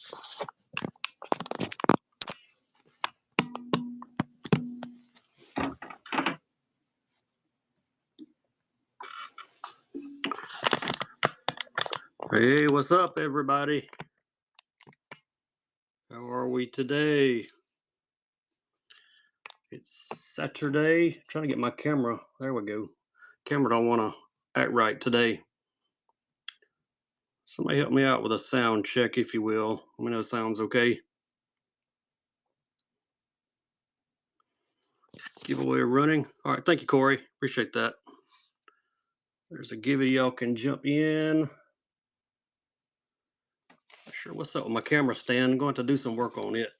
Hey, what's up, everybody? How are we today? It's Saturday. Trying to get my camera. There we go. Camera don't want to act right today. Somebody help me out with a sound check, if you will. Let me know it sounds okay. Giveaway running. All right, thank you, Corey. Appreciate that. There's a giveaway. Y'all can jump in. Not sure what's up with my camera stand. I'm going to do some work on it.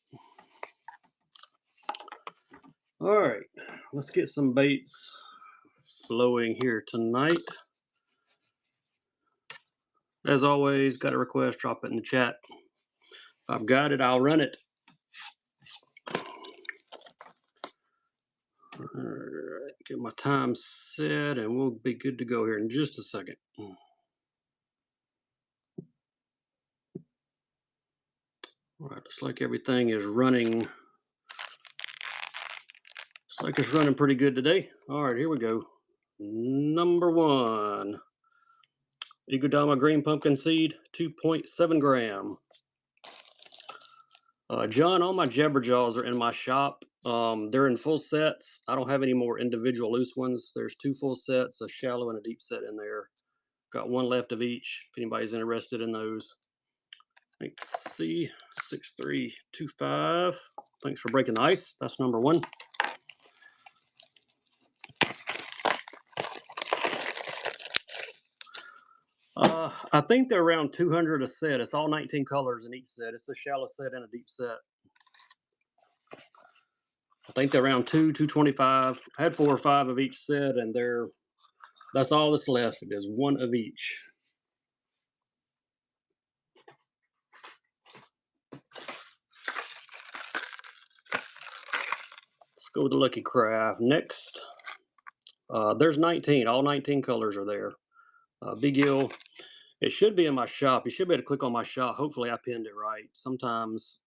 All right, let's get some baits flowing here tonight. As always, got a request, drop it in the chat. If I've got it, I'll run it. All right, get my time set and we'll be good to go here in just a second. All right, looks like everything is running. Looks like it's running pretty good today. All right, here we go. Number one, Igodama green pumpkin seed, 2.7 gram. John, all my Jabberjaws are in my shop. They're in full sets. I don't have any more individual loose ones. There's 2 full sets, a shallow and a deep set in there. Got 1 left of each, if anybody's interested in those. Thanks, C6325. Thanks for breaking the ice. That's number one. I think they're around 200 a set. It's all 19 colors in each set. It's a shallow set and a deep set. I think they're around 225. I had 4 or 5 of each set, and that's all that's left. It is 1 of each. Let's go with the Lucky Craft next. There's 19. All 19 colors are there. Big Eel. It should be in my shop. You should be able to click on my shop. Hopefully I pinned it right. Sometimes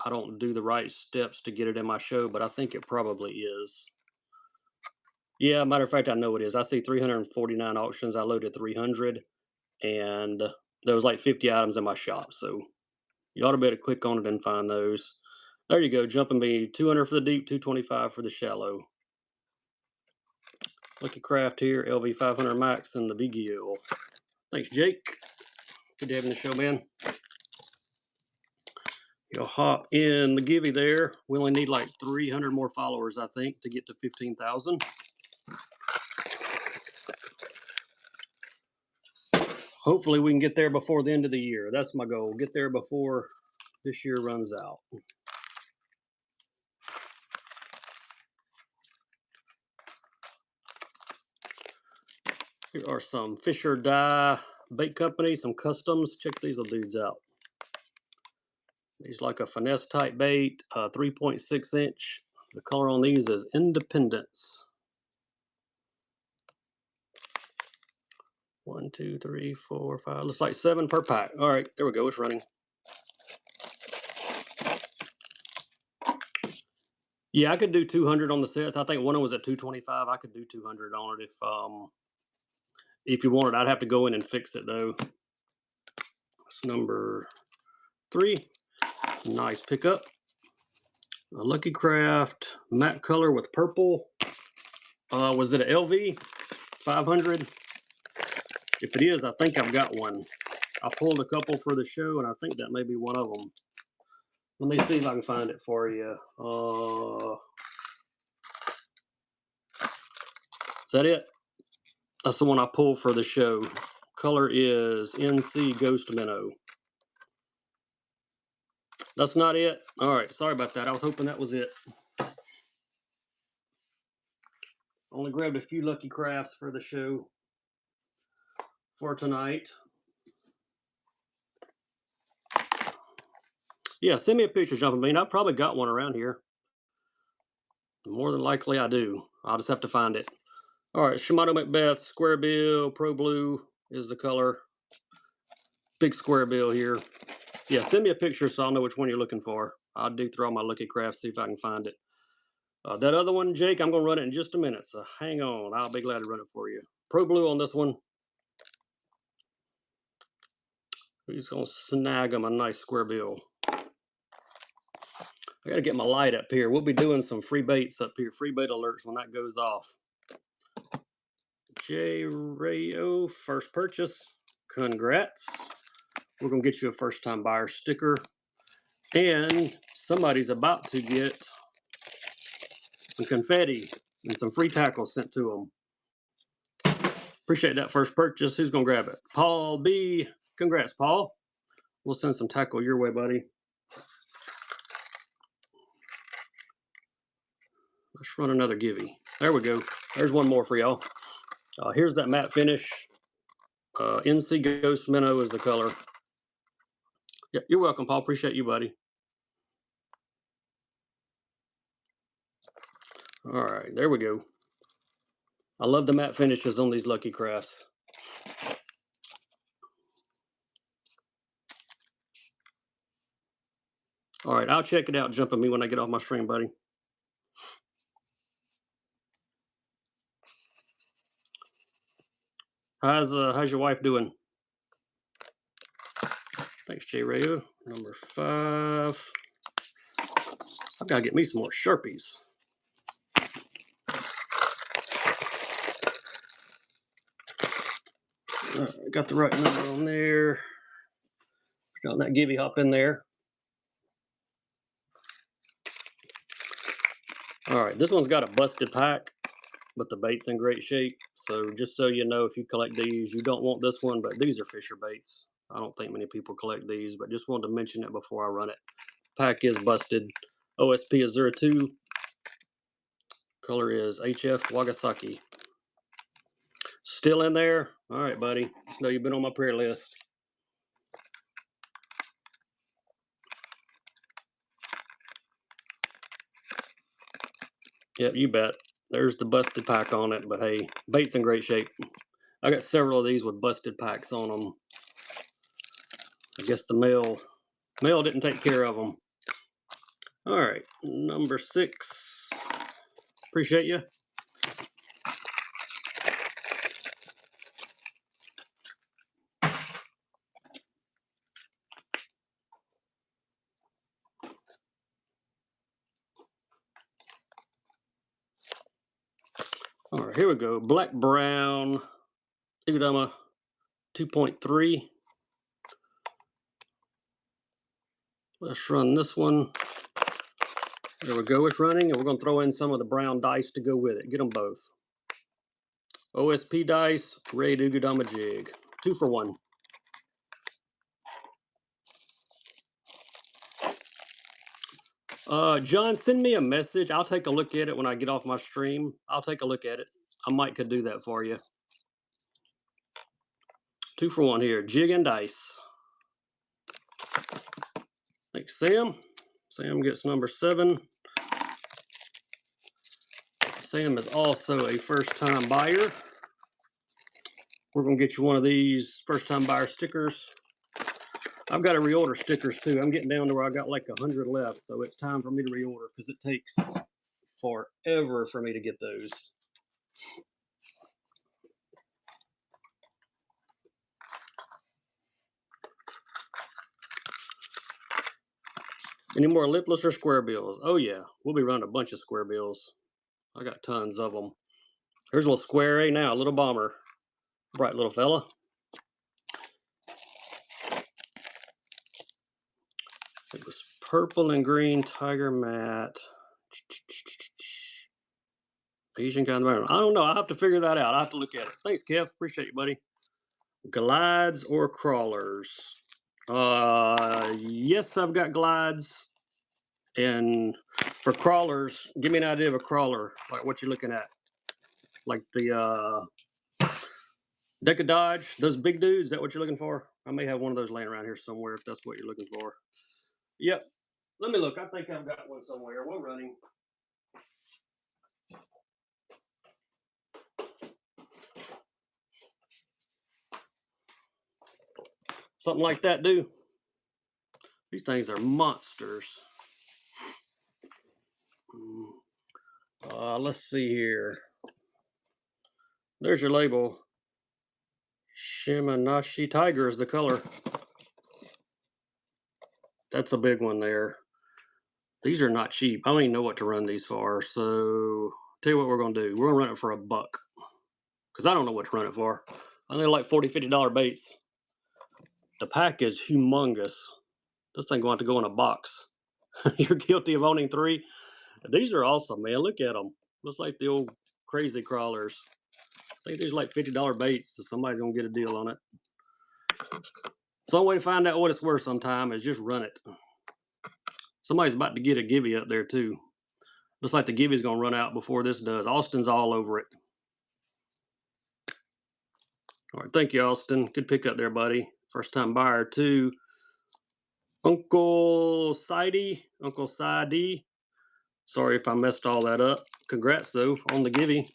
I don't do the right steps to get it in my show, but I think it probably is. Yeah, matter of fact, I know it is. I see 349 auctions. I loaded 300, and there was like 50 items in my shop. So you ought to be able to click on it and find those. There you go. Jumping me 200 for the deep, 225 for the shallow. Lucky Craft here, LV 500 Max, and the Big Eel. Thanks, Jake. Good to have you on the show, man. You'll hop in the givey there. We only need like 300 more followers, I think, to get to 15,000. Hopefully we can get there before the end of the year. That's my goal. Get there before this year runs out. Here are some Fisher Dye Bait Company, some customs. Check these little dudes out. These like a finesse type bait, 3.6 inch. The color on these is Independence. 1, 2, 3, 4, 5. Looks like 7 per pack. All right, there we go. It's running. Yeah, I could do 200 on the sets. I think one of them was at 225. I could do 200 on it if you wanted. I'd have to go in and fix it though. That's number 3. Nice pickup. A Lucky Craft matte color with purple. Was it an LV 500? If it is, I think I've got one. I pulled a couple for the show, and I think that may be one of them. Let me see if I can find it for you. Is that it? That's the one I pulled for the show. Color is NC Ghost Minnow. That's not it. All right, sorry about that. I was hoping that was it. Only grabbed a few Lucky Crafts for the show for tonight. Yeah, send me a picture, Jumping Bean. I've probably got one around here. More than likely I do. I'll just have to find it. All right, Shimano Macbeth Square Bill Pro Blue is the color. Big square bill here. Yeah, send me a picture so I'll know which one you're looking for. I'll dig through all my Lucky Crafts, see if I can find it. That other one, Jake, I'm going to run it in just a minute, so hang on. I'll be glad to run it for you. Pro Blue on this one. We're just going to snag them a nice square bill. I got to get my light up here. We'll be doing some free baits up here, free bait alerts when that goes off. J Rayo, first purchase. Congrats. We're going to get you a first-time buyer sticker. And somebody's about to get some confetti and some free tackles sent to them. Appreciate that first purchase. Who's going to grab it? Paul B. Congrats, Paul. We'll send some tackle your way, buddy. Let's run another givey. There we go. There's one more for y'all. Here's that matte finish. NC Ghost Minnow is the color. Yep, you're welcome, Paul. Appreciate you, buddy. All right, there we go. I love the matte finishes on these Lucky Crafts. All right, I'll check it out. Jump at me when I get off my stream, buddy. How's your wife doing? Thanks, J Rayo. Number 5. I've got to get me some more Sharpies. Got the right number on there. Got that givey hop in there. All right, this one's got a busted pack, but the bait's in great shape. So just so you know, if you collect these, you don't want this one, but these are Fisher baits. I don't think many people collect these, but just wanted to mention it before I run it. Pack is busted. OSP is 02. Color is HF Wagasaki. Still in there? All right, buddy. No, you've been on my prayer list. Yep, you bet. There's the busted pack on it, but hey, bait's in great shape. I got several of these with busted packs on them. I guess the mail didn't take care of them. All right, number 6. Appreciate you. All right, here we go. Black Brown Igadama 2.3. Let's run this one. There we go. It's running, and we're going to throw in some of the brown dice to go with it. Get them both. OSP dice, Ray Ugadama jig. 2 for 1. John, send me a message. I'll take a look at it when I get off my stream. I'll take a look at it. I might could do that for you. 2 for 1 here. Jig and dice. Thanks, Sam. Sam gets number 7. Sam is also a first-time buyer. We're going to get you one of these first-time buyer stickers. I've got to reorder stickers, too. I'm getting down to where I got like 100 left, so it's time for me to reorder because it takes forever for me to get those. Any more lipless or square bills? Oh, yeah. We'll be running a bunch of square bills. I got tons of them. Here's a little square A now, a little bomber. Bright little fella. It was purple and green tiger matte. Asian kind of, I don't know. I'll have to figure that out. I'll have to look at it. Thanks, Kev. Appreciate you, buddy. Glides or crawlers? Yes, I've got glides. And for crawlers, give me an idea of a crawler, like what you're looking at. Like the Deca Dodge, those big dudes, is that what you're looking for? I may have one of those laying around here somewhere if that's what you're looking for. Yep. Let me look. I think I've got one somewhere. We're running. Something like that, do. These things are monsters. Let's see here. There's your label. Shimanashi Tiger is the color. That's a big one there. These are not cheap. I don't even know what to run these for. So, tell you what we're going to do. We're going to run it for $1. Because I don't know what to run it for. I think like $40, $50 baits. The pack is humongous. This thing going to go in a box. You're guilty of owning 3. These are awesome, man. Look at them. Looks like the old crazy crawlers. I think these are like $50 baits, so somebody's going to get a deal on it. So, one way to find out what it's worth sometime is just run it. Somebody's about to get a givey up there, too. Looks like the givey's going to run out before this does. Austin's all over it. All right, thank you, Austin. Good pick up there, buddy. First time buyer, too. Uncle Sidey. Sorry if I messed all that up. Congrats, though, on the givey.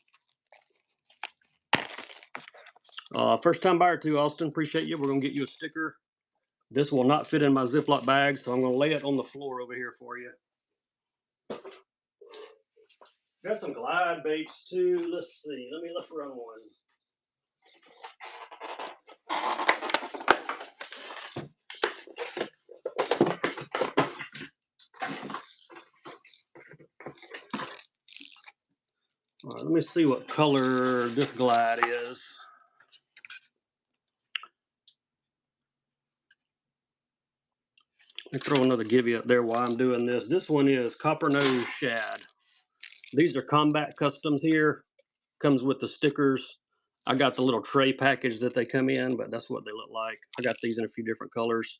First time buyer, too, Austin. Appreciate you. We're going to get you a sticker. This will not fit in my Ziploc bag, so I'm going to lay it on the floor over here for you. Got some glide baits, too. Let's see. Let's run one. All right, let me see what color this glide is. Let me throw another givey up there while I'm doing this. This one is Copper Nose Shad. These are Combat Customs here. Comes with the stickers. I got the little tray package that they come in, but that's what they look like. I got these in a few different colors.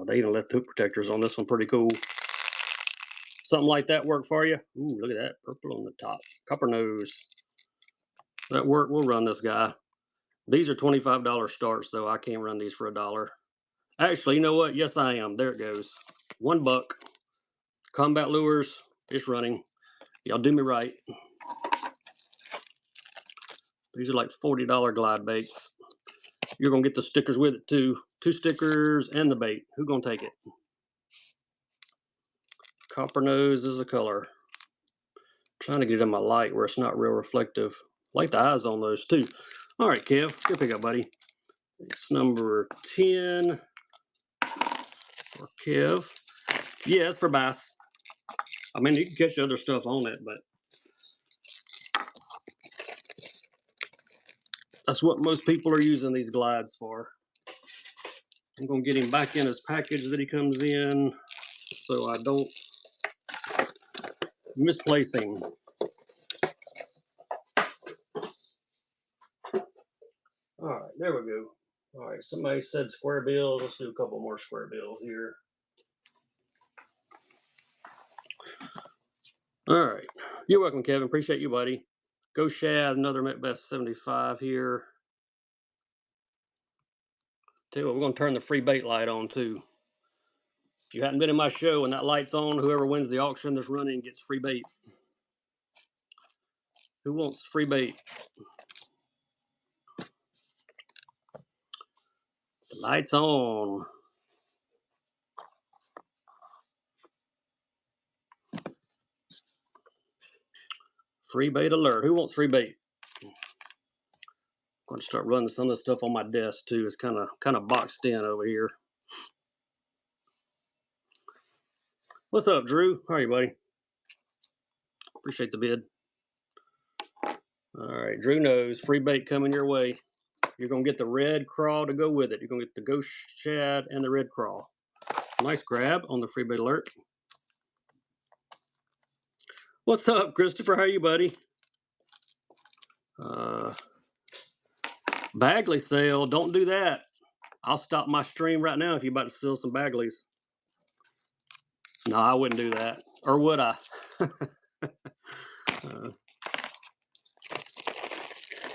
They even left hook protectors on this one. Pretty cool. Something like that work for you? Ooh, look at that. Purple on the top. Copper Nose. That work. We'll run this guy. These are $25 starts, though. I can't run these for $1. Actually, you know what? Yes, I am. There it goes. $1. Combat Lures. It's running. Y'all do me right. These are like $40 glide baits. You're going to get the stickers with it, too. 2 stickers and the bait. Who's going to take it? Copper Nose is the color. Trying to get it in my light where it's not real reflective. Like the eyes on those, too. All right, Kev. Good pick up, buddy. It's number 10 for Kev. Yeah, it's for bass. I mean, you can catch other stuff on it, but that's what most people are using these glides for. I'm going to get him back in his package that he comes in so I don't misplace him. All right, there we go. All right, somebody said square bills. Let's do a couple more square bills here. All right. You're welcome, Kevin. Appreciate you, buddy. Go Shad, another Met Best 75 here. Tell you what, we're going to turn the free bait light on, too. If you hadn't been in my show and that light's on, whoever wins the auction that's running gets free bait. Who wants free bait? The light's on. Free bait alert. Who wants free bait? I'm going to start running some of the stuff on my desk, too. It's kind of boxed in over here. What's up, Drew? How are you, buddy? Appreciate the bid. All right, Drew knows. Free bait coming your way. You're going to get the red crawl to go with it. You're going to get the ghost shad and the red crawl. Nice grab on the free bait alert. What's up, Christopher? How are you, buddy? Bagley sale. Don't do that. I'll stop my stream right now if you're about to sell some Bagleys. No, I wouldn't do that. Or would I?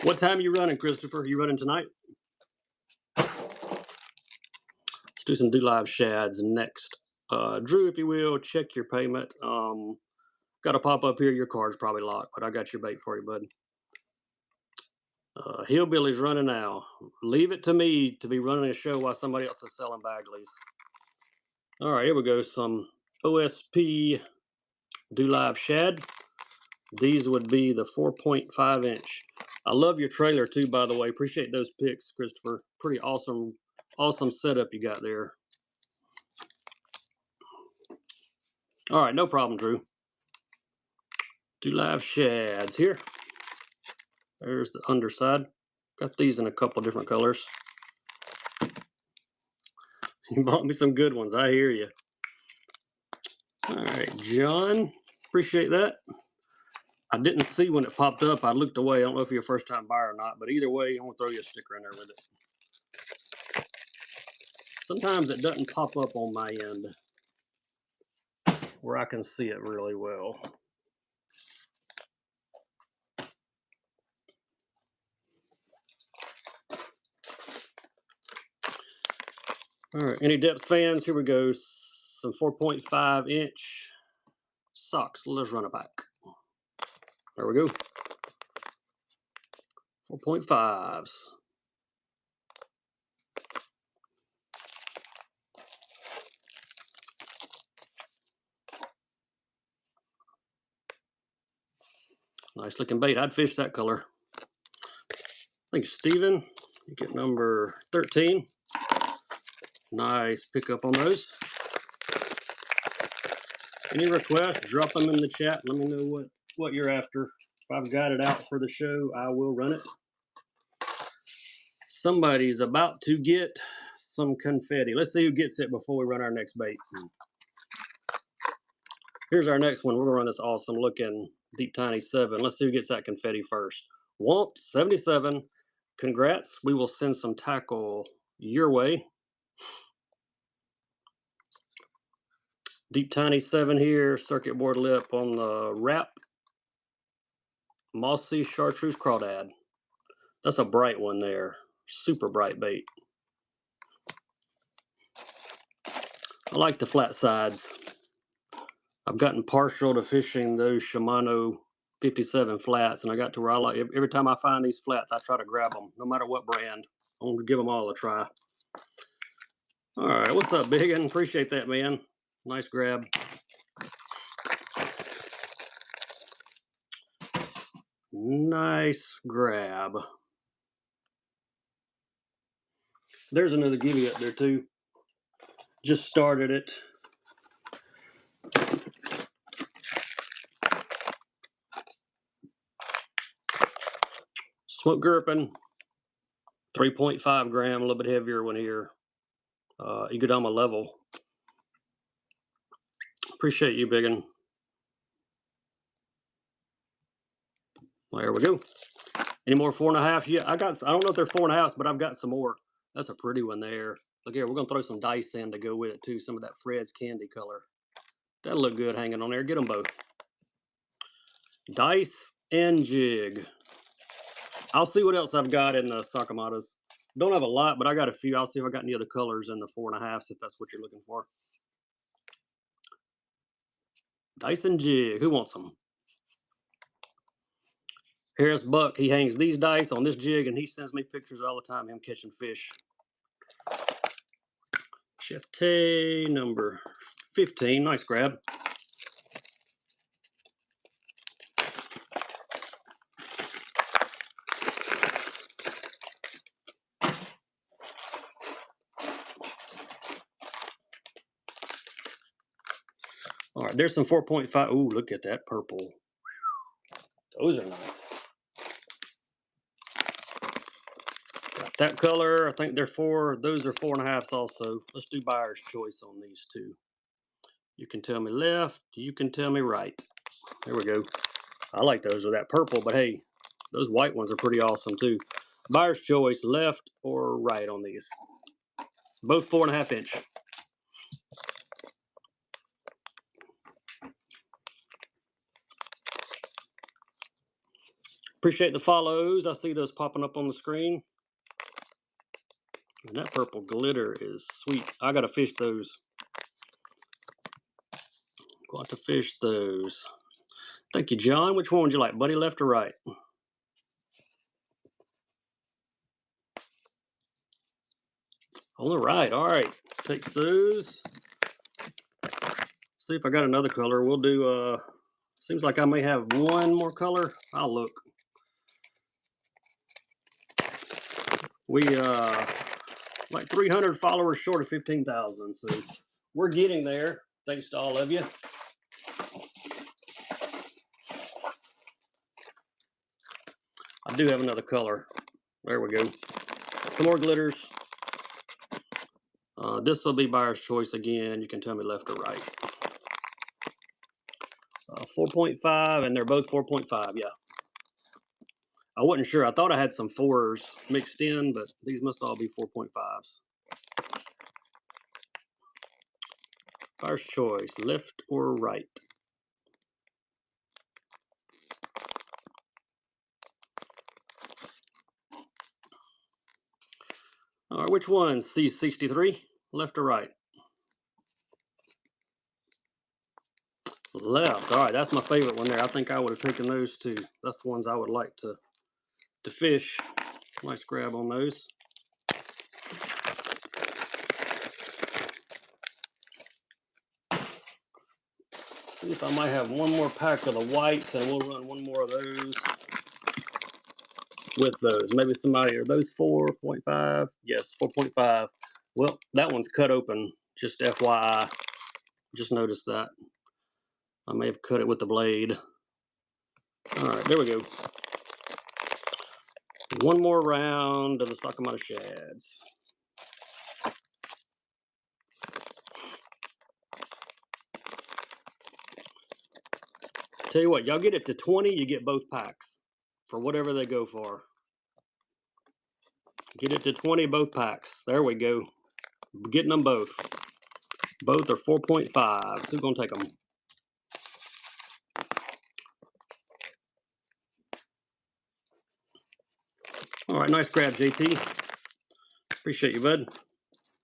What time are you running, Christopher? Are you running tonight? Let's do some Do Live Shads next. Drew, if you will, check your payment. Got to pop up here. Your card's probably locked, but I got your bait for you, bud. Hillbilly's running now. Leave it to me to be running a show while somebody else is selling Bagleys. All right, here we go. Some OSP Do Live Shad. These would be the 4.5 inch. I love your trailer too, by the way. Appreciate those pics, Christopher. Pretty awesome setup you got there. All right, no problem, Drew. Do Live Shads here. There's the underside. Got these in a couple different colors. You bought me some good ones. I hear you. All right, John. Appreciate that. I didn't see when it popped up. I looked away. I don't know if you're a first-time buyer or not, but either way, I'm going to throw you a sticker in there with it. Sometimes it doesn't pop up on my end where I can see it really well. All right, any depth fans? Here we go. Some 4.5 inch socks. Let's run it back. There we go. 4.5s. Nice looking bait. I'd fish that color. Thank you, Steven. You get number 13. Nice pickup on those. Any requests, drop them in the chat. Let me know what you're after. If I've got it out for the show, I will run it. Somebody's about to get some confetti. Let's see who gets it before we run our next bait. Here's our next one. We're going to run this awesome looking Deep Tiny 7. Let's see who gets that confetti first. Womp 77. Congrats. We will send some tackle your way. Deep Tiny 7 here. Circuit board lip on the wrap. Mossy Chartreuse Crawdad. That's a bright one there. Super bright bait. I like the flat sides. I've gotten partial to fishing those Shimano 57 flats, and I got to where I like, every time I find these flats, I try to grab them, no matter what brand. I want to give them all a try. All right, what's up, Biggin? Appreciate that, man. Nice grab. Nice grab. There's another gibby up there, too. Just started it. Smoke Gurpin. 3.5 gram, a little bit heavier one here. Egodama level. Appreciate you, Biggin. There we go. Any more 4.5? Yeah, I don't know if they're 4.5s, but I've got some more. That's a pretty one there. Look here, we're gonna throw some dice in to go with it too. Some of that Fred's candy color. That'll look good hanging on there. Get them both. Dice and jig. I'll see what else I've got in the Sakamatas. Don't have a lot, but I got a few. I'll see if I got any other colors in the 4.5s if that's what you're looking for. Dice and jig. Who wants them? Here's Buck. He hangs these dice on this jig, and he sends me pictures all the time, him catching fish. Chef Tay, number 15. Nice grab. All right, there's some 4.5. Ooh, look at that purple. Those are nice. Got that color. I think they're 4. Those are 4.5s also. Let's do buyer's choice on these two. You can tell me left. You can tell me right. There we go. I like those with that purple, but hey, those white ones are pretty awesome too. Buyer's choice, left or right on these. Both 4.5 inch. Appreciate the follows. I see those popping up on the screen. And that purple glitter is sweet. I gotta fish those. Got to fish those. Thank you, John. Which one would you like, buddy? Left or right? On the right. All right. Take those. See if I got another color. We'll do, seems like I may have one more color. I'll look. We, like 300 followers short of 15,000. So we're getting there. Thanks to all of you. I do have another color. There we go. Some more glitters. This will be buyer's choice again. You can tell me left or right. 4.5, and they're both 4.5. Yeah. I wasn't sure. I thought I had some 4s mixed in, but these must all be 4.5s. Buyer's choice, left or right. All right, which one? C63, left or right? Left. All right, that's my favorite one there. I think I would have taken those two. That's the ones I would like to fish. Nice grab on those. See if I might have one more pack of the whites, and we'll run one more of those with those. Maybe somebody, are those 4.5? Yes, 4.5. Well, that one's cut open, just FYI. Just noticed that. I may have cut it with the blade. All right, there we go. One more round of the Sakamata shads. Tell you what, y'all get it to 20, you get both packs for whatever they go for. Get it to 20, both packs. There we go. Getting them both. Both are 4.5. Who's going to take them? All right, nice grab, JT. Appreciate you, bud.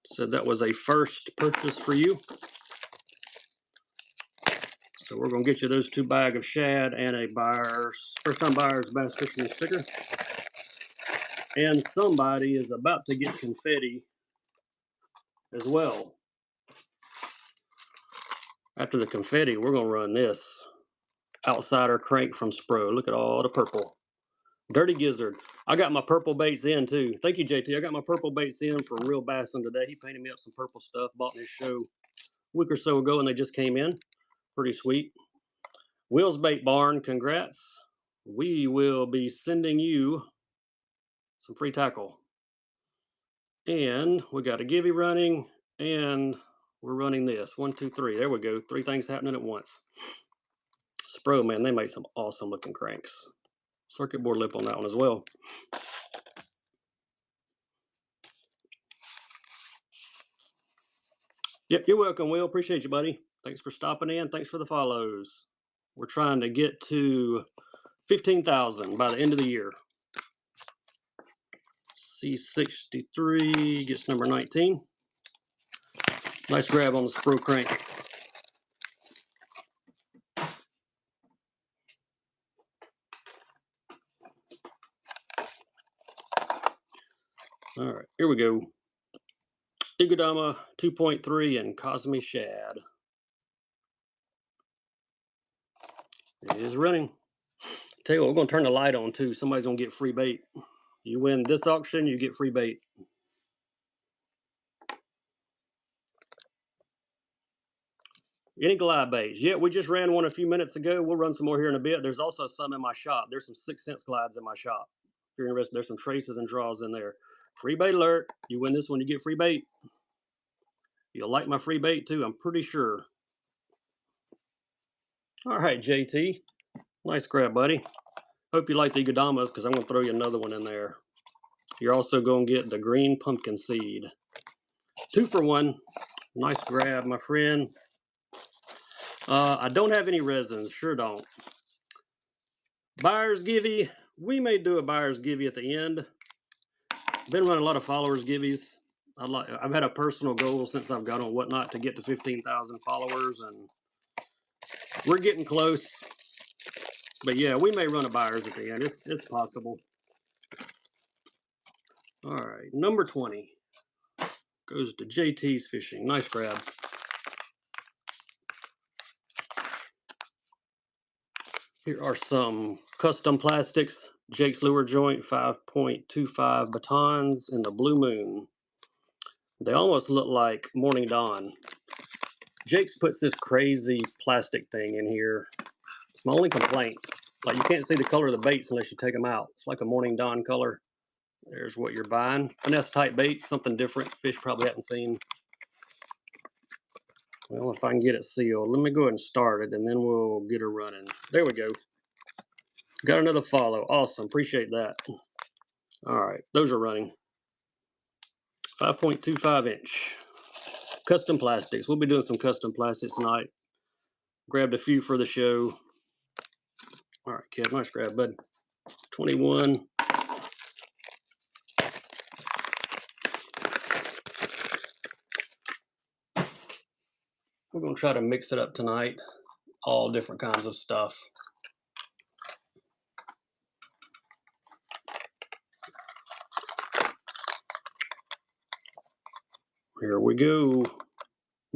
Said that was a first purchase for you. So we're going to get you those 2 bags of shad and a buyer's, first-time buyer's bass fishing sticker. And somebody is about to get confetti as well. After the confetti, we're going to run this outsider crank from Spro. Look at all the purple. Dirty Gizzard. I got my purple baits in too. Thank you, JT. I got my purple baits in for Real Bassin today. He painted me up some purple stuff, bought in his show a week or so ago, and they just came in. Pretty sweet. Will's Bait Barn, congrats. We will be sending you some free tackle. And we got a Gibby running, and we're running this. 1, 2, 3. There we go. 3 things happening at once. Spro, man, they made some awesome looking cranks. Circuit board lip on that one as well. Yep, you're welcome, Will. Appreciate you, buddy. Thanks for stopping in. Thanks for the follows. We're trying to get to 15,000 by the end of the year. C63 gets number 19. Nice grab on the Spro crank. All right, here we go. Igodama 2.3 and Cosme Shad. It is running. Tell you what, we're going to turn the light on too. Somebody's going to get free bait. You win this auction, you get free bait. Any glide baits? Yeah, we just ran one a few minutes ago. We'll run some more here in a bit. There's also some in my shop. There's some 6 cents glides in my shop. If you're interested, there's some traces and draws in there. Free bait alert. You win this one, you get free bait. You'll like my free bait too, I'm pretty sure. All right, JT. Nice grab, buddy. Hope you like the Igodamas, because I'm going to throw you another one in there. You're also going to get the green pumpkin seed. 2 for 1. Nice grab, my friend. I don't have any resins. Sure don't. Buyer's Givey. We may do a buyer's Givey at the end. Been running a lot of followers Giveys. I've had a personal goal since I've got on Whatnot to get to 15,000 followers, and we're getting close. But yeah, we may run a buyer's at the end. It's possible. All right, number 20 goes to JT's Fishing. Nice grab. Here are some custom plastics. Jake's lure joint, 5.25 batons in the Blue Moon. They almost look like Morning Dawn. Jake's puts this crazy plastic thing in here. It's my only complaint. Like, you can't see the color of the baits unless you take them out. It's like a Morning Dawn color. There's what you're buying. Finesse type bait, something different. Fish probably haven't seen. Well, if I can get it sealed, let me go ahead and start it, and then we'll get her running. There we go. Got another follow. Awesome. Appreciate that. All right. Those are running. 5.25 inch. Custom plastics. We'll be doing some custom plastics tonight. Grabbed a few for the show. All right, kid. Nice grab, bud. 21. We're going to try to mix it up tonight. All different kinds of stuff. Here we go.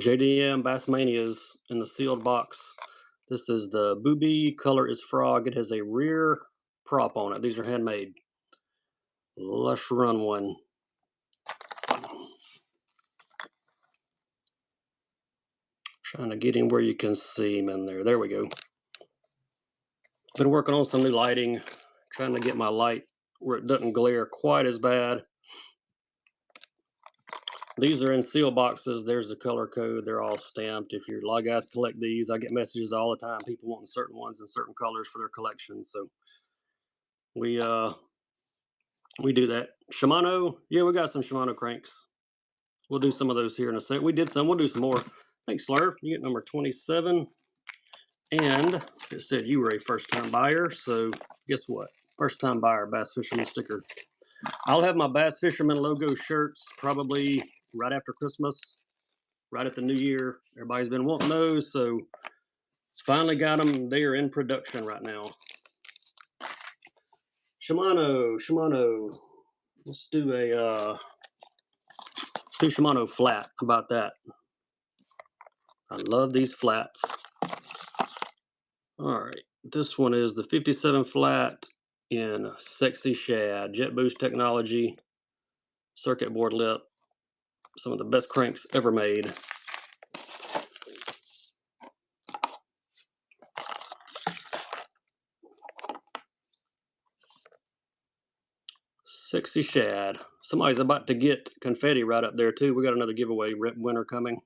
JDM Bassmanias in the sealed box. This is the Booby. Color is frog. It has a rear prop on it. These are handmade. Let's run one. Trying to get him where you can see him in there. There we go. Been working on some new lighting. Trying to get my light where it doesn't glare quite as bad. These are in seal boxes. There's the color code. They're all stamped. If a lot of guys collect these, I get messages all the time. People wanting certain ones in certain colors for their collection. So we do that. Shimano, yeah, we got some Shimano cranks. We'll do some of those here in a sec. We did some. We'll do some more. Thanks, Slurf. You get number 27. And it said you were a first-time buyer. So guess what? First-time buyer, Bass Fisherman sticker. I'll have my Bass Fisherman logo shirts probably right after Christmas, right at the new year. Everybody's been wanting those, so finally got them. They are in production right now. Shimano. Let's do Shimano flat. How about that? I love these flats. All right, this one is the 57 flat in Sexy Shad, Jet Boost technology, circuit board lip. Some of the best cranks ever made. Sexy Shad. Somebody's about to get confetti right up there too. We got another giveaway winner coming.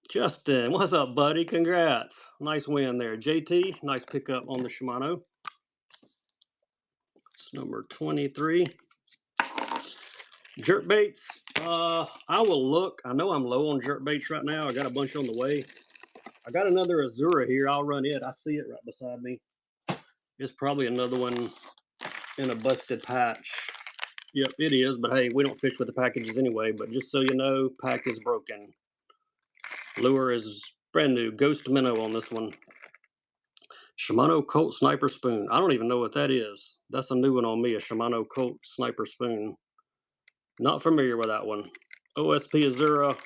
Justin, what's up, buddy? Congrats. Nice win there. JT, nice pickup on the Shimano. It's number 23. Jerk baits. I will look. I know I'm low on jerk baits right now. I got a bunch on the way. I got another Azura here. I'll run it. I see it right beside me. It's probably another one in a busted patch. Yep, it is. But hey, we don't fish with the packages anyway. But just so you know, pack is broken. Lure is brand new. Ghost minnow on this one. Shimano Colt Sniper Spoon. I don't even know what that is. That's a new one on me, a Shimano Colt Sniper Spoon. Not familiar with that one. OSP Azura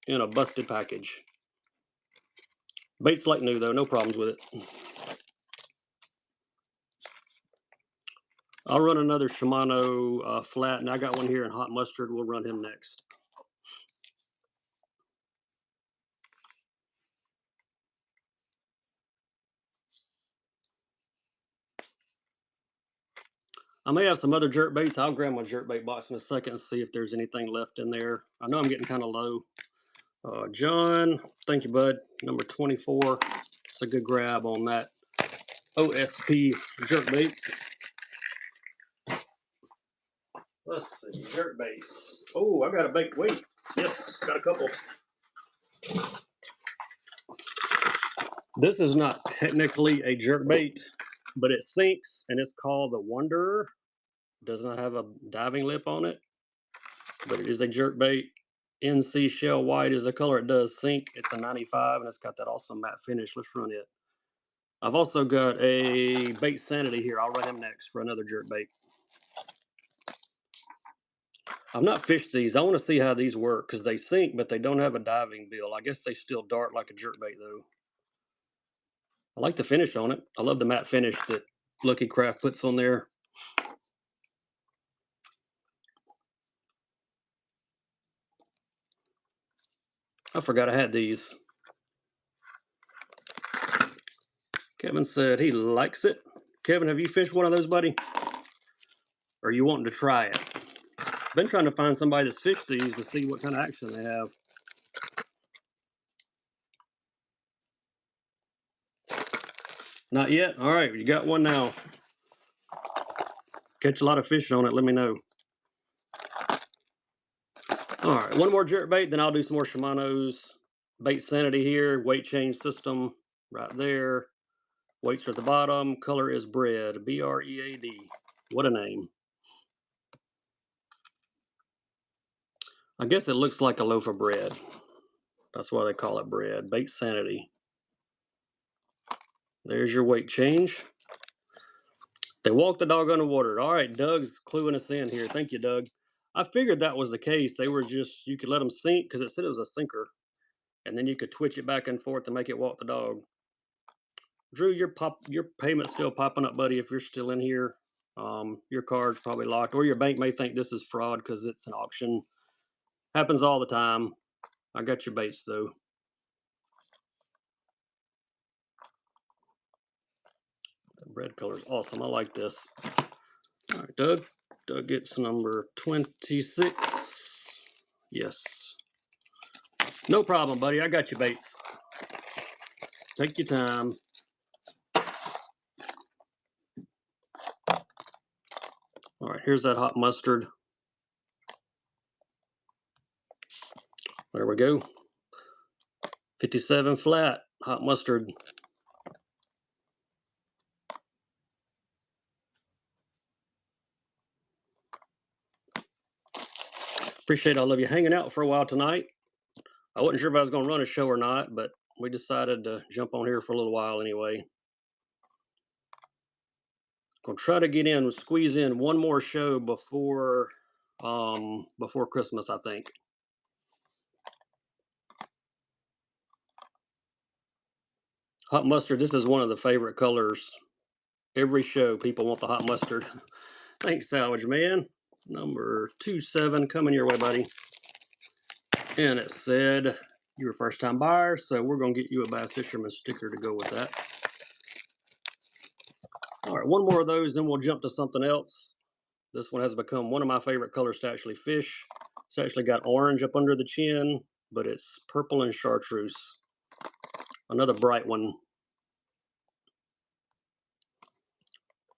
in a busted package. Bait's like new though, no problems with it. I'll run another Shimano flat, and I got one here in hot mustard. We'll run him next. I may have some other jerk baits. I'll grab my jerk bait box in a second and see if there's anything left in there. I know I'm getting kind of low. John, thank you, bud. Number 24. It's a good grab on that OSP jerk bait. Let's see, jerk baits. Oh, I got a bait. Wait, yes, got a couple. This is not technically a jerk bait, but it sinks, and it's called the Wanderer. Does not have a diving lip on it, but it is a jerk bait. NC shell white is the color. It does sink. It's a 95, and it's got that awesome matte finish. Let's run it. I've also got a Bait Sanity here. I'll run him next for another jerk bait. I've not fished these. I want to see how these work because they sink, but they don't have a diving bill. I guess they still dart like a jerk bait, though. I like the finish on it. I love the matte finish that Lucky Craft puts on there. I forgot I had these. Kevin said he likes it. Kevin, have you fished one of those, buddy? Or are you wanting to try it? Been trying to find somebody that's fished these to see what kind of action they have. Not yet? All right, you got one now. Catch a lot of fish on it, let me know. All right, one more jerkbait, then I'll do some more Shimano's. Bait Sanity here, weight change system right there. Weights are at the bottom. Color is bread, B-R-E-A-D. What a name. I guess it looks like a loaf of bread. That's why they call it bread. Bait Sanity. There's your weight change. They walk the dog underwater. All right, Doug's cluing us in here. Thank you, Doug. I figured that was the case. They were just, you could let them sink because it said it was a sinker. And then you could twitch it back and forth to make it walk the dog. Drew, your payment's still popping up, buddy, if you're still in here. Your card's probably locked. Or your bank may think this is fraud because it's an auction. Happens all the time. I got your baits, though. The red color's awesome. I like this. All right, Doug. Doug gets number 26. Yes. No problem, buddy. I got your baits. Take your time. All right, here's that hot mustard. There we go. 57 flat, hot mustard. Appreciate all of you hanging out for a while tonight. I wasn't sure if I was going to run a show or not, but we decided to jump on here for a little while anyway. Gonna try to get in, squeeze in one more show before Christmas, I think. Hot mustard, this is one of the favorite colors. Every show, people want the hot mustard. Thanks, Salvage Man. Number 27 coming your way, buddy. And it said you're a first-time buyer, so we're going to get you a Bass Fisherman sticker to go with that. All right, one more of those, then we'll jump to something else. This one has become one of my favorite colors to actually fish. It's actually got orange up under the chin, but it's purple and chartreuse. Another bright one.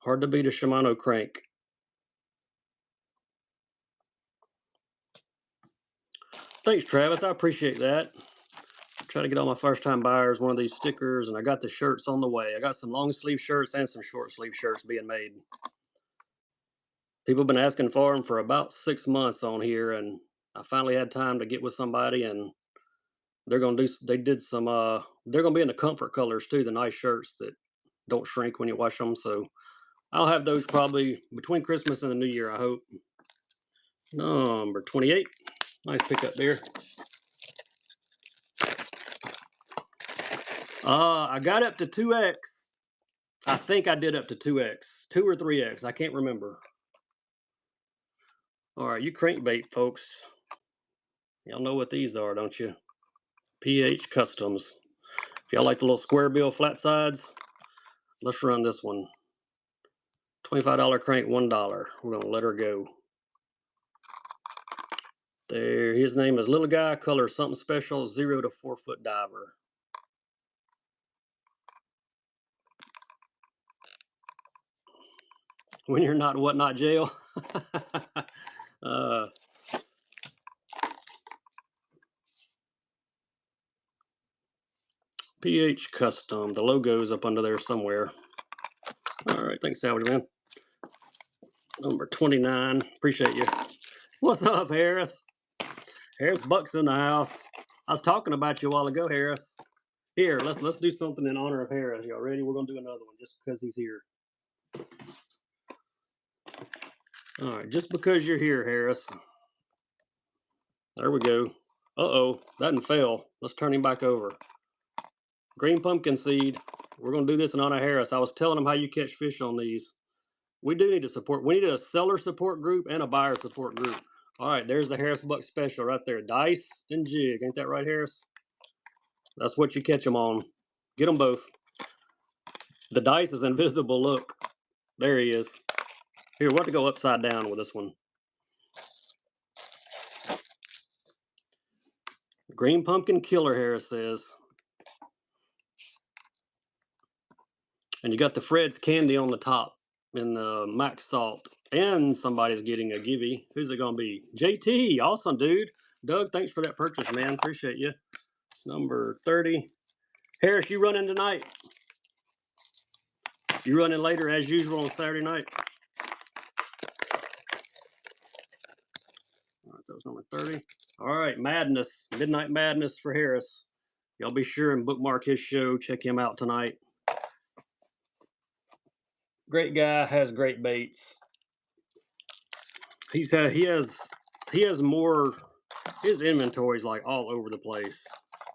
Hard to beat a Shimano crank. Thanks, Travis. I appreciate that. Try to get all my first-time buyers one of these stickers, and I got the shirts on the way. I got some long-sleeve shirts and some short-sleeve shirts being made. People have been asking for them for about 6 months on here, and I finally had time to get with somebody, and they're gonna do. They did some. They're gonna be in the comfort colors too, the nice shirts that don't shrink when you wash them. So I'll have those probably between Christmas and the New Year, I hope. Number 28. Nice pickup there. I got up to 2X. I think I did up to 2X. 2 or 3X. I can't remember. All right, you crankbait folks. Y'all know what these are, don't you? PH Customs. If y'all like the little square bill flat sides, let's run this one. $25 crank, $1. We're going to let her go. There, his name is Little Guy, color something special, 0 to 4 foot diver. When you're not what, not jail? PH Custom. The logo's up under there somewhere. All right, thanks, Salvage Man. Number 29. Appreciate you. What's up, Harris? Harris Buck's in the house. I was talking about you a while ago, Harris. Here, let's do something in honor of Harris. Y'all ready? We're gonna do another one just because he's here. All right, just because you're here, Harris. There we go. Uh-oh, that didn't fail. Let's turn him back over. Green pumpkin seed. We're going to do this in honor of Harris. I was telling him how you catch fish on these. We do need to support. We need a seller support group and a buyer support group. All right, there's the Harris Buck special right there. Dice and jig. Ain't that right, Harris? That's what you catch them on. Get them both. The dice is invisible. Look. There he is. Here, we'll have to go upside down with this one. Green pumpkin killer, Harris says. And you got the Fred's candy on the top and the Max salt. And somebody's getting a givey. Who's it going to be? JT. Awesome, dude. Doug, thanks for that purchase, man. Appreciate you. Number 30. Harris, you running tonight? You running later as usual on Saturday night? All right, that was number 30. All right, Madness. Midnight Madness for Harris. Y'all be sure and bookmark his show. Check him out tonight. Great guy, has great baits. He has more. His inventory's like all over the place.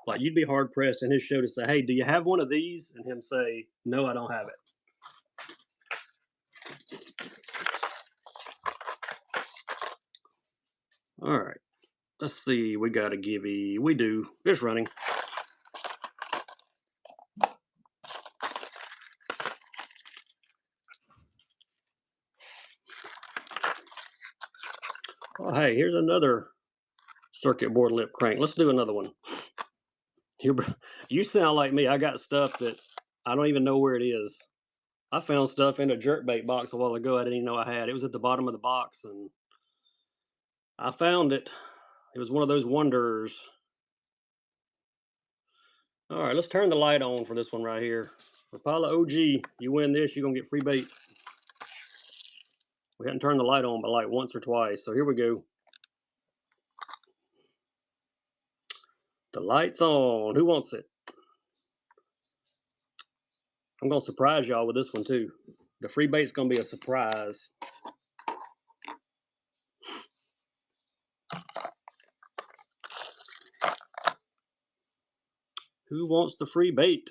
Like you'd be hard pressed in his show to say, "Hey, do you have one of these?" and him say, "No, I don't have it." All right, let's see. We got a givey. We do. It's running. Oh, hey, here's another circuit board lip crank. Let's do another one. You sound like me. I got stuff that I don't even know where it is. I found stuff in a jerkbait box a while ago I didn't even know I had. It was at the bottom of the box, and I found it. It was one of those wonders. All right, let's turn the light on for this one right here. Rapala OG, you win this, you're going to get free bait. We hadn't turned the light on but like once or twice, so here we go. The light's on. Who wants it? I'm going to surprise y'all with this one too. The free bait's going to be a surprise. Who wants the free bait?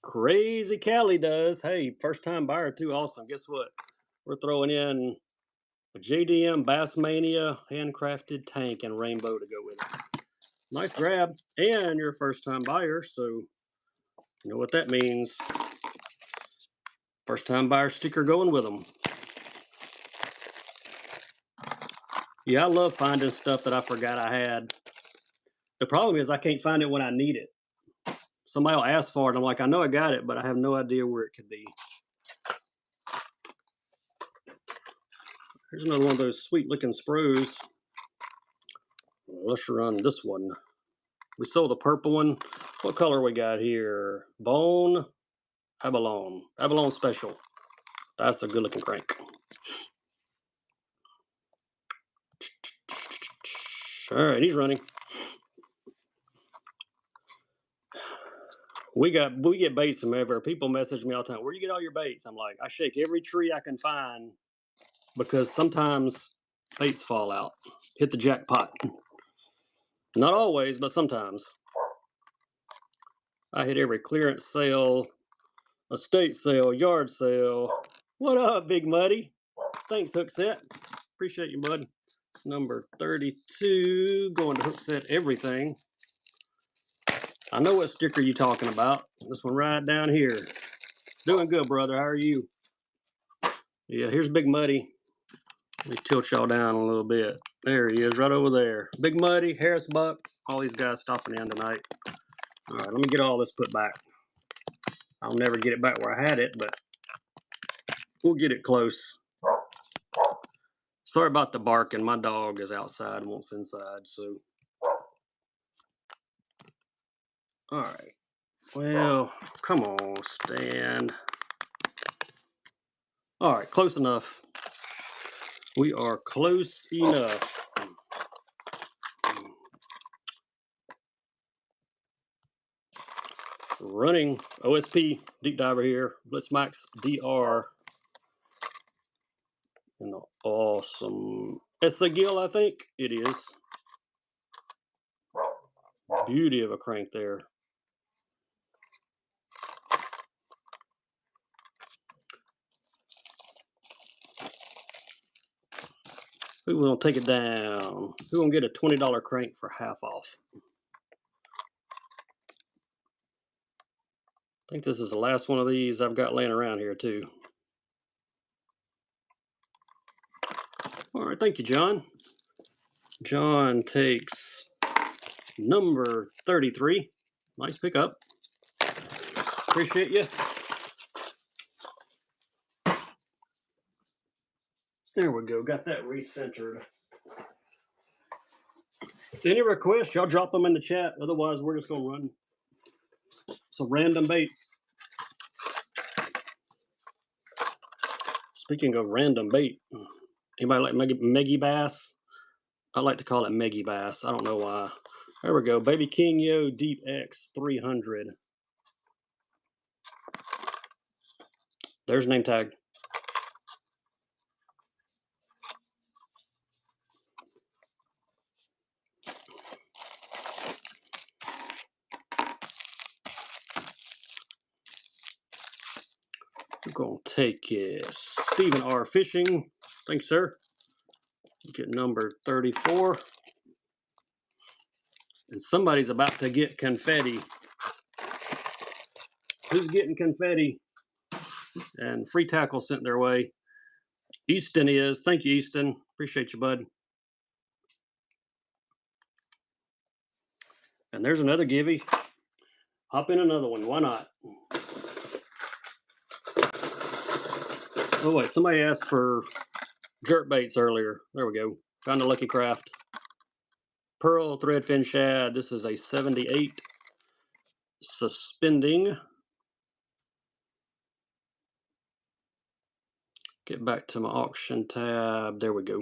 Crazy Callie does. Hey, first time buyer too. Awesome. Guess what? We're throwing in a JDM Bassmania handcrafted tank and rainbow to go with it. Nice grab. And you're a first time buyer, so you know what that means. First time buyer sticker going with them. Yeah, I love finding stuff that I forgot I had. The problem is I can't find it when I need it. Somebody will ask for it. I'm like, I know I got it, but I have no idea where it could be. Here's another one of those sweet looking sprues. Let's run this one. We sold the purple one. What color we got here? Bone Abalone. Abalone Special. That's a good looking crank. All right, he's running. We get baits from everywhere. People message me all the time, where do you get all your baits? I'm like, I shake every tree I can find because sometimes baits fall out. Hit the jackpot. Not always, but sometimes. I hit every clearance sale, estate sale, yard sale. What up, Big Muddy? Thanks, Hookset. Appreciate you, bud. It's number 32. Going to Hookset everything. I know what sticker you're talking about. This one right down here. Doing good, brother. How are you? Yeah, here's Big Muddy. Let me tilt y'all down a little bit. There he is, right over there. Big Muddy, Harris Buck, all these guys stopping in tonight. All right, let me get all this put back. I'll never get it back where I had it, but we'll get it close. Sorry about the barking. My dog is outside and wants inside, so. All right. Well, come on, Stan. All right, close enough. We are close enough. Running OSP deep diver here. Blitzmax DR. And the awesome. It's a gill, I think it is. Beauty of a crank there. Who will take it down? Who gonna get a $20 crank for half off? I think this is the last one of these I've got laying around here too. All right, thank you, John. John takes number 33. Nice pickup. Appreciate you. There we go. Got that recentered. Any requests, y'all drop them in the chat. Otherwise, we're just going to run some random baits. Speaking of random bait, anybody like Meggy Bass? I like to call it Meggy Bass. I don't know why. There we go. Baby King Yo Deep X 300. There's name tag. We're going to take it. Stephen R. Fishing. Thanks, sir. Get number 34. And somebody's about to get confetti. Who's getting confetti? And free tackle sent their way. Easton is. Thank you, Easton. Appreciate you, bud. And there's another givey. Hop in another one. Why not? Oh, wait. Somebody asked for jerk baits earlier. There we go. Found a lucky craft. Pearl threadfin shad. This is a 78 suspending. Get back to my auction tab. There we go.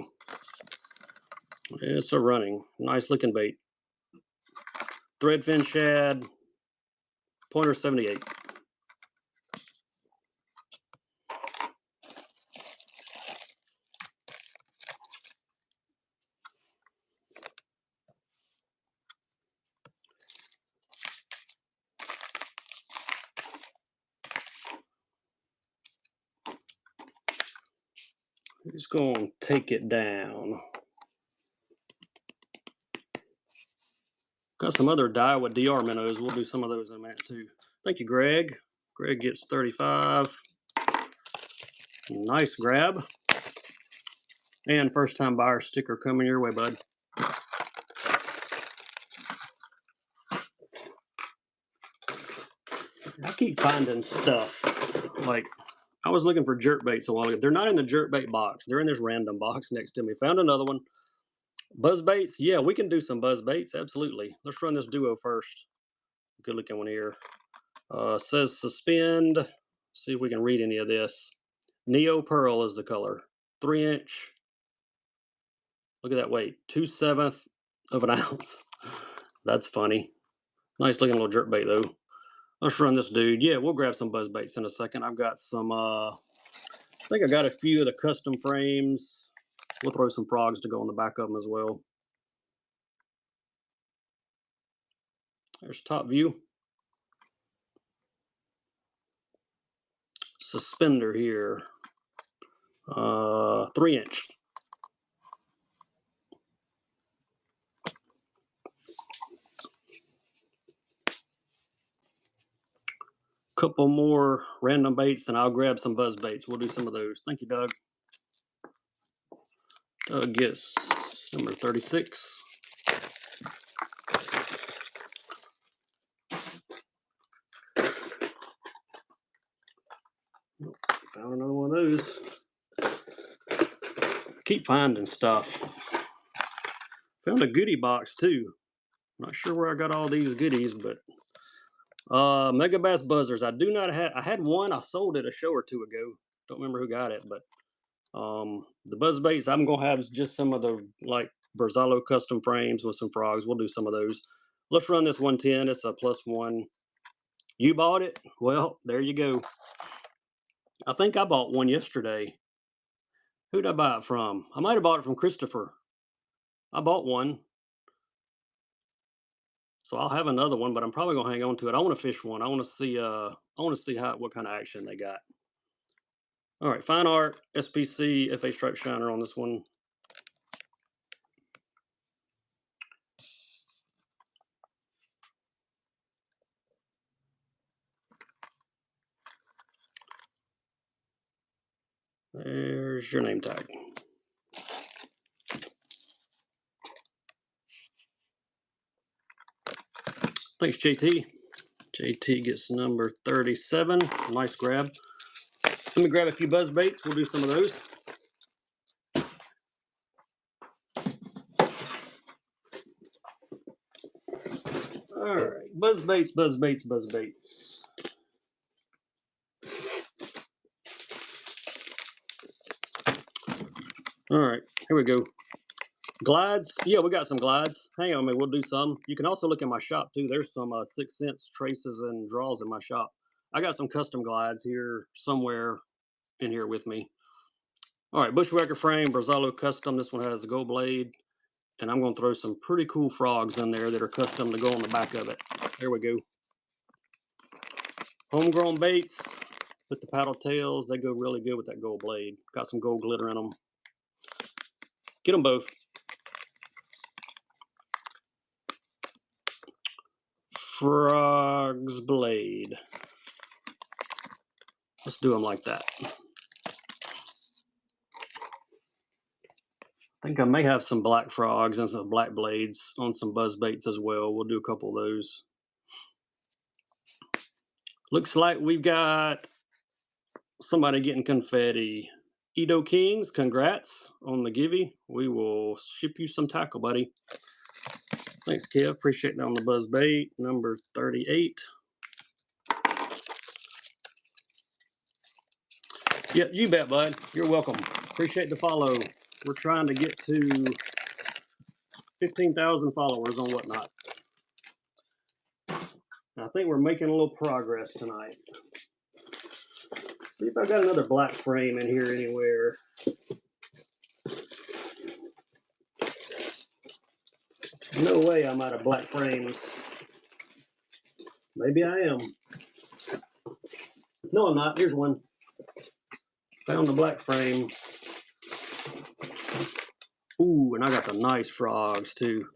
It's a running. Nice looking bait. Threadfin shad. Pointer 78. He's going to take it down. Got some other Daiwa DR minnows. We'll do some of those in a minute too. Thank you, Greg. Greg gets 35. Nice grab. And first time buyer sticker coming your way, bud. I keep finding stuff. Like, I was looking for jerk baits a while ago. They're not in the jerk bait box. They're in this random box next to me. Found another one. Buzz baits. Yeah, we can do some buzz baits. Absolutely. Let's run this duo first. Good looking one here. Says suspend. See if we can read any of this. Neo Pearl is the color. 3-inch. Look at that weight. 2/7 of an ounce. That's funny. Nice looking little jerk bait though. Let's run this dude. Yeah, we'll grab some buzz baits in a second. I've got some, I think I got a few of the custom frames. We'll throw some frogs to go on the back of them as well. There's top view. Suspender here. 3-inch. Couple more random baits and I'll grab some buzz baits. We'll do some of those. Thank you, Doug. Doug gets number 36. Found another one of those. Keep finding stuff. Found a goodie box too. Not sure where I got all these goodies, but Mega Bass buzzers. I do not have. I had one. I sold it a show or two ago. Don't remember who got it, but the buzz baits I'm gonna have is just some of the like Berzalo custom frames with some frogs. We'll do some of those. Let's run this 110. It's a +1. You bought it? Well, there you go. I think I bought one yesterday. Who'd I buy it from? I might have bought it from Christopher. I bought one. So I'll have another one, but I'm probably gonna hang on to it. I want to fish one. I want to see what kind of action they got. All right, Fine Art, SPC, FA Stripe Shiner on this one. Where's your name tag? Thanks, JT. JT gets number 37. Nice grab. Let me grab a few buzz baits. We'll do some of those. All right, buzz baits, buzz baits, buzz baits. All right, here we go. Glides. Yeah, we got some glides. Hang on a minute, we'll do some. You can also look in my shop too. There's some 6 cents traces and draws in my shop. I got some custom glides here somewhere in here with me. All right, bushwhacker frame, Brazalo custom. This one has the gold blade. And I'm going to throw some pretty cool frogs in there that are custom to go on the back of it. There we go. Homegrown baits with the paddle tails. They go really good with that gold blade. Got some gold glitter in them. Get them both. Frog's blade. Let's do them like that. I think I may have some black frogs and some black blades on some buzz baits as well. We'll do a couple of those. Looks like we've got somebody getting confetti. Edo Kings, congrats on the givey. We will ship you some tackle, buddy. Thanks, Kev. Appreciate that on the buzz bait. Number 38. Yeah, you bet, bud. You're welcome. Appreciate the follow. We're trying to get to 15,000 followers on Whatnot. I think we're making a little progress tonight. See if I got another black frame in here anywhere. No way I'm out of black frames. Maybe I am. No, I'm not. Here's one. Found the black frame. Ooh, and I got the nice frogs too.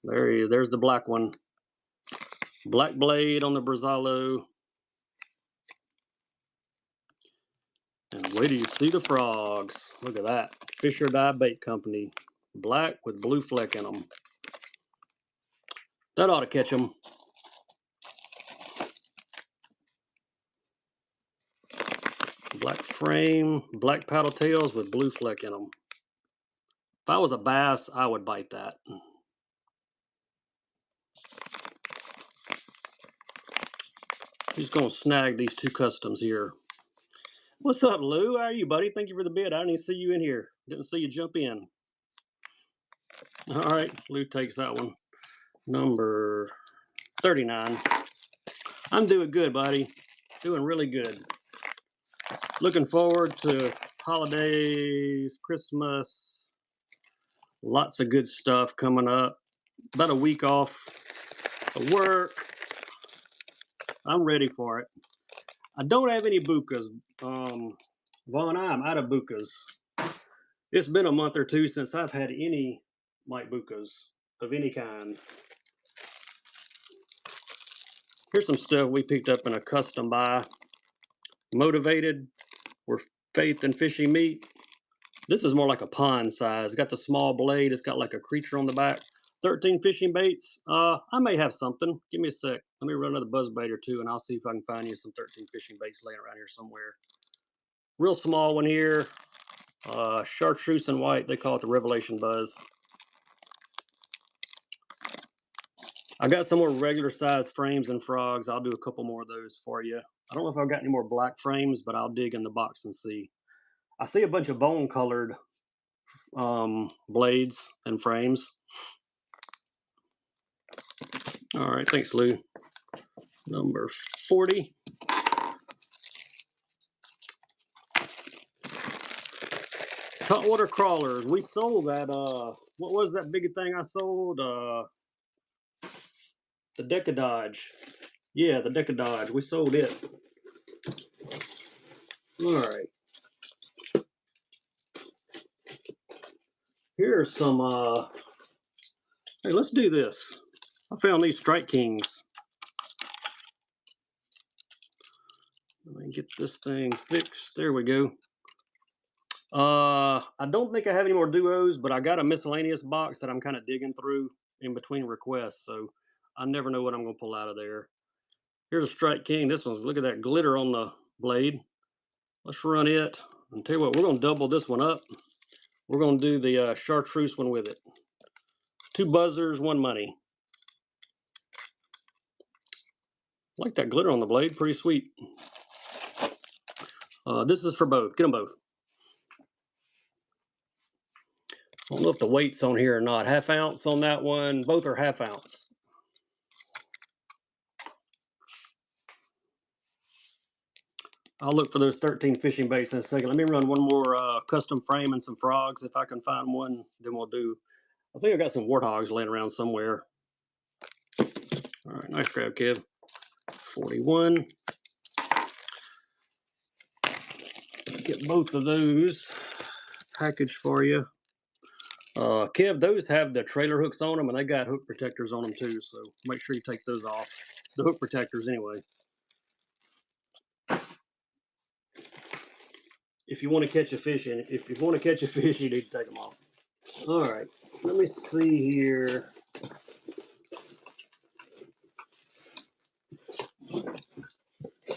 There he is. There's the black one. Black blade on the Brazalo. And wait till you see the frogs. Look at that. Fish or Die Bait Company. Black with blue fleck in them. That ought to catch them. Black frame, black paddle tails with blue fleck in them. If I was a bass, I would bite that. He's going to snag these two customs here. What's up, Lou? How are you, buddy? Thank you for the bid. I didn't even see you in here. Didn't see you jump in. All right, Lou takes that one. Number 39. I'm doing good, buddy. Doing really good. Looking forward to holidays, Christmas. Lots of good stuff coming up. About a week off of work. I'm ready for it. I don't have any bukas. Vaughn, I'm out of bukas. It's been a month or two since I've had any light bukas of any kind. Here's some stuff we picked up in a custom buy. Motivated, where faith and fishing meet. This is more like a pond size. It's got the small blade. It's got like a creature on the back. 13 fishing baits. I may have something. Give me a sec. Let me run another buzz bait or two, and I'll see if I can find you some 13 fishing baits laying around here somewhere. Real small one here. Chartreuse and white. They call it the Revelation Buzz. I got some more regular size frames and frogs. I'll do a couple more of those for you. I don't know if I've got any more black frames, but I'll dig in the box and see. I see a bunch of bone colored blades and frames. All right, thanks, Lou. Number 40. Hot water crawlers. We sold that. What was that big thing I sold? The Decadodge. Yeah, the Decadodge. We sold it. All right. Here's some. Hey, let's do this. I found these Strike Kings. Let me get this thing fixed. There we go. I don't think I have any more duos, but I got a miscellaneous box that I'm kind of digging through in between requests, so I never know what I'm gonna pull out of there. Here's a Strike King. This one's, look at that glitter on the blade. Let's run it. And tell you what, we're gonna double this one up. We're gonna do the chartreuse one with it. 2 buzzers, 1 money. I like that glitter on the blade, pretty sweet. This is for both. Get them both. I don't know if the weight's on here or not. 1/2 ounce on that one. Both are 1/2 ounce. I'll look for those 13 fishing baits in a second. Let me run one more custom frame and some frogs. If I can find one, then we'll do. I think I got some warthogs laying around somewhere. All right, nice grab, Kev. 41. Get both of those packaged for you. Kev, those have the trailer hooks on them, and they got hook protectors on them too. So make sure you take those off. The hook protectors, anyway. If you want to catch a fish in it, if you want to catch a fish, you need to take them off. All right, let me see here.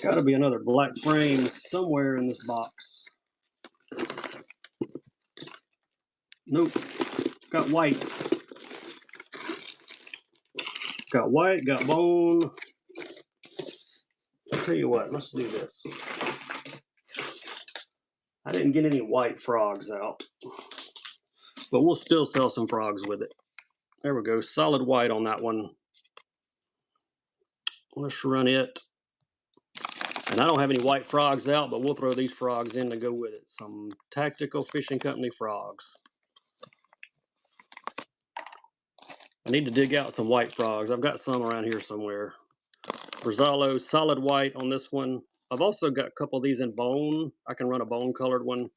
Got to be another black frame somewhere in this box. Nope. Got white. Got white, got bone. I'll tell you what, let's do this. I didn't get any white frogs out, but we'll still sell some frogs with it. There we go, solid white on that one. Let's run it. And I don't have any white frogs out, but we'll throw these frogs in to go with it. Some Tactical Fishing Company frogs. I need to dig out some white frogs. I've got some around here somewhere. Brazalo, solid white on this one. I've also got a couple of these in bone. I can run a bone colored one.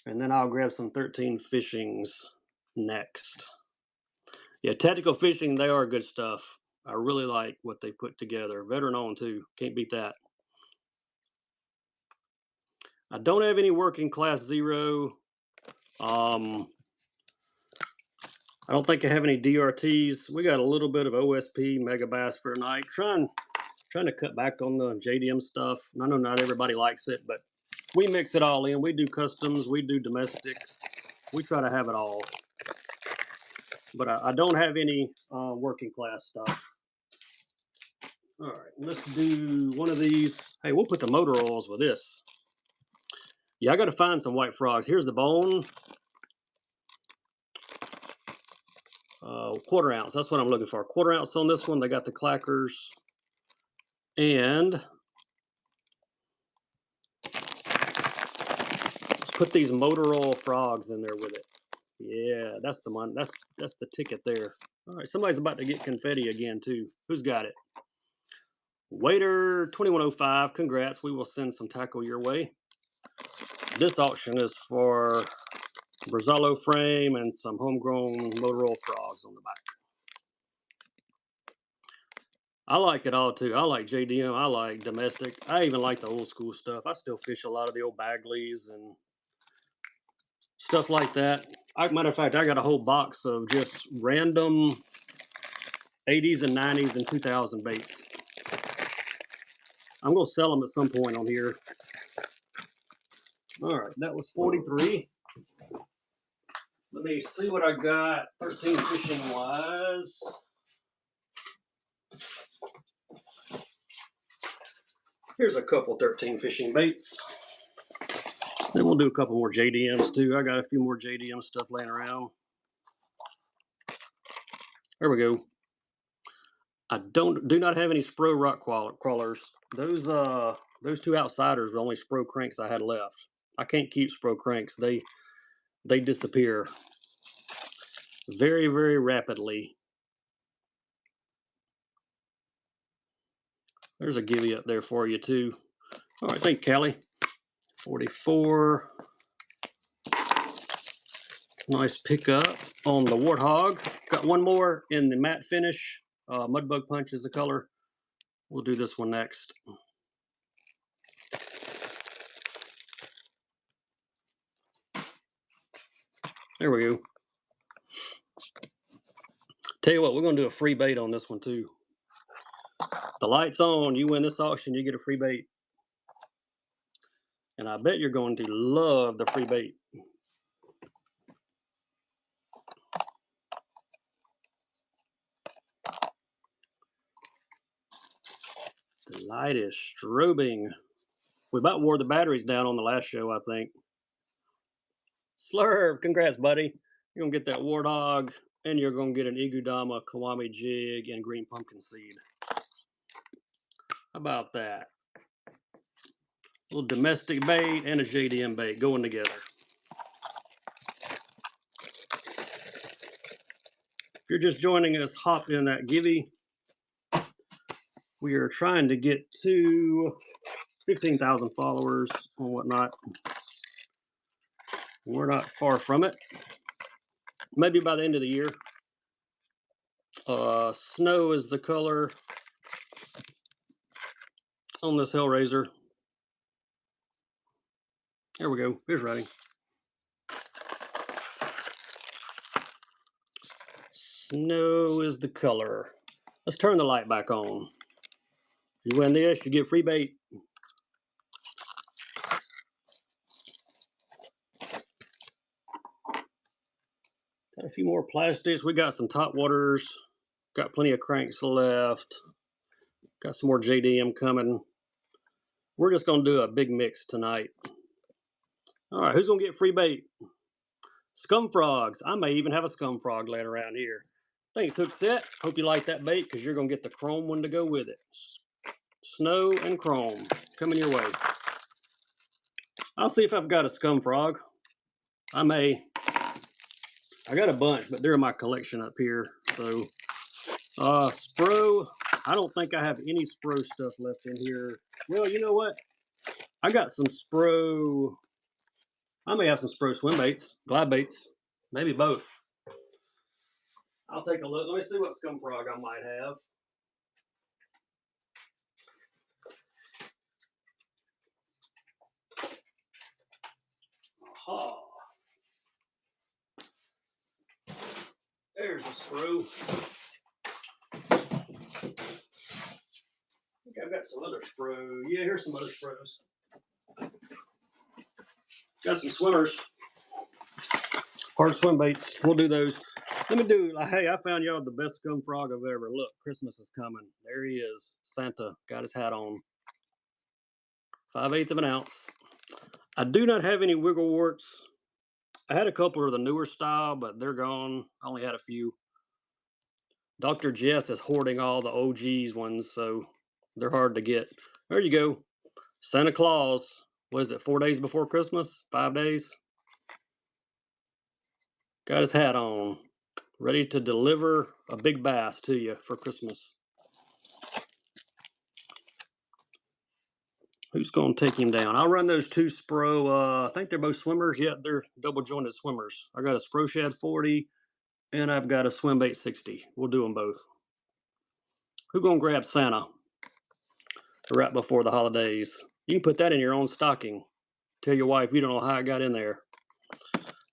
And then I'll grab some 13 Fishings next. Yeah, Tactical Fishing, they are good stuff. I really like what they put together. Veteran owned too. Can't beat that. I don't have any working class zero. I don't think I have any DRTs. We got a little bit of OSP, Mega Bass for tonight. Trying to cut back on the JDM stuff. I know not everybody likes it, but we mix it all in. We do customs, we do domestic. We try to have it all. But I don't have any working class stuff. All right, let's do one of these. Hey, we'll put the motor oils with this. Yeah, I got to find some white frogs. Here's the bone. 1/4 ounce. That's what I'm looking for. 1/4 ounce on this one. They got the clackers. And let's put these motor oil frogs in there with it. Yeah, that's the one. That's the ticket there. All right, somebody's about to get confetti again too. Who's got it? Waiter 2105. Congrats. We will send some tackle your way. This auction is for Brazalo frame and some homegrown motor oil frogs on the back. I like it all too. I like JDM. I like domestic. I even like the old school stuff. I still fish a lot of the old Bagleys and stuff like that. Matter of fact, I got a whole box of just random 80s and 90s and 2000 baits. I'm going to sell them at some point on here. All right, that was 43. Let me see what I got 13 fishing wise. Here's a couple 13 fishing baits. Then we'll do a couple more JDMs too. I got a few more JDM stuff laying around. There we go. I do not have any Spro rock crawlers. Those 2 outsiders were only Spro cranks I had left. I can't keep Spro cranks. They disappear very, very rapidly. There's a givey up there for you too. All right, thank you, Callie. 44. Nice pickup on the Warthog. Got one more in the matte finish. Mudbug Punch is the color. We'll do this one next. There we go. Tell you what, we're gonna do a free bait on this one too. The light's on, you win this auction, you get a free bait. And I bet you're going to love the free bait. The light is strobing. We about wore the batteries down on the last show, I think. Slurve, congrats, buddy. You're gonna get that Wardog, and you're gonna get an Igudama Kiwami jig and green pumpkin seed. How about that? A little domestic bait and a JDM bait going together. If you're just joining us, hop in that Givey. We are trying to get to 15,000 followers and whatnot. We're not far from it. Maybe by the end of the year. Snow is the color on this Hellraiser. There we go. Here's writing. Snow is the color. Let's turn the light back on. You win this, you get free bait. Got a few more plastics. We got some top waters. Got plenty of cranks left. Got some more JDM coming. We're just going to do a big mix tonight. All right, who's going to get free bait? Scum frogs. I may even have a scum frog laying around here. Thanks, Hook Set. Hope you like that bait because you're going to get the chrome one to go with it. Snow and chrome coming your way. I'll see if I've got a scum frog. I may. I got a bunch, but they're in my collection up here. So, Spro. I don't think I have any Spro stuff left in here. Well, you know what? I got some Spro. I may have some Spro swim baits, glide baits, maybe both. I'll take a look. Let me see what scum frog I might have. Aha. There's a Spro. I think I've got some other Spro. Yeah, here's some other Spros. Got some swimmers. Hard swim baits. We'll do those. Let me do, hey, I found y'all the best scum frog I've ever. Look, Christmas is coming. There he is. Santa got his hat on. 5/8 of an ounce. I do not have any wiggle warts. I had a couple of the newer style, but they're gone. I only had a few. Dr. Jess is hoarding all the OGs ones, so they're hard to get. There you go. Santa Claus. What is it, 4 days before Christmas? 5 days? Got his hat on. Ready to deliver a big bass to you for Christmas. Who's going to take him down? I'll run those two Spro. I think they're both swimmers. Yeah, they're double jointed swimmers. I got a Spro Shad 40 and I've got a Swim Bait 60. We'll do them both. Who's going to grab Santa right before the holidays? You can put that in your own stocking. Tell your wife you don't know how I got in there.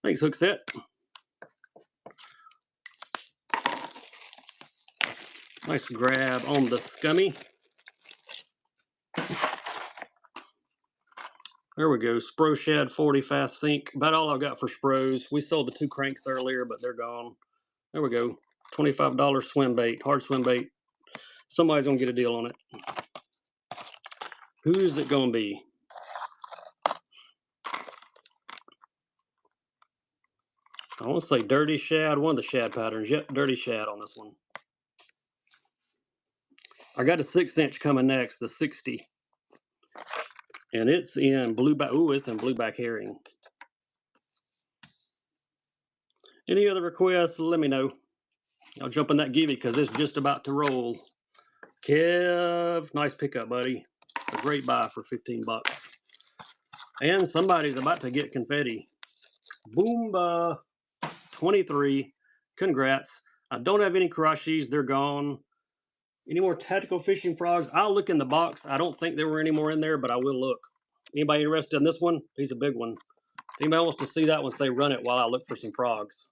Thanks, Hook Set. Nice grab on the scummy. There we go. Spro Shad 40 fast sink. About all I've got for Spros. We sold the 2 cranks earlier, but they're gone. There we go. $25 swim bait. Hard swim bait. Somebody's going to get a deal on it. Who's it going to be? I want to say Dirty Shad. One of the shad patterns. Yep, Dirty Shad on this one. I got a 6-inch coming next, the 60. And it's in blueback. Ooh, it's in blueback herring. Any other requests, let me know. I'll jump in that Givey because it's just about to roll. Kev, nice pickup, buddy. A great buy for 15 bucks. And somebody's about to get confetti. Boomba 23. Congrats. I don't have any Karashis. They're gone. Any more tactical fishing frogs? I'll look in the box. I don't think there were any more in there, but I will look. Anybody interested in this one? He's a big one. If anybody wants to see that one, say run it while I look for some frogs.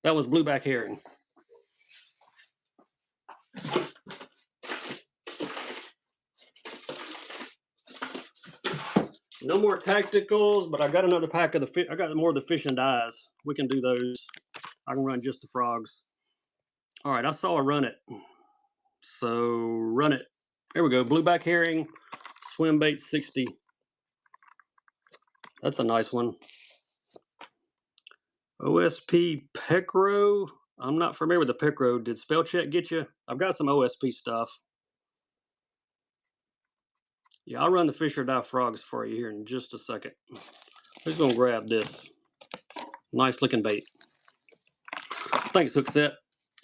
That was blueback herring. No more tacticals, but I got another pack of the fish. I got more of the Fishin dyes. We can do those. I can run just the frogs. All right, I saw her run it. So run it. There we go. Blueback herring, swim bait 60. That's a nice one. OSP Pecro. I'm not familiar with the Pecro. Did spell check get you? I've got some OSP stuff. Yeah, I'll run the fish or die frogs for you here in just a second. Who's gonna grab this? Nice looking bait. Thanks, Hookset.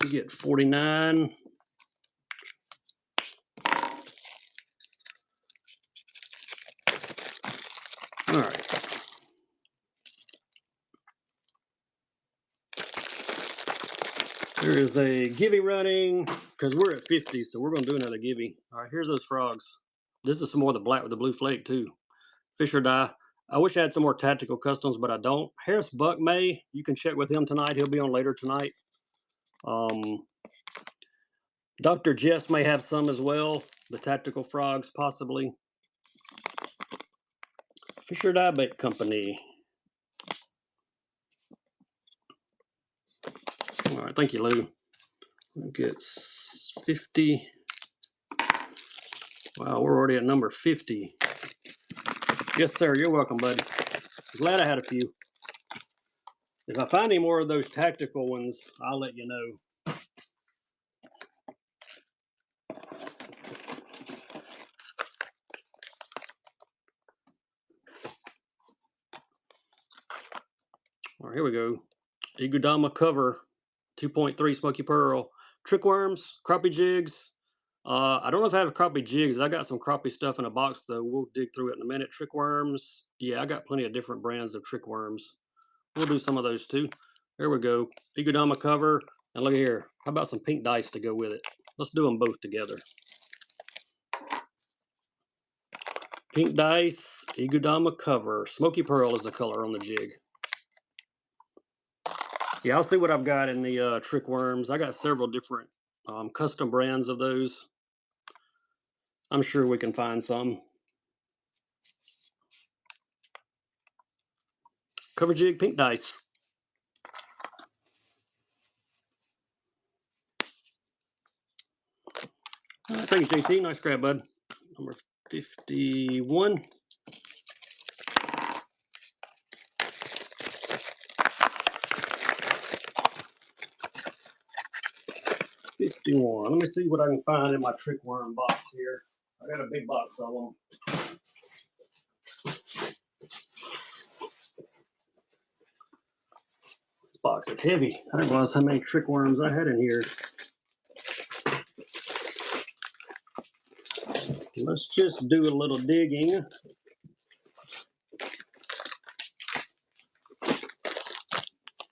You get 49. All right. There is a givey running because we're at 50, so we're gonna do another givey. All right, here's those frogs. This is some more of the black with the blue flake too. Fish or die. I wish I had some more tactical customs, but I don't. Harris Buck May, you can check with him tonight. He'll be on later tonight. Dr. Jess may have some as well. The tactical frogs, possibly. Fish or Die Bait Company. All right, thank you, Lou. Get 50. Wow, we're already at number 50. Yes, sir. You're welcome, buddy. Glad I had a few. If I find any more of those tactical ones, I'll let you know. All right, here we go. Igudama Cover, 2.3 Smoky Pearl. Trickworms, crappie jigs. I don't know if I have crappie jigs. I got some crappie stuff in a box, though. We'll dig through it in a minute. Trickworms. Yeah, I got plenty of different brands of trickworms. We'll do some of those, too. There we go. Igudama Cover. And look here. How about some pink dice to go with it? Let's do them both together. Pink dice, Igudama Cover. Smoky Pearl is the color on the jig. Yeah, I'll see what I've got in the trick worms. I got several different custom brands of those. I'm sure we can find some. Cover jig, pink dice. Thank you, JT. Nice grab, bud. Number 51. Let me see what I can find in my trick worm box here. I got a big box of them. This box is heavy. I didn't realize how many trick worms I had in here. Let's just do a little digging.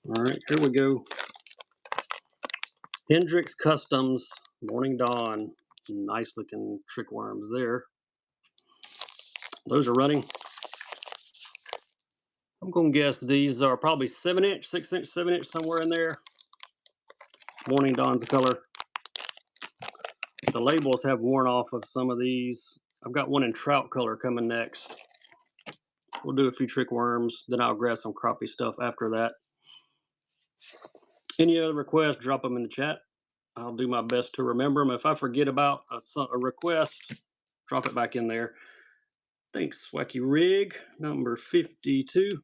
All right, here we go. Hendrix Customs, Morning Dawn. Nice looking trick worms there. Those are running. I'm going to guess these are probably 7-inch, 6-inch, 7-inch, somewhere in there. Morning Dawn's the color. The labels have worn off of some of these. I've got one in trout color coming next. We'll do a few trick worms, then I'll grab some crappie stuff after that. Any other requests, drop them in the chat. I'll do my best to remember them. If I forget about a request, drop it back in there. Thanks, Wacky Rig. Number 52.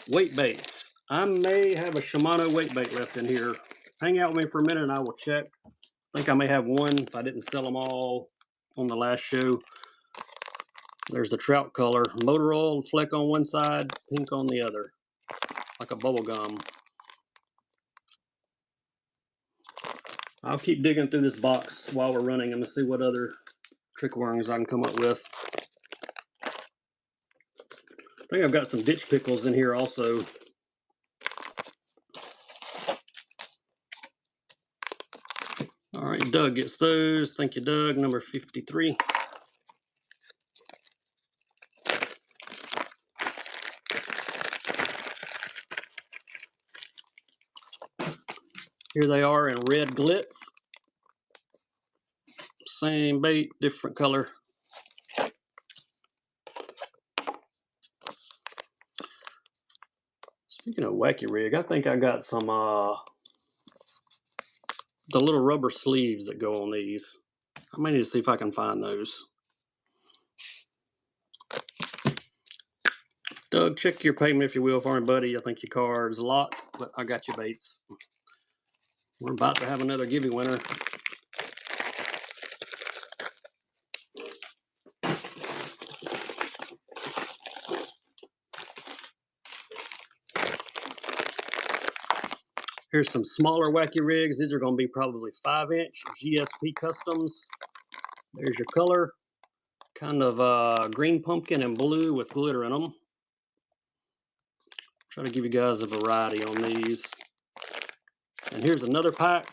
Weight baits. I may have a Shimano weight bait left in here. Hang out with me for a minute and I will check. I think I may have one if I didn't sell them all on the last show. There's the trout color. Motor oil, fleck on one side, pink on the other. Like a bubble gum. I'll keep digging through this box while we're running. I'm going to see what other trick worms I can come up with. I think I've got some ditch pickles in here also. All right, Doug gets those. Thank you, Doug. Number 53. Here they are in red glitz. Same bait, different color. Speaking of wacky rig, I think I got some the little rubber sleeves that go on these. I may need to see if I can find those. Doug, check your payment if you will for me, buddy. I think your card's locked, but I got your baits. We're about to have another giveaway winner. Here's some smaller wacky rigs. These are going to be probably 5-inch GSP customs. There's your color. Kind of green pumpkin and blue with glitter in them. Try to give you guys a variety on these. And here's another pack.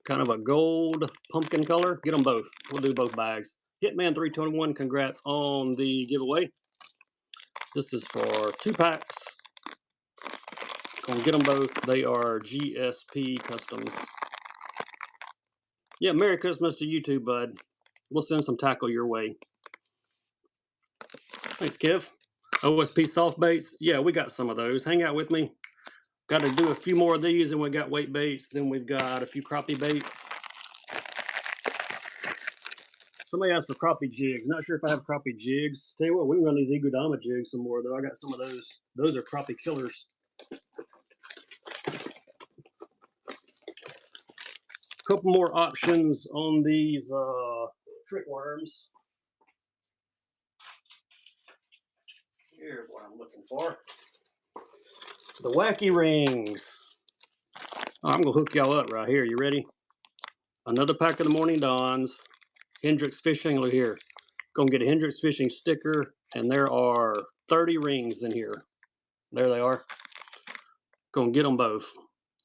Kind of a gold pumpkin color. Get them both. We'll do both bags. Hitman 321, congrats on the giveaway. This is for 2 packs. Gonna get them both. They are GSP customs. Yeah, Merry Christmas to you too, bud. We'll send some tackle your way. Thanks, Kev. OSP soft baits. Yeah, we got some of those. Hang out with me. Got to do a few more of these, and we got weight baits. Then we've got a few crappie baits. Somebody asked for crappie jigs. Not sure if I have crappie jigs. Tell you what, we can run these Igudama jigs some more, though. I got some of those. Those are crappie killers. Couple more options on these trick worms. Here's what I'm looking for. The wacky rings. Oh, I'm gonna hook y'all up right here. You ready? Another pack of the Morning Dawns. Hendrix Fishing. Look here. Gonna get a Hendrix Fishing sticker, and there are 30 rings in here. There they are. Gonna get them both.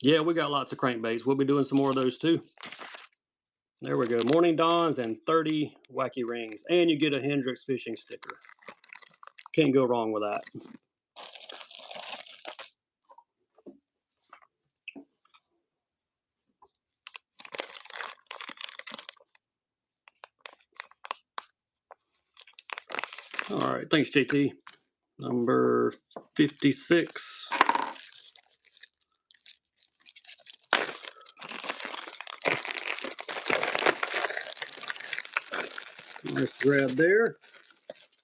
Yeah, we got lots of crankbaits. We'll be doing some more of those too. There we go. Morning Dawns and 30 wacky rings. And you get a Hendrix Fishing sticker. Can't go wrong with that. All right, thanks, JT. Number 56. Nice grab there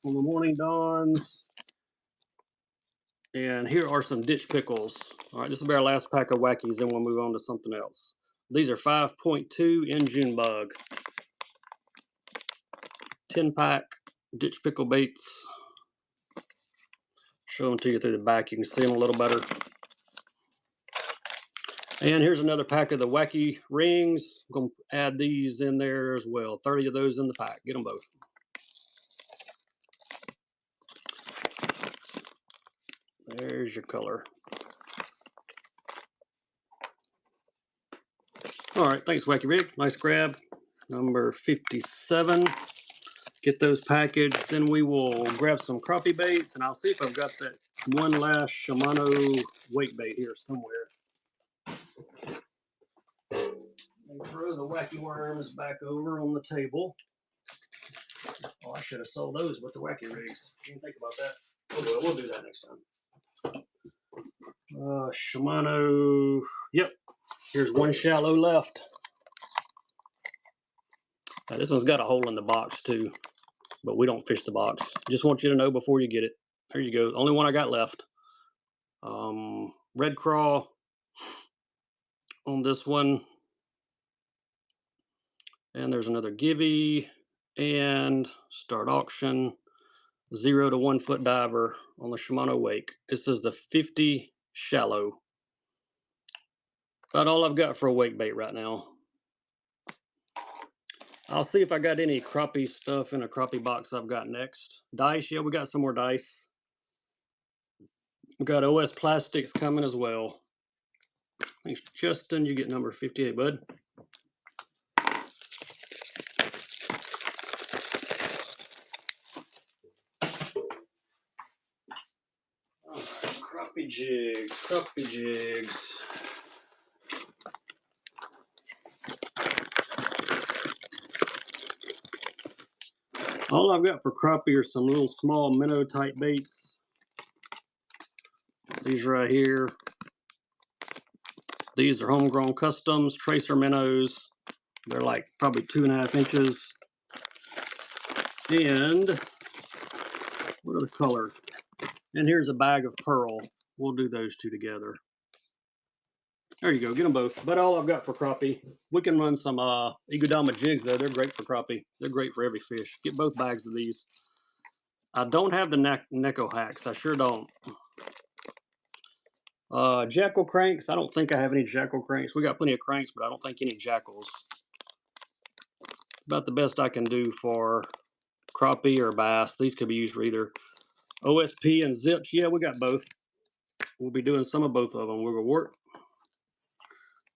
on the Morning Dawns. And here are some ditch pickles. All right, this will be our last pack of wackies, then we'll move on to something else. These are 5.2 in June bug. 10-pack ditch pickle baits. Show them to you through the back. You can see them a little better. And here's another pack of the wacky rings. I'm going to add these in there as well. 30 of those in the pack. Get them both. There's your color. All right, thanks, Wacky Rig. Nice grab. Number 57. Get those packaged. Then we will grab some crappie baits, and I'll see if I've got that one last Shimano weight bait here somewhere. And throw the wacky worms back over on the table. Oh, I should have sold those with the wacky rigs. Didn't think about that. Oh, we'll do that next time. Shimano. Yep. Here's one shallow left. Now, this one's got a hole in the box too, but we don't fish the box. Just want you to know before you get it. There you go. Only one I got left. Red craw on this one. And there's another givey and start auction. 0 to 1 foot diver on the Shimano Wake. This is the 50 shallow. About all I've got for a wake bait right now. I'll see if I got any crappie stuff in a crappie box I've got next. Dice, yeah, we got some more dice. We got OS plastics coming as well. Thanks, Justin. You get number 58, bud. All right, crappie jigs, crappie jigs. All I've got for crappie are some little small minnow type baits. These right here. These are homegrown customs, tracer minnows. They're like probably 2.5 inches. And what are the colors? And here's a bag of pearl. We'll do those two together. There you go, get them both. But all I've got for crappie, we can run some Egodama jigs though. They're great for crappie. They're great for every fish. Get both bags of these. I don't have the Neko hacks. I sure don't. Jackal cranks. I don't think I have any jackal cranks. We got plenty of cranks, but I don't think any jackals. About the best I can do for crappie or bass. These could be used for either OSP and zips. Yeah, we got both. We'll be doing some of both of them. We'll work.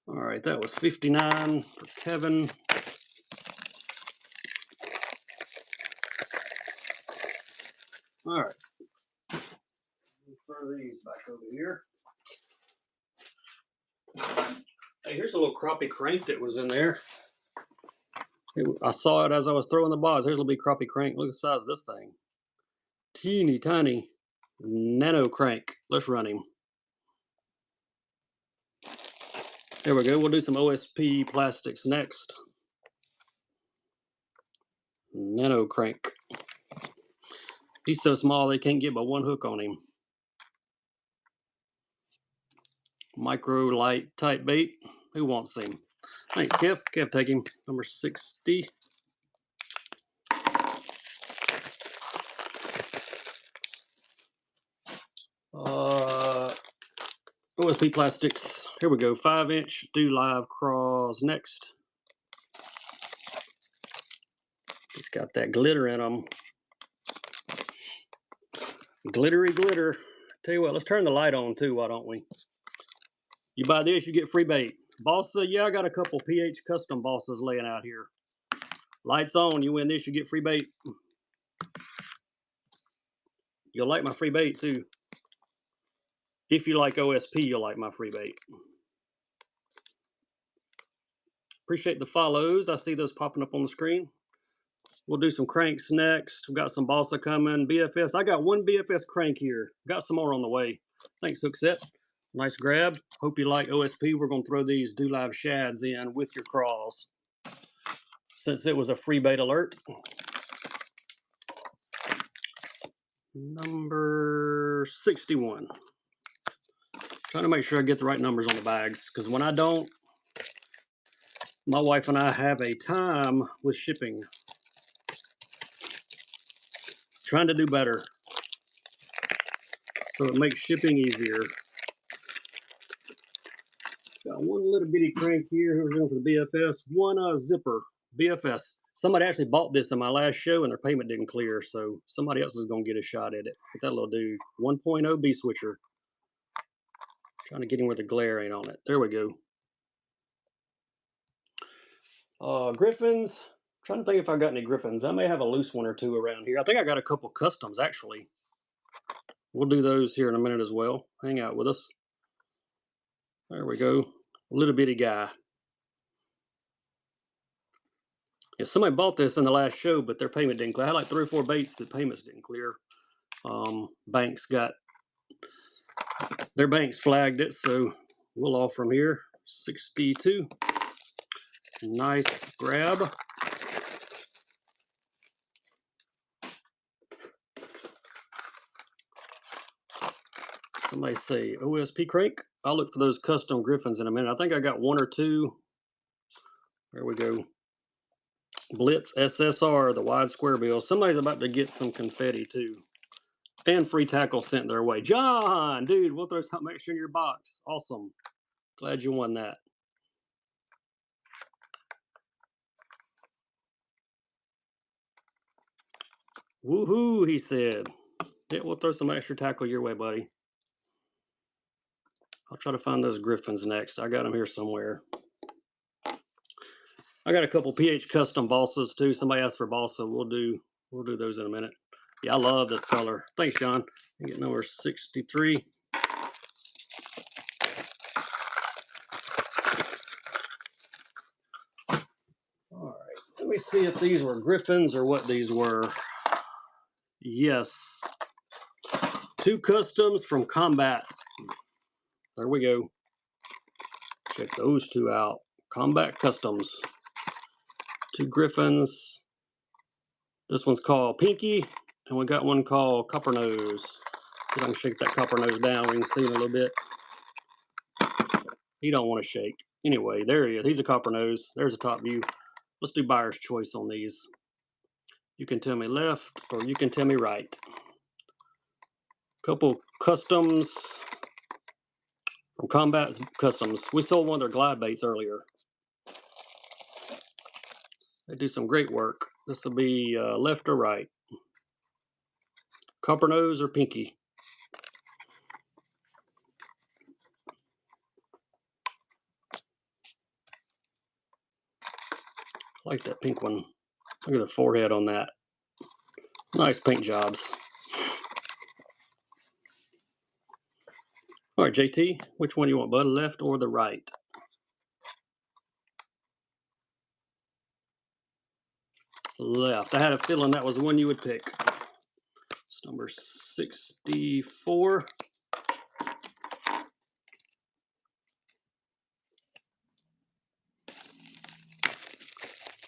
All right, that was 59 for Kevin. All right. Throw these back over here. Hey, here's a little crappie crank that was in there. I saw it as I was throwing the bars. Here's a little big crappie crank. Look at the size of this thing. Teeny tiny nano crank. Let's run him. There we go. We'll do some OSP plastics next. Nano crank. He's so small they can't get but one hook on him. Micro light type bait. Who wants him? Thanks, Kev. Kev, take him. Number 60. OSP plastics. Here we go. 5-inch do live craws next. It's got that glitter in them. Glittery glitter. Tell you what, let's turn the light on too, why don't we? You buy this, you get free bait. Balsa, yeah, I got a couple PH custom balsas laying out here. Lights on, you win this, you get free bait. You'll like my free bait too. If you like OSP, you'll like my free bait. Appreciate the follows. I see those popping up on the screen. We'll do some cranks next. We've got some balsa coming. BFS. I got one BFS crank here. Got some more on the way. Thanks, Hookset. Nice grab. Hope you like OSP. We're going to throw these Do Live shads in with your craws. Since it was a free bait alert. Number 61. Trying to make sure I get the right numbers on the bags, because when I don't, my wife and I have a time with shipping. Trying to do better, so it makes shipping easier. Got one little bitty crank here. Who's going for the BFS? One zipper BFS. Somebody actually bought this in my last show, and their payment didn't clear, so somebody else is going to get a shot at it. Get that little dude. 1.0 B switcher. Trying to get him where the glare ain't on it. There we go. Griffins. Trying to think if I got any griffins. I may have a loose one or two around here. I think I got a couple customs actually. We'll do those here in a minute as well. Hang out with us. There we go. Little bitty guy. Yeah, somebody bought this in the last show, but their payment didn't clear. I had like 3 or 4 baits that payments didn't clear. Banks got their banks flagged it, so we'll off from here. 62. Nice grab. Somebody say OSP crank. I'll look for those custom griffins in a minute. I think I got 1 or 2. There we go. Blitz SSR, the wide square bill. Somebody's about to get some confetti too. And free tackle sent their way. John, dude, we'll throw something extra in your box. Awesome. Glad you won that. Woohoo, he said. Yeah, we'll throw some extra tackle your way, buddy. I'll try to find those griffins next. I got them here somewhere. I got a couple PH custom balsas too. Somebody asked for balsa. We'll do those in a minute. Yeah, I love this color. Thanks, John. I get number 63. All right. Let me see if these were griffins or what these were. Yes. 2 customs from Combat. There we go. Check those 2 out. Combat Customs. 2 Griffins. This one's called Pinky, and we got one called Copper Nose. See if I can shake that Copper Nose down. We can see him a little bit. He don't want to shake. Anyway, there he is. He's a Copper Nose. There's a top view. Let's do buyer's choice on these. You can tell me left, or you can tell me right. Couple customs from Combat Customs. We sold one of their glide baits earlier. They do some great work. This will be left or right. Copper Nose or Pinky. I like that pink one. Look at the forehead on that. Nice paint jobs. All right, JT, which one do you want, bud? Left or the right? Left. I had a feeling that was the one you would pick. It's number 64.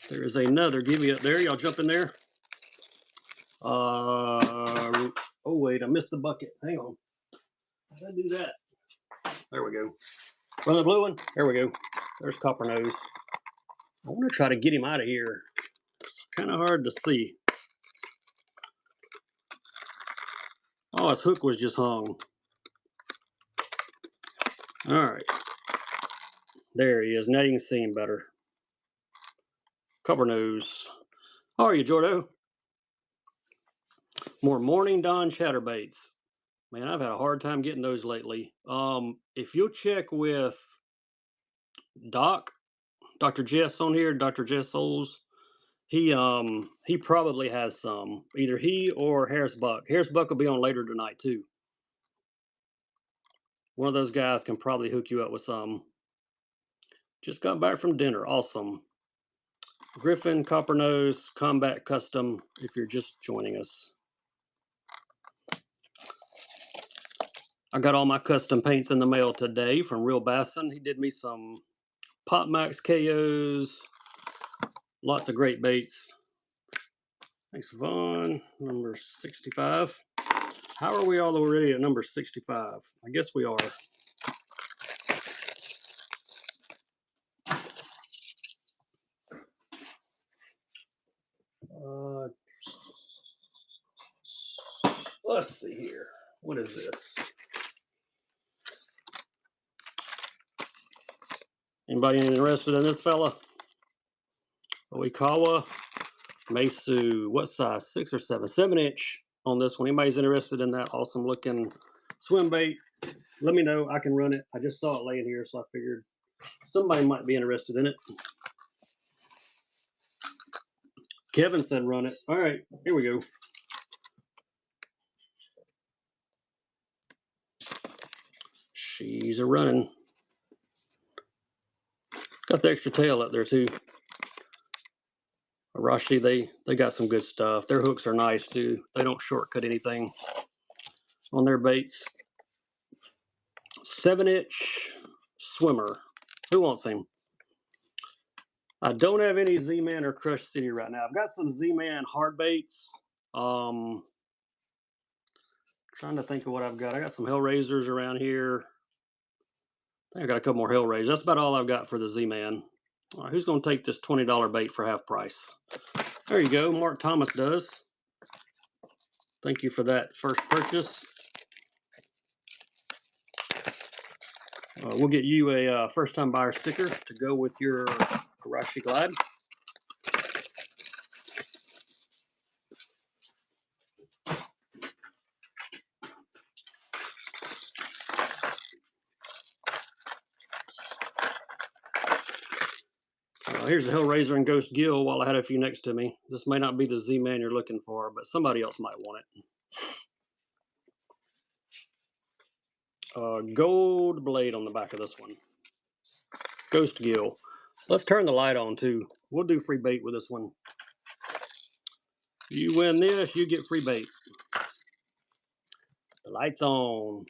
There is another Give up there. Y'all jump in there. Oh, wait, I missed the bucket. Hang on. How did I do that? There we go. Run the blue one. There we go. There's Copper Nose. I want to try to get him out of here. It's kind of hard to see. Oh, his hook was just hung. All right. There he is. Now you can see him better. Copper Nose. How are you, Jordo? More Morning Dawn chatterbaits. Man, I've had a hard time getting those lately. If you'll check with Dr. Jess on here, Dr. Jess Souls, he probably has some. Either he or Harris Buck. Harris Buck will be on later tonight too. One of those guys can probably hook you up with some. Just got back from dinner. Awesome. Griffin, Copper Nose, Combat Custom, if you're just joining us. I got all my custom paints in the mail today from Real Bassin. He did me some Pop Max KOs, lots of great baits. Thanks, Vaughn. Number 65. How are we all already at number 65? I guess we are. Let's see here. What is this? Anybody interested in this fella? Oikawa Mesu. What size? 6 or 7? 7-inch on this one. Anybody's interested in that awesome looking swim bait? Let me know. I can run it. I just saw it laying here, so I figured somebody might be interested in it. Kevin said run it. All right, here we go. She's a running. Got the extra tail up there too. Arashi, they got some good stuff. Their hooks are nice too. They don't shortcut anything on their baits. 7-inch swimmer. Who wants him? I don't have any Z-Man or Crush City right now. I've got some Z-Man hard baits. Trying to think of what I've got. I got some Hellraisers around here. I think I got a couple more Hellraisers. That's about all I've got for the Z-Man. All right, who's going to take this $20 bait for half price? There you go. Mark Thomas does. Thank you for that first purchase. We'll get you a first-time buyer sticker to go with your Arashi Glide. Here's a Hellraiser and Ghost Gill while I had a few next to me. This may not be the Z-Man you're looking for, but somebody else might want it. Gold blade on the back of this one. Ghost Gill. Let's turn the light on too. We'll do free bait with this one. You win this, you get free bait. The light's on.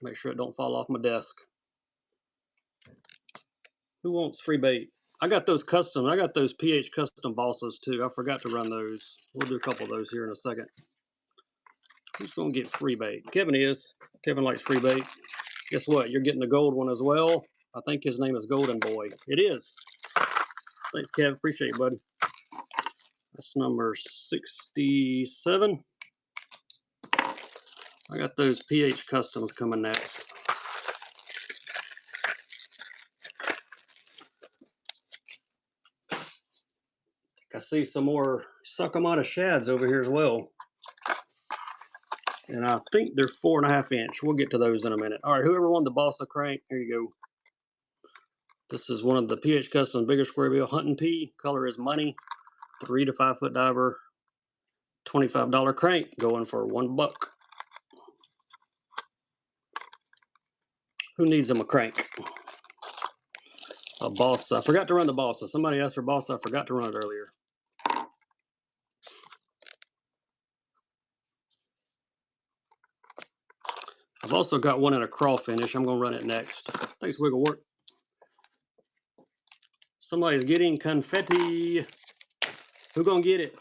Make sure it don't fall off my desk. Who wants free bait? I got those custom. I got those PH custom balsas too. I forgot to run those. We'll do a couple of those here in a second. Who's gonna get free bait? Kevin is. Kevin likes free bait. Guess what? You're getting the gold one as well. I think his name is Golden Boy. It is. Thanks, Kev. Appreciate it, buddy. That's number 67. I got those PH customs coming next. I see some more Suckamata shads over here as well. And I think they're 4.5 inch. We'll get to those in a minute. All right, whoever won the Balsa crank, here you go. This is one of the PH Customs bigger square bill hunting P. Color is money. 3 to 5 foot diver. $25 crank going for $1. Who needs them a crank? A Balsa. I forgot to run the Balsa. Somebody asked for Balsa. I forgot to run it earlier. I've also got one in a crawl finish. I'm going to run it next. Thanks, Wigglework. Somebody's getting confetti. Who gonna get it?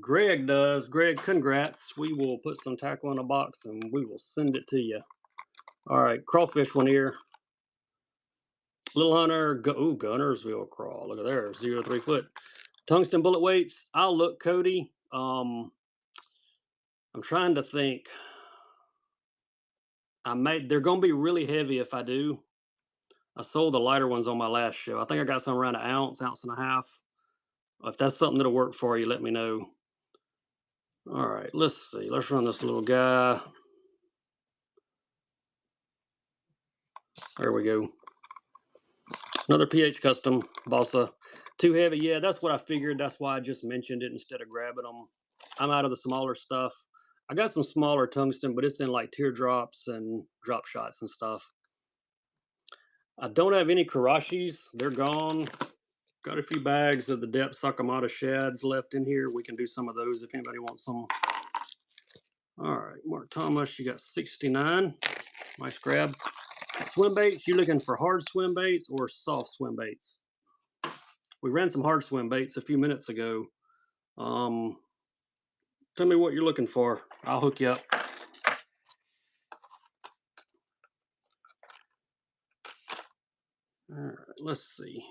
Greg does. Greg, congrats. We will put some tackle in a box and we will send it to you. All right, crawfish one here. Little Hunter, ooh, Gunnersville crawl. Look at there, 0 to 3 foot. Tungsten bullet weights. I'll look, Cody. I'm trying to think. They're gonna be really heavy if I do. I sold the lighter ones on my last show. I think I got some around an ounce, ounce and a half. If that's something that'll work for you, let me know. All right, let's see. Let's run this little guy. There we go. Another PH custom Balsa. Too heavy. Yeah, that's what I figured. That's why I just mentioned it instead of grabbing them. I'm out of the smaller stuff. I got some smaller tungsten, but it's in like teardrops and drop shots and stuff. I don't have any Karashis. They're gone. Got a few bags of the Depth Sakamata shads left in here. We can do some of those if anybody wants some. All right, Mark Thomas, you got 69. Nice grab. Swim baits, you looking for hard swim baits or soft swim baits? We ran some hard swim baits a few minutes ago. Tell me what you're looking for. I'll hook you up. All right, let's see.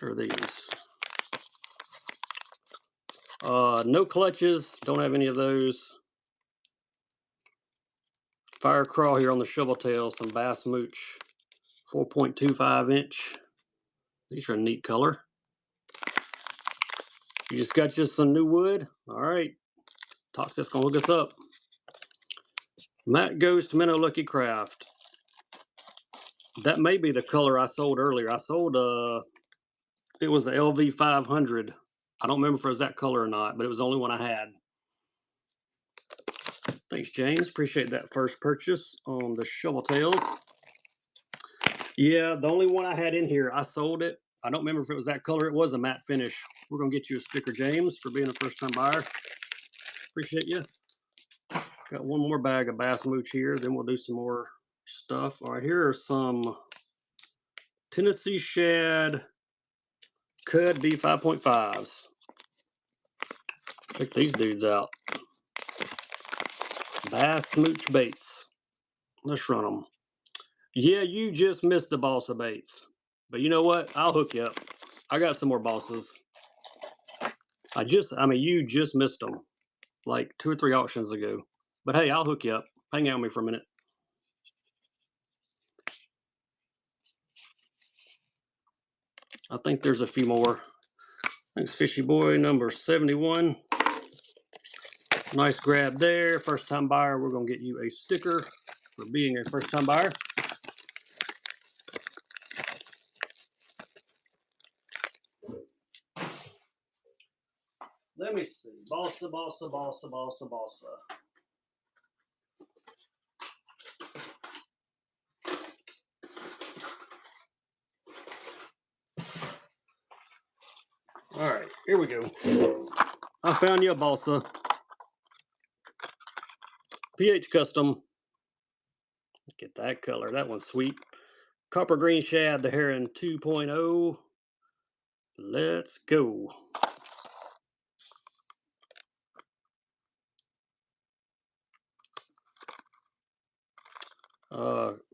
What are these? No clutches. Don't have any of those. Fire crawl here on the shovel tail. Some bass mooch. 4.25 inch. These are a neat color. You just got you some new wood. All right. Toxic's gonna look us up. Matt goes to Minnow Lucky Craft. That may be the color I sold earlier. I sold it was the LV 500. I don't remember if it was that color or not, but it was the only one I had. Thanks, James. Appreciate that first purchase on the shovel tails. Yeah, the only one I had in here, I sold it. I don't remember if it was that color. It was a matte finish. We're gonna get you a sticker, James, for being a first-time buyer. Appreciate you. Got one more bag of bass mooch here. Then we'll do some more stuff. All right, here are some Tennessee shad Cud B 5.5s. Check these dudes out. Bass mooch baits. Let's run them. Yeah, you just missed the balsa baits. But you know what? I'll hook you up. I got some more balsas. You just missed them. Like 2 or 3 auctions ago. But hey, I'll hook you up. Hang out with me for a minute. I think there's a few more. Thanks, Fishy Boy, number 71. Nice grab there. First time buyer, we're going to get you a sticker for being a first time buyer. Let me see. Balsa, balsa, balsa, balsa, balsa. All right. Here we go. I found you a balsa. PH Custom. Look at that color. That one's sweet. Copper green shad, the Heron 2.0. Let's go.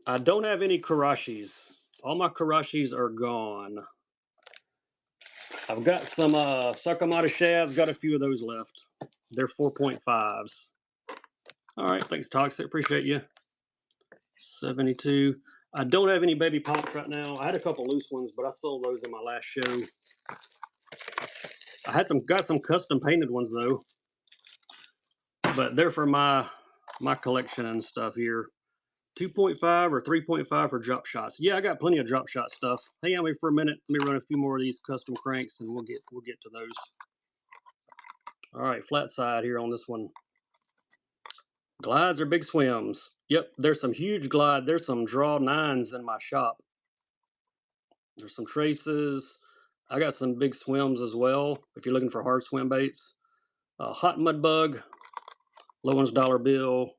I don't have any Karashis. All my Karashis are gone. I've got some Sakamata shads, got a few of those left. They're 4.5s. All right, thanks, Toxic. Appreciate you. 72. I don't have any baby pops right now. I had a couple loose ones, but I sold those in my last show. I had got some custom painted ones though, but they're for my collection and stuff here. 2.5 or 3.5 for drop shots. Yeah, I got plenty of drop shot stuff. Hang on me for a minute. Let me run a few more of these custom cranks, and we'll get to those. All right, flat side here on this one. Glides are big swims. Yep, there's some huge glide. There's some draw 9s in my shop. There's some traces. I got some big swims as well. If you're looking for hard swim baits, hot mud bug, low one's dollar bill.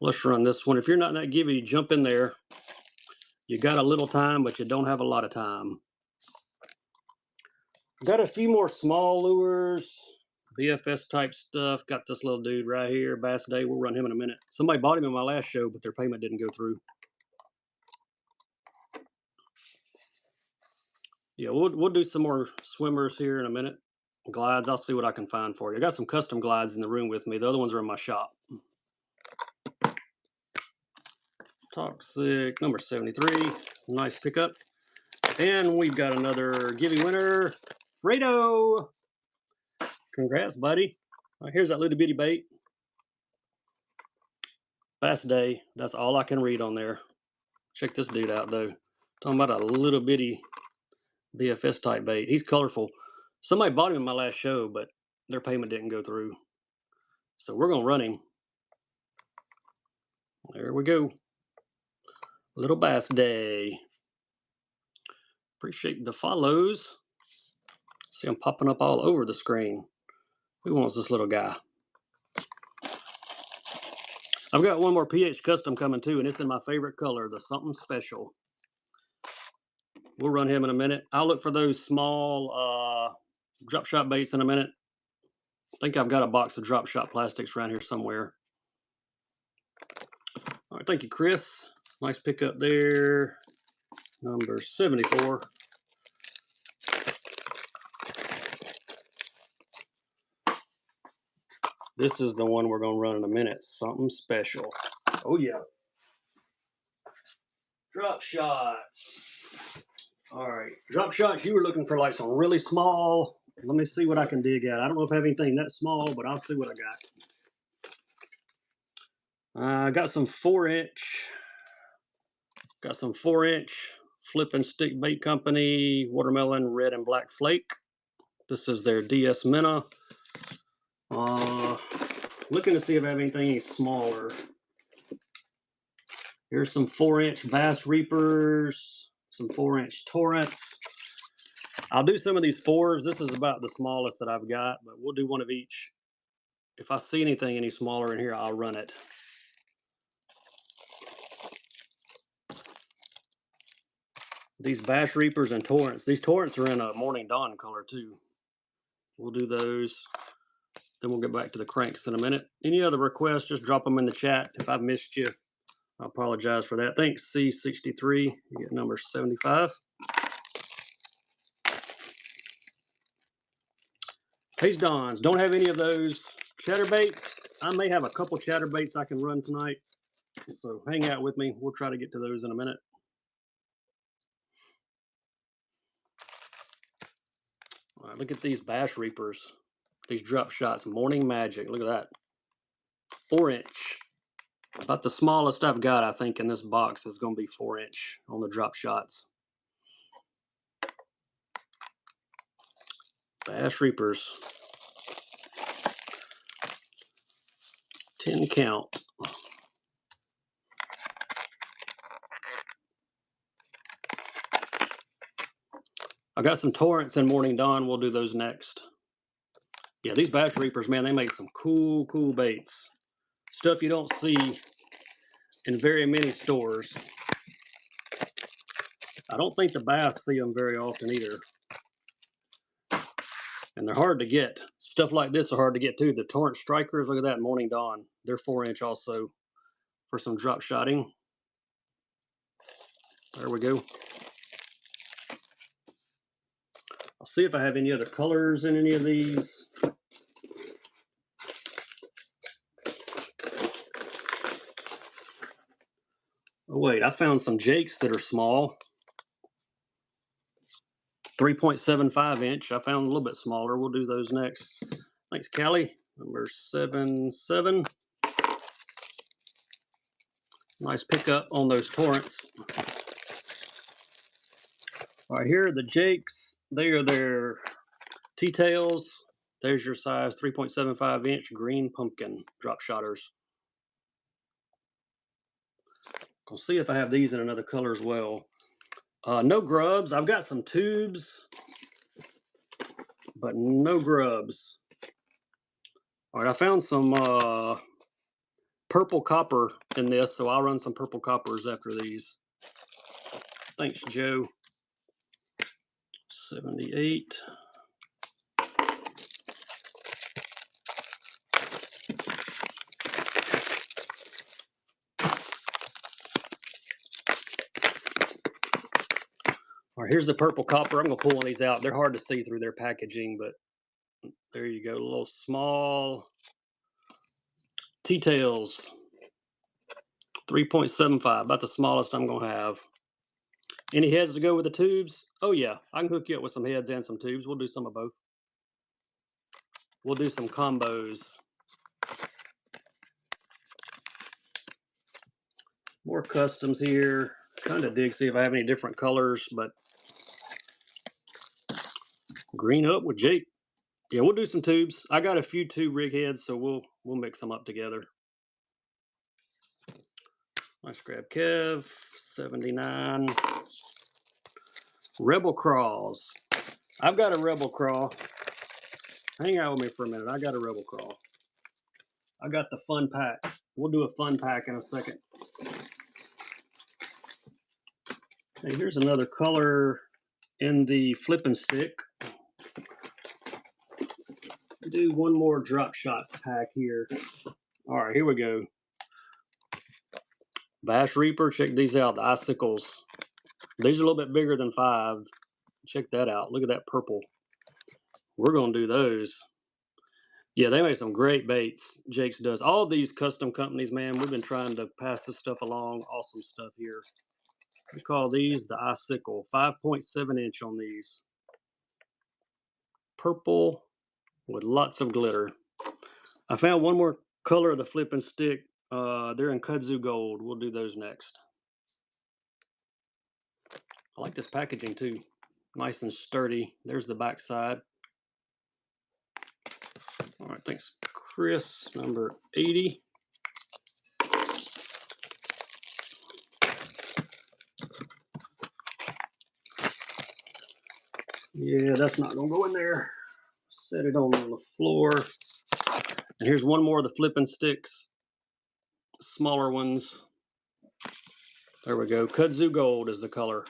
Let's run this one. If you're not that givey, jump in there. You got a little time, but you don't have a lot of time. Got a few more small lures, BFS type stuff. Got this little dude right here, Bass Day. We'll run him in a minute. Somebody bought him in my last show, but their payment didn't go through. Yeah, we'll do some more swimmers here in a minute. Glides, I'll see what I can find for you. I got some custom glides in the room with me. The other ones are in my shop. Toxic number 73. Nice pickup. And we've got another Givey winner, Fredo. Congrats, buddy. All right, here's that little bitty bait. Bass Day. That's all I can read on there. Check this dude out, though. Talking about a little bitty BFS type bait. He's colorful. Somebody bought him in my last show, but their payment didn't go through. So we're going to run him. There we go. Little Bass Day. Appreciate the follows. See him popping up all over the screen. Who wants this little guy? I've got one more PH Custom coming too, and it's in my favorite color, the Something Special. We'll run him in a minute. I'll look for those small drop shot baits in a minute. I think I've got a box of drop shot plastics around here somewhere. All right, thank you, Chris. Nice pickup there. Number 74. This is the one we're going to run in a minute. Something Special. Oh, yeah. Drop shots. All right. Drop shots, you were looking for like some really small. Let me see what I can dig at. I don't know if I have anything that small, but I'll see what I got. I got some 4-inch. Got some 4-inch Flip and Stick Bait Company Watermelon Red and Black Flake. This is their DS Minnow. Looking to see if I have anything any smaller. Here's some 4-inch Bass Reapers, some 4-inch Torrents. I'll do some of these 4s. This is about the smallest that I've got, but we'll do one of each. If I see anything any smaller in here, I'll run it. These Bass Reapers and Torrents. These Torrents are in a Morning Dawn color too. We'll do those. Then we'll get back to the cranks in a minute. Any other requests, just drop them in the chat. If I've missed you, I apologize for that. Thanks, C63. You get number 75. Haze Dons. Don't have any of those chatterbaits. I may have a couple chatterbaits I can run tonight. So hang out with me. We'll try to get to those in a minute. All right, look at these Bass Reapers. These drop shots. Morning Magic. Look at that. 4-inch. About the smallest I've got, I think, in this box is going to be 4-inch on the drop shots. Bass Reapers. 10 count. I got some torrents in Morning Dawn. We'll do those next. Yeah, these Bass Reapers, man, they make some cool baits. Stuff you don't see in very many stores. I don't think the bass see them very often either. And they're hard to get. Stuff like this are hard to get too. The torrent strikers, look at that, Morning Dawn. They're 4-inch also for some drop shotting. There we go. I'll see if I have any other colors in any of these. Oh wait, I found some jakes that are small. 3.75 inch. I found a little bit smaller. We'll do those next. Thanks, Callie. Number 77. Nice pickup on those torrents. All right, here are the jakes. They are their T-tails. There's your size 3.75 inch green pumpkin drop shotters. I'll see if I have these in another color as well. No grubs. I've got some tubes, but no grubs. All right, I found some purple copper in this, so I'll run some purple coppers after these. Thanks, Joe. 78. All right, here's the purple copper. I'm gonna pull one of these out. They're hard to see through their packaging, but there you go. A little small T-tails. 3.75, about the smallest I'm gonna have. Any heads to go with the tubes? Oh yeah, I can hook you up with some heads and some tubes. We'll do some of both. We'll do some combos. More customs here. Trying to dig, see if I have any different colors, but green up with Jake. Yeah, we'll do some tubes. I got a few tube rig heads, so we'll mix them up together. Nice grab, Kev. 79. Rebel Craws. I've got a Rebel Craw. Hang out with me for a minute. I got a Rebel Craw. I got the fun pack. We'll do a fun pack in a second. Hey, here's another color in the flipping stick. Do one more drop shot pack here. All right, here we go. Bass Reaper, check these out, the icicles. These are a little bit bigger than 5. Check that out. Look at that purple. We're gonna do those. Yeah, they make some great baits. Jake's does. All these custom companies, man, we've been trying to pass this stuff along. Awesome stuff here. We call these the icicle. 5.7 inch on these. Purple with lots of glitter. I found one more color of the flipping stick. They're in kudzu gold. We'll do those next. I like this packaging too. Nice and sturdy. There's the back side. All right, thanks, Chris. Number 80. Yeah, that's not gonna go in there. Set it on the floor. And here's one more of the flipping sticks. Smaller ones. There we go. Kudzu gold is the color.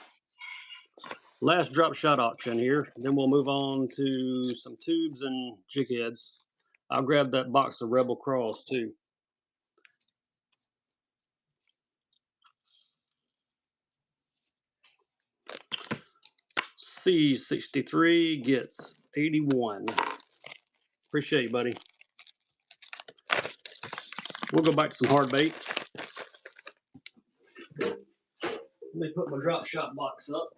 Last drop shot option here. Then we'll move on to some tubes and jig heads. I'll grab that box of Rebel Craws too. C63 gets 81. Appreciate you, buddy. We'll go back to some hard baits. Let me put my drop shot box up.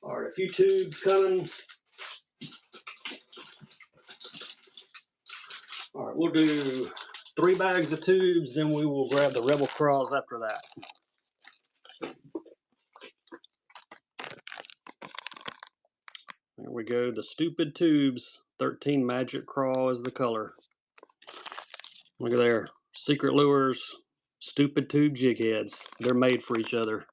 All right, a few tubes coming. All right, we'll do 3 bags of tubes, then we will grab the Rebel Craws after that. There we go, the stupid tubes. 13 Magic Craw is the color. Look at there. Secret Lures, Stupid tube jig heads. They're made for each other.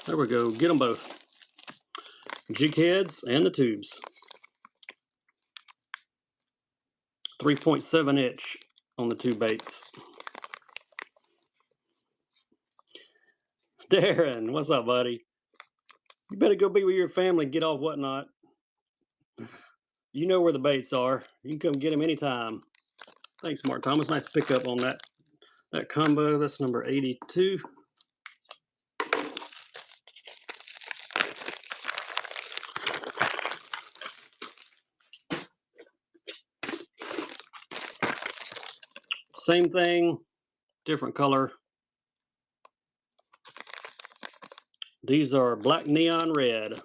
There we go. Get them both. Jig heads and the tubes. 3.7 inch on the two baits. Darren, what's up, buddy? You better go be with your family and get off Whatnot. You know where the baits are. You can come get them anytime. Thanks, Mark Thomas. Nice pick up on that combo. That's number 82. Same thing, different color. These are black neon red.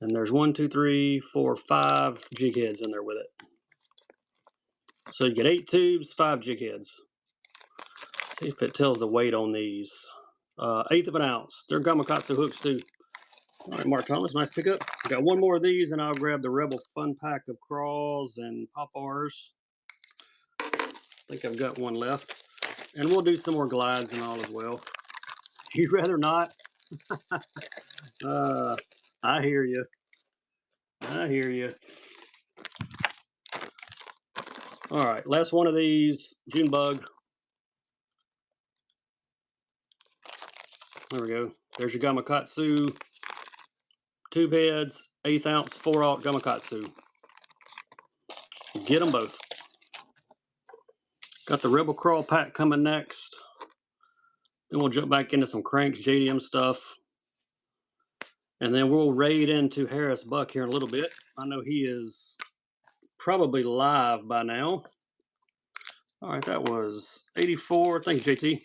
And there's 1, 2, 3, 4, 5 jig heads in there with it. So you get 8 tubes, 5 jig heads. See if it tells the weight on these. 1/8 of an ounce. They're Gamakatsu hooks too. All right, Mark Thomas, nice pickup. Got one more of these, and I'll grab the Rebel Fun Pack of crawls and pop-ars. I think I've got one left. And we'll do some more glides and all as well. You'd rather not? I hear you. I hear you. All right, last one of these. June bug. There we go. There's your Gamakatsu tube heads, 1/8 ounce, 4/0 Gamakatsu. Get them both. Got the Rebel Crawl pack coming next. Then we'll jump back into some cranks, JDM stuff. And then we'll raid into Harris Buck here in a little bit. I know he is probably live by now. All right, that was 84. Thank you, JT.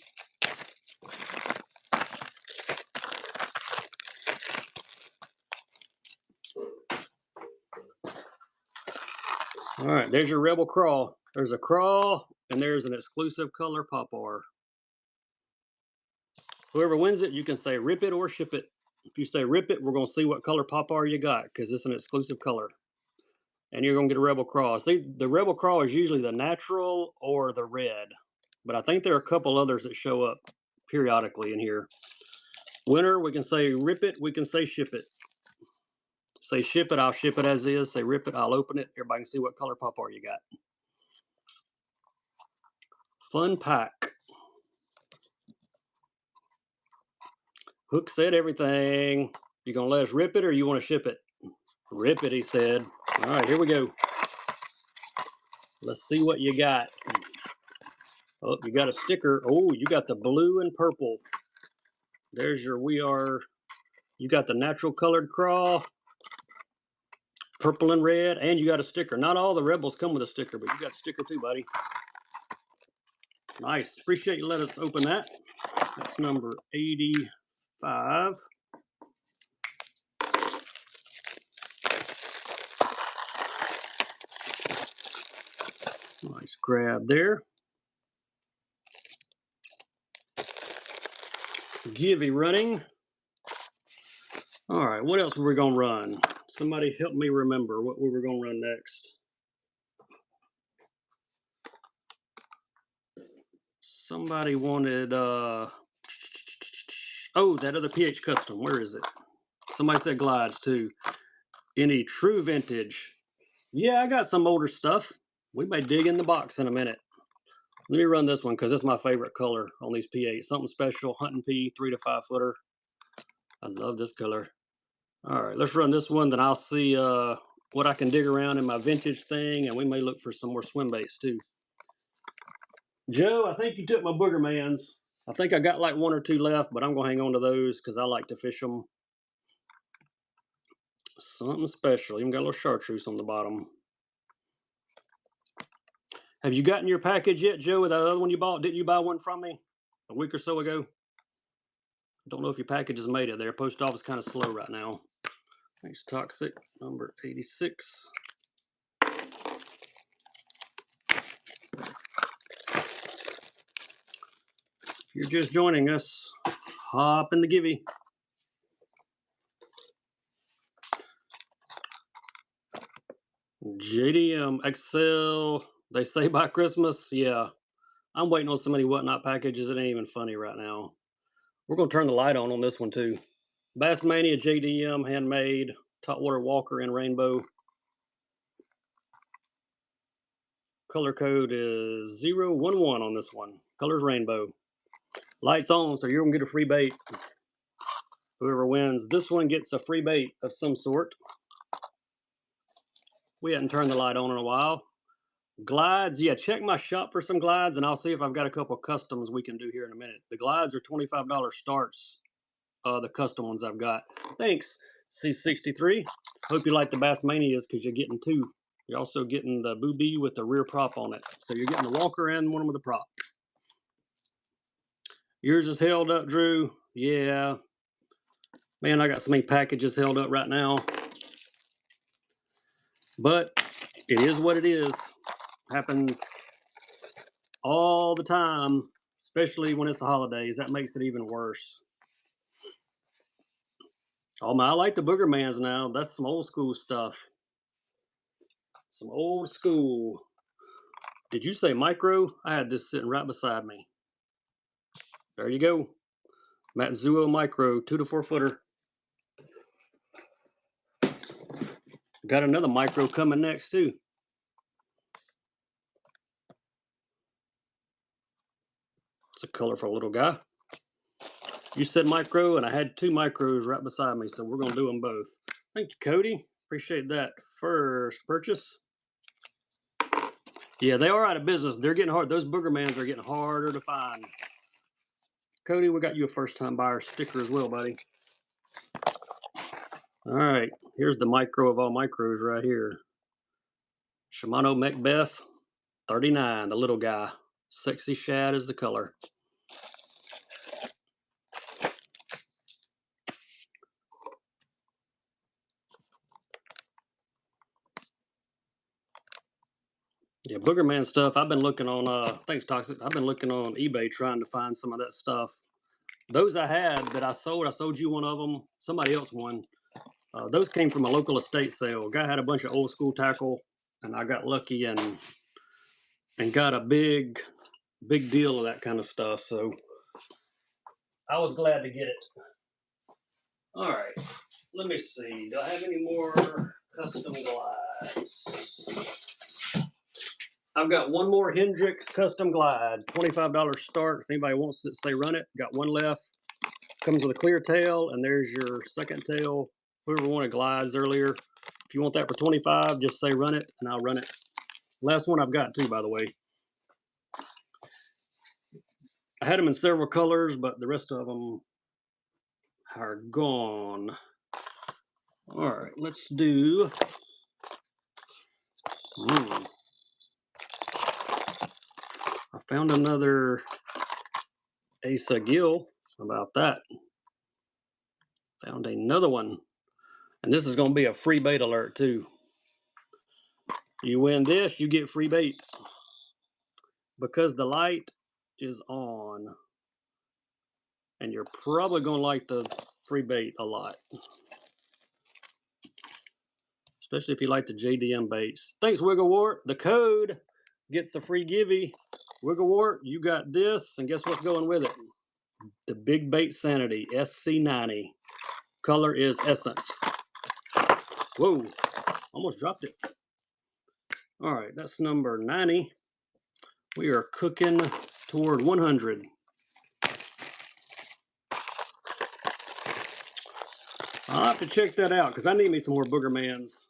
All right, there's your Rebel Crawl. There's a crawl, and there's an exclusive color pop-ar. Whoever wins it, you can say rip it or ship it. If you say rip it, we're going to see what color pop-ar you got, because it's an exclusive color. And you're going to get a Rebel Crawl. See, the Rebel Crawl is usually the natural or the red. But I think there are a couple others that show up periodically in here. Winner, we can say rip it, we can say ship it. Say ship it, I'll ship it as is. Say rip it, I'll open it. Everybody can see what color pop-ar you got. Fun pack. Hook said everything. You gonna let us rip it or you want to ship it? Rip it, he said. All right, here we go. Let's see what you got. Oh, you got a sticker. Oh, you got the blue and purple. There's your you got the natural colored crawl, purple and red, and you got a sticker. Not all the Rebels come with a sticker, but you got a sticker too, buddy. Nice. Appreciate you letting us open that. That's number 85. Nice grab there. Givey running. All right, what else were we going to run? Somebody help me remember what we were going to run next. Somebody wanted, oh, that other PH Custom. Where is it? Somebody said glides too. Any true vintage? Yeah, I got some older stuff. We may dig in the box in a minute. Let me run this one because it's my favorite color on these P8. Something special, hunting P, 3 to 5 footer. I love this color. All right, let's run this one. Then I'll see what I can dig around in my vintage thing, and we may look for some more swim baits too. Joe, I think you took my Booger Mans. I think I got like 1 or 2 left, but I'm gonna hang on to those because I like to fish them. Something special. Even got a little chartreuse on the bottom. Have you gotten your package yet, Joe, with that other one you bought? Didn't you buy one from me a week or so ago? Don't know if your package has made it there. Post office kind of slow right now. Thanks, Toxic, number 86. If you're just joining us, hop in the Givey. JDM XL They say by Christmas, yeah. I'm waiting on so many whatnot packages. It ain't even funny right now. We're gonna turn the light on this one too. Bassmania JDM handmade top water walker in rainbow. Color code is 011 on this one. Color's rainbow. Lights on, so you're gonna get a free bait. Whoever wins this one gets a free bait of some sort. We hadn't turned the light on in a while. Glides, yeah, check my shop for some glides, and I'll see if I've got a couple customs we can do here in a minute. The glides are $25 starts, the custom ones I've got. Thanks, C63. Hope you like the Bassmanias because you're getting two. You're also getting the booby with the rear prop on it. So you're getting the walker and one with the prop. Yours is held up, Drew. Yeah. Man, I got so many packages held up right now. But it is what it is. Happens all the time, especially when it's the holidays. That makes it even worse. Oh my, I like the Booger Mans now. That's some old school stuff. Some old school. Did you say micro? I had this sitting right beside me. There you go. Matsuo Micro, 2 to 4 footer. Got another micro coming next too. It's a colorful little guy. You said micro, and I had 2 micros right beside me, so we're gonna do them both. Thank you, Cody. Appreciate that first purchase. Yeah, they are out of business. They're getting hard. Those Booger Mans are getting harder to find. Cody, we got you a first-time buyer sticker as well, buddy. All right, here's the micro of all micros right here. Shimano Macbeth 39, the little guy. Sexy shad is the color. Yeah, Booger Man stuff. I've been looking on, thanks, Toxic. I've been looking on eBay trying to find some of that stuff. Those I had that I sold you one of them. Somebody else one. Those came from a local estate sale. Guy had a bunch of old school tackle, and I got lucky and got a big deal of that kind of stuff. So I was glad to get it. All right, let me see. Do I have any more custom glides? I've got one more Hendrix custom glide, $25 start. If anybody wants it, say run it. Got one left. Comes with a clear tail, and there's your second tail. Whoever wanted glides earlier, if you want that for 25, just say run it, and I'll run it. Last one I've got too, by the way. I had them in several colors, but the rest of them are gone. All right, let's do. I found another Asa Gill. How about that? Found another one. And this is going to be a free bait alert too. You win this, you get free bait. Because the light is on. And you're probably going to like the free bait a lot. Especially if you like the JDM baits. Thanks, Wigglewart. The code gets the free givey. Wigglewart, you got this. And guess what's going with it? The Big Bait Sanity SC90. Color is Essence. Whoa, almost dropped it. All right, that's number 90. We are cooking toward 100. I'll have to check that out because I need me some more Booger Mans.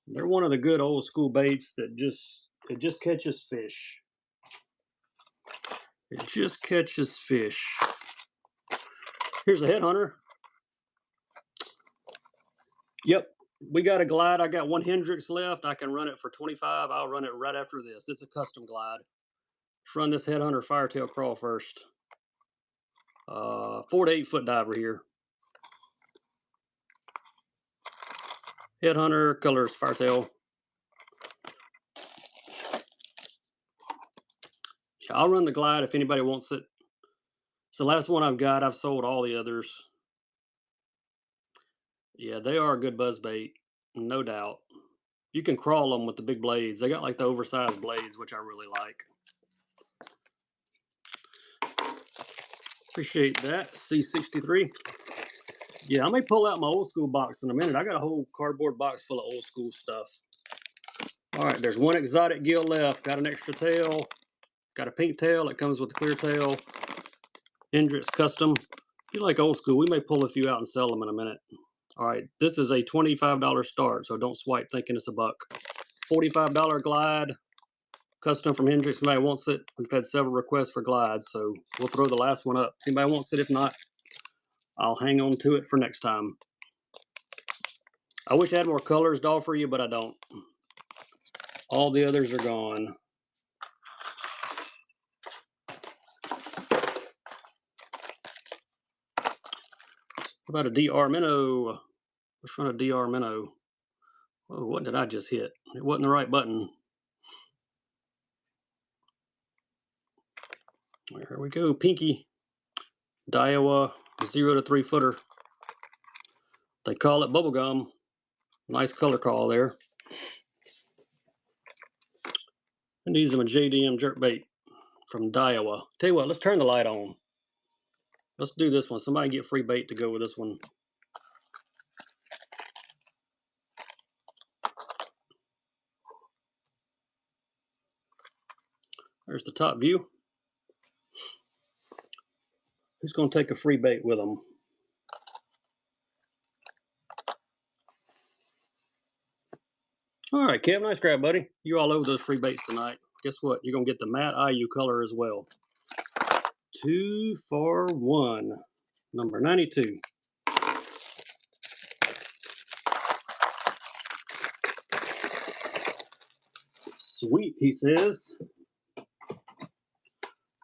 They're one of the good old school baits that just catches fish. It just catches fish. Here's a headhunter. Yep, we got a glide. I got one Hendrix left. I can run it for 25. I'll run it right after this. This is a custom glide. Let's run this headhunter firetail crawl first. 4 to 8 foot diver here. Headhunter, colors firetail. Yeah, I'll run the glide if anybody wants it. It's the last one I've got. I've sold all the others. Yeah, they are a good buzz bait, no doubt. You can crawl them with the big blades. They got like the oversized blades, which I really like. Appreciate that. C63. Yeah, I may pull out my old school box in a minute. I got a whole cardboard box full of old school stuff. All right, there's one exotic gill left. Got an extra tail. Got a pink tail. It comes with the clear tail. Hendrix Custom. If you like old school, we may pull a few out and sell them in a minute. All right, this is a $25 start, so don't swipe thinking it's a buck. $45 glide. Custom from Hendrix. If anybody wants it, we've had several requests for glides, so we'll throw the last one up. If anybody wants it, if not, I'll hang on to it for next time. I wish I had more colors to offer you, but I don't. All the others are gone. What about a DR Minnow? Which one a DR Minnow? Oh, what did I just hit? It wasn't the right button. There we go, Pinky. Daiwa 0 to 3 footer. They call it bubblegum. Nice color call there. And these are a JDM jerkbait from Daiwa. Tell you what, let's turn the light on. Let's do this one. Somebody get free bait to go with this one. There's the top view. Who's going to take a free bait with them? All right, Kev, nice grab, buddy. You're all over those free baits tonight. Guess what? You're going to get the matte IU color as well. 2 for 1. Number 92. Sweet, he says.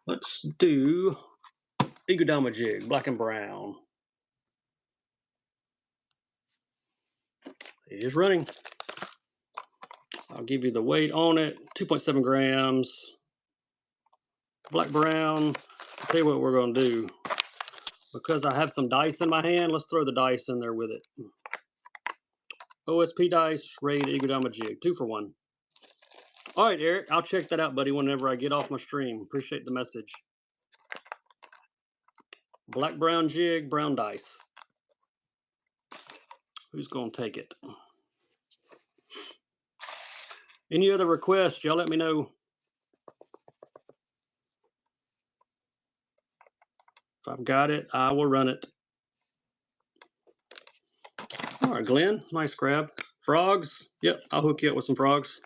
Let's do Igodama jig, black and brown. It is running. I'll give you the weight on it. 2.7 grams. Black brown. I'll tell you what we're going to do. Because I have some dice in my hand, let's throw the dice in there with it. OSP dice, rated Igodama jig. 2 for 1. All right, Eric, I'll check that out, buddy, whenever I get off my stream. Appreciate the message. Black brown jig, brown dice. Who's going to take it? Any other requests, y'all let me know. If I've got it, I will run it. All right, Glenn, nice grab. Frogs, yep, I'll hook you up with some frogs.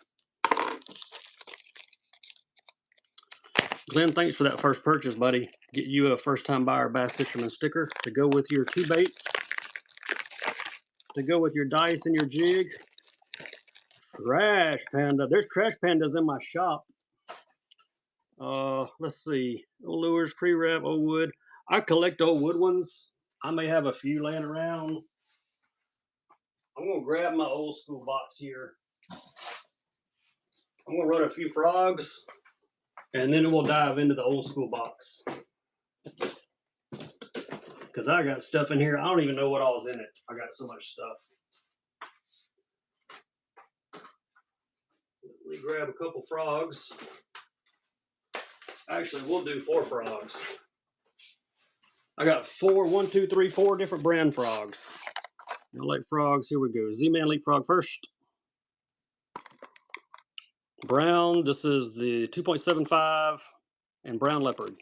Glenn, thanks for that first purchase, buddy. Get you a first-time buyer bass fisherman sticker to go with your 2 baits, to go with your dice and your jig. Trash panda. There's trash pandas in my shop. Let's see. Old lures, pre-wrap, old wood. I collect old wood ones. I may have a few laying around. I'm gonna grab my old school box here. I'm gonna run a few frogs, and then we'll dive into the old school box. Because I got stuff in here. I don't even know what all's in it. I got so much stuff. Let me grab a couple frogs. Actually, we'll do 4 frogs. I got 1, 2, 3, 4 different brand frogs. I like frogs. Here we go. Z-Man Leapfrog first. Brown. This is the 2.75 and brown leopard.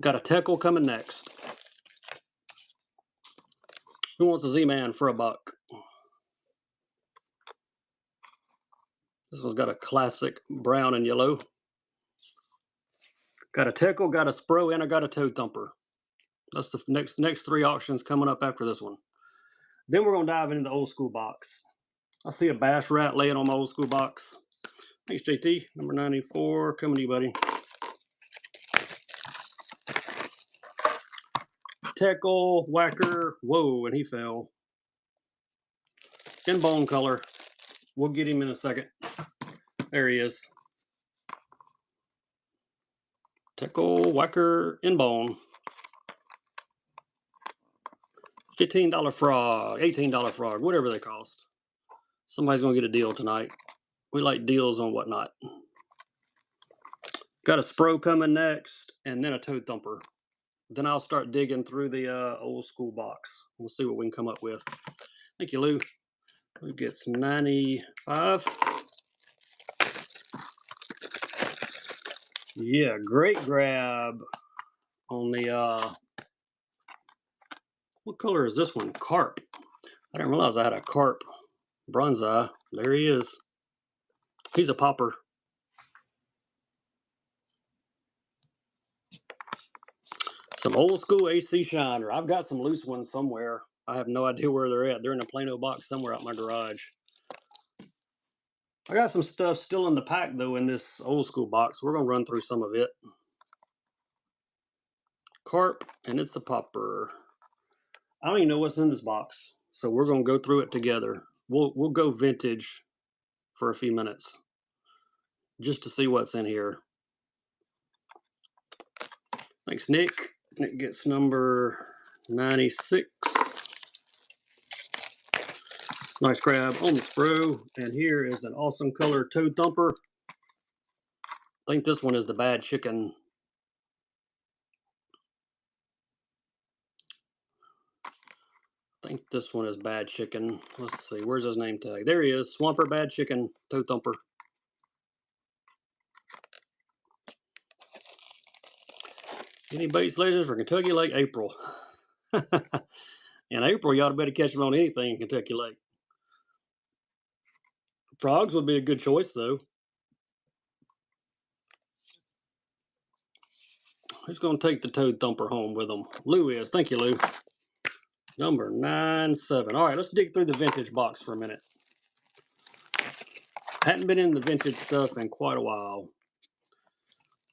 Got a Teckle coming next. Who wants a Z-Man for $1? This one's got a classic brown and yellow. Got a Teckle, got a Spro, and I got a Toad Thumper. That's the next 3 auctions coming up after this one. Then we're going to dive into the old school box. I see a bass rat laying on my old school box. Thanks, JT. Number 94. Coming to you, buddy. Teckle, whacker. Whoa, and he fell. In bone color. We'll get him in a second. There he is. Teckle, whacker, in bone. $15 frog, $18 frog, whatever they cost. Somebody's gonna get a deal tonight. We like deals on whatnot. Got a Spro coming next, and then a Toad Thumper. Then I'll start digging through the old school box. We'll see what we can come up with. Thank you, Lou. Lou gets 95. Yeah, great grab on the, what color is this one? Carp. I didn't realize I had a Carp bronze eye. There he is. He's a popper. Some old school AC Shiner. I've got some loose ones somewhere. I have no idea where they're at. They're in a Plano box somewhere out in my garage. I got some stuff still in the pack though in this old school box. We're gonna run through some of it. Carp, and it's a popper. I don't even know what's in this box, so we're gonna go through it together. We'll go vintage for a few minutes just to see what's in here. Thanks, Nick. Nick gets number 96. Nice grab on the Spro. And here is an awesome color Toad Thumper. I think this one is the Bad Chicken. I think this one is Bad Chicken. Let's see, where's his name tag? There he is, Swamper Bad Chicken Toad Thumper. Any baits latest for Kentucky Lake April? In April, you ought to better catch them on anything in Kentucky Lake. Frogs would be a good choice, though. Who's going to take the Toad Thumper home with them? Lou is. Thank you, Lou. Number 97. All right, let's dig through the vintage box for a minute. Hadn't been in the vintage stuff in quite a while,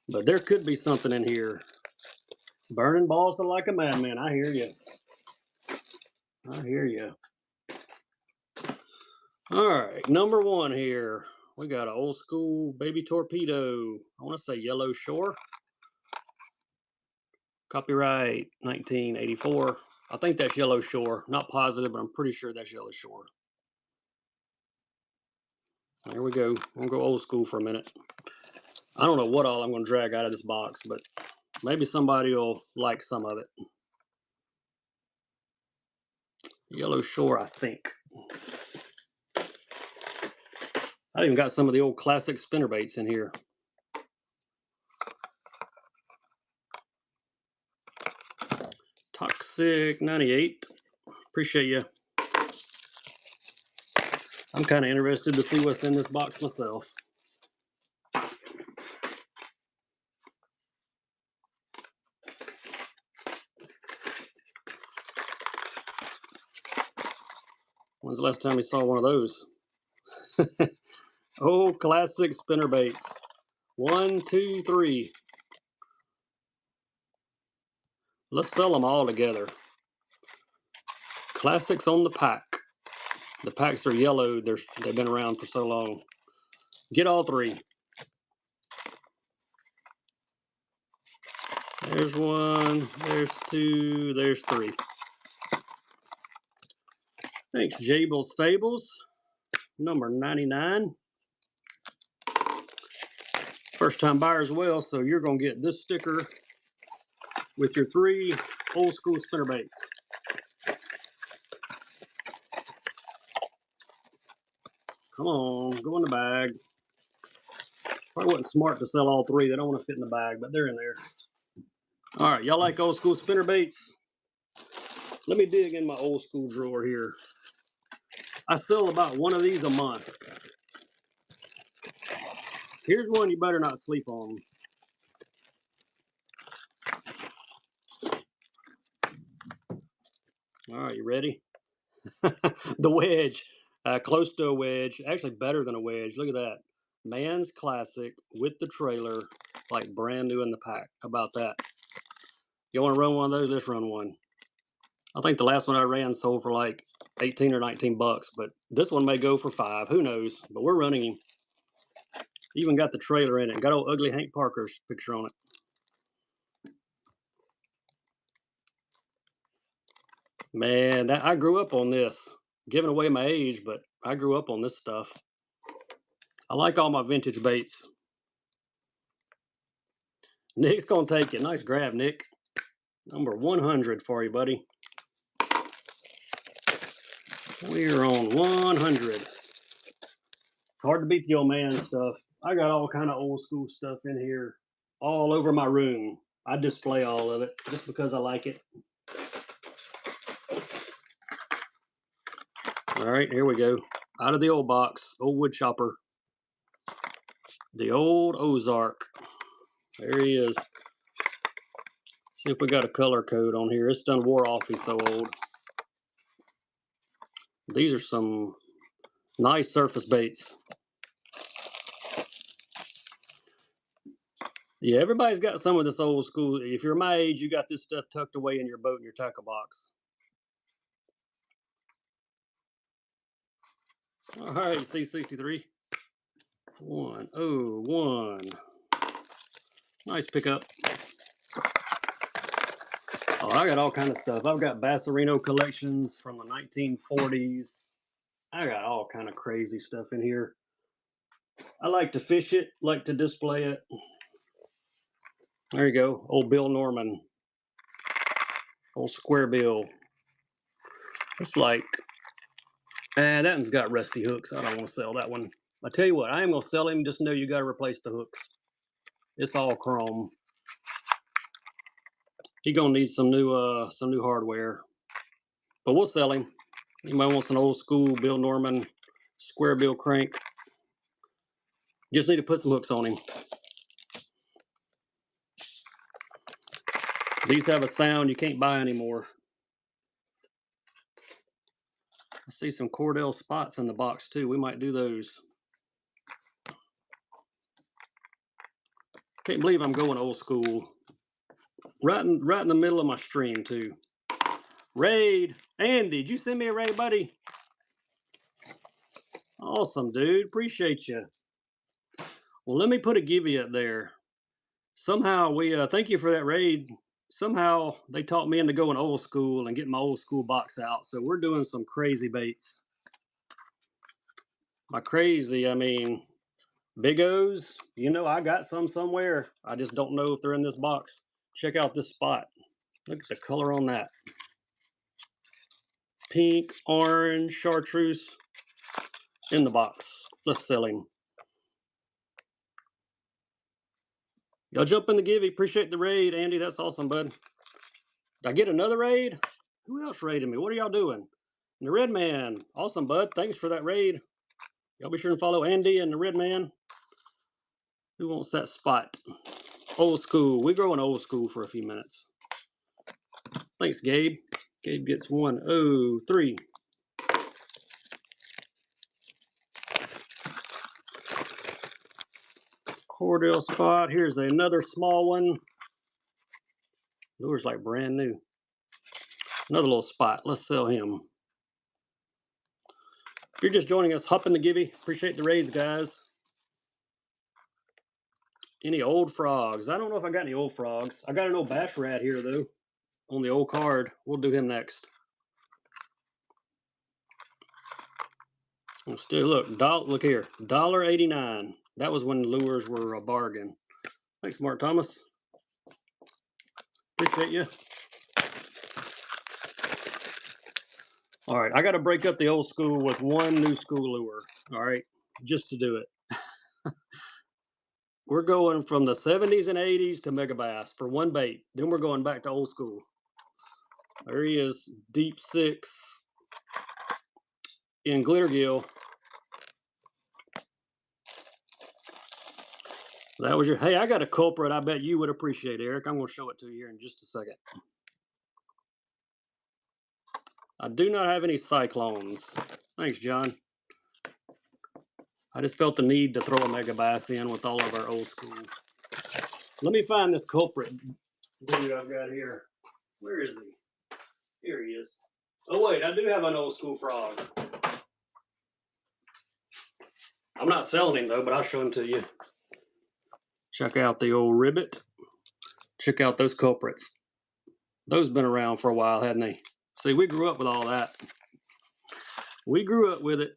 but there could be something in here. Burning balls like a madman. I hear you. I hear you. All right, number 1 here. We got an old school baby torpedo. I want to say Yellow Shore. Copyright 1984. I think that's Yellow Shore. Not positive, but I'm pretty sure that's Yellow Shore. There we go. I'm going to go old school for a minute. I don't know what all I'm going to drag out of this box, but maybe somebody will like some of it. Yellow Shore, I think. I even got some of the old classic spinnerbaits in here. Toxic 98. Appreciate you. I'm kind of interested to see what's in this box myself. When's the last time you saw one of those? Oh, classic spinnerbaits. 1, 2, 3. Let's sell them all together. Classics on the pack. The packs are yellow. They've been around for so long. Get all 3. There's 1, there's 2, there's 3. Thanks, Jabel's Fables. Number 99. First time buyer as well, so you're going to get this sticker with your 3 old school spinnerbaits. Come on, go in the bag. Probably wasn't smart to sell all 3. They don't want to fit in the bag, but they're in there. All right, y'all like old school spinnerbaits? Let me dig in my old school drawer here. I sell about one of these a month. Here's one you better not sleep on. All right, you ready? The wedge. Close to a wedge. Actually better than a wedge. Look at that. Man's Classic with the trailer, like brand new in the pack. How about that? You want to run one of those? Let's run one. I think the last one I ran sold for like 18 or 19 bucks, but this one may go for 5. Who knows? But we're running him. Even got the trailer in it. Got old ugly Hank Parker's picture on it. Man, I grew up on this. Giving away my age, but I grew up on this stuff. I like all my vintage baits. Nick's gonna take it. Nice grab, Nick. Number 100 for you, buddy. We're on 100. It's hard to beat the old man stuff. I got all kind of old school stuff in here, all over my room. I display all of it just because I like it. All right, here we go. Out of the old box, old wood chopper. The old Ozark. There he is. See if we got a color code on here. It's done wore off. He's so old. These are some nice surface baits. Yeah, everybody's got some of this old school. If you're my age, you got this stuff tucked away in your boat in your tackle box. All right, C63. 101. Nice pickup. Oh, I got all kind of stuff. I've got Bassarino collections from the 1940s. I got all kind of crazy stuff in here. I like to fish it, like to display it. There you go, old Bill Norman. Old square bill. It's like, that one's got rusty hooks. I don't want to sell that one. I tell you what, I am going to sell him. Just know you got to replace the hooks. It's all chrome. He's going to need some new hardware. But we'll sell him. Anybody wants an old school Bill Norman square bill crank? Just need to put some hooks on him. These have a sound you can't buy anymore. I see some Cordell spots in the box too. We might do those. Can't believe I'm going old school. Right in the middle of my stream too. Raid, Andy, did you send me a raid, buddy? Awesome, dude. Appreciate you. Well, let me put a givey up there. Somehow we thank you for that raid. Somehow they taught me into going old school and getting my old school box out. So we're doing some crazy baits. By crazy, I mean big O's. You know, I got some somewhere. I just don't know if they're in this box. Check out this spot. Look at the color on that. Pink, orange, chartreuse in the box. Let's sell him. Y'all jump in the givey. Appreciate the raid, Andy. That's awesome, bud. Did I get another raid? Who else raided me? What are y'all doing? And the Red Man. Awesome, bud. Thanks for that raid. Y'all be sure to follow Andy and the Red Man. Who wants that spot? Old school. We're growing old school for a few minutes. Thanks, Gabe. Gabe gets 103. Cordell spot. Here's another small one. Lure's like brand new. Another little spot. Let's sell him. If you're just joining us, hop in the givey. Appreciate the raids, guys. Any old frogs? I don't know if I got any old frogs. I got an old bass rat here, though, on the old card. We'll do him next. Still, look here, $1.89. That was when lures were a bargain. Thanks, Mark Thomas. Appreciate you. All right, I got to break up the old school with one new school lure. All right, just to do it. We're going from the 70s and 80s to mega bass for one bait. Then we're going back to old school. There he is, deep 6 in glitter gill. That was your, hey, I got a culprit I bet you would appreciate, Eric. I'm going to show it to you here in just a second. I do not have any cyclones. Thanks, John. I just felt the need to throw a mega bass in with all of our old school. Let me find this culprit dude I've got here. Where is he? Here he is. Oh, wait, I do have an old school frog. I'm not selling him, though, but I'll show him to you. Check out the old ribbit. Check out those culprits. Those been around for a while, hadn't they? See, we grew up with all that. We grew up with it.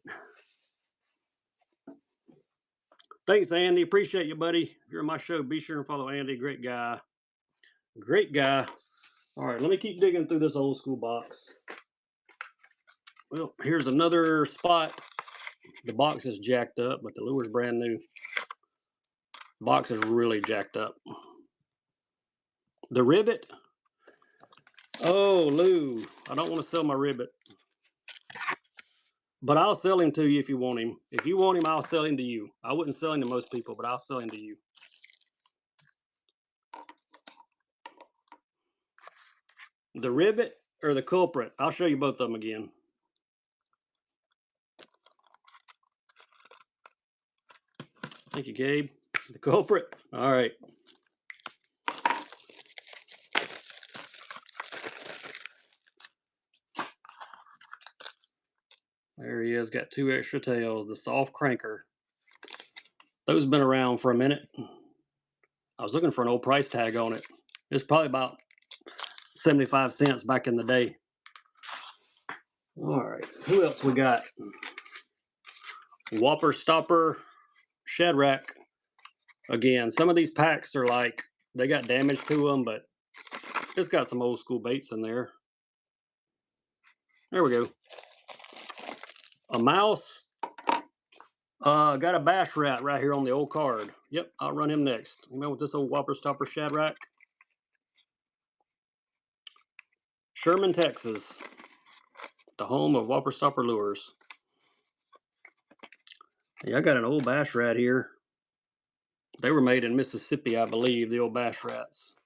Thanks, Andy. Appreciate you, buddy. If you're on my show, be sure and follow Andy. Great guy. Great guy. All right, let me keep digging through this old school box. Well, here's another spot. The box is jacked up, but the lure's brand new. The box is really jacked up. The ribbit. Oh, Lou, I don't want to sell my ribbit. But I'll sell him to you if you want him. If you want him, I'll sell him to you. I wouldn't sell him to most people, but I'll sell him to you. The ribbit or the culprit? I'll show you both of them again. Thank you, Gabe. The culprit. All right. There he is. Got 2 extra tails. The soft cranker. Those have been around for a minute. I was looking for an old price tag on it. It's probably about 75 cents back in the day. All right. Who else we got? Whopper Stopper Shadrack. Again, some of these packs are like, they got damage to them, but it's got some old school baits in there. There we go. A mouse. Got a bass rat right here on the old card. Yep, I'll run him next. You know, with this old Whopper Stopper Shadrack. Sherman, Texas. The home of Whopper Stopper lures. Yeah, I got an old bass rat here. They were made in Mississippi, I believe, the old bass rats.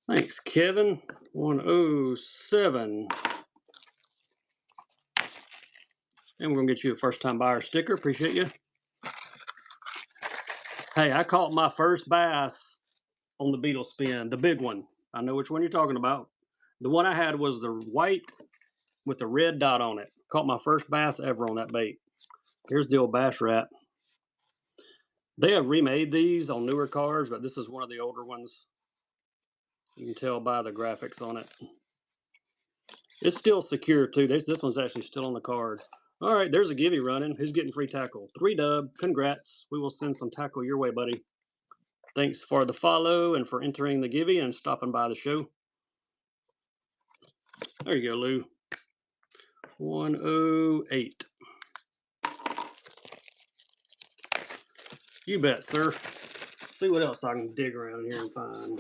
Thanks, Kevin. 107. And we're going to get you a first-time buyer sticker. Appreciate you. Hey, I caught my first bass on the beetle spin, the big one. I know which one you're talking about. The one I had was the white with the red dot on it. Caught my first bass ever on that bait. Here's the old bass rat. They have remade these on newer cars, but this is one of the older ones. You can tell by the graphics on it. It's still secure too. This one's actually still on the card. All right, there's a Givey running. Who's getting free tackle? 3 dub. Congrats. We will send some tackle your way, buddy. Thanks for the follow and for entering the Givey and stopping by the show. There you go, Lou. 108. You bet, sir. Let's see what else I can dig around here and find.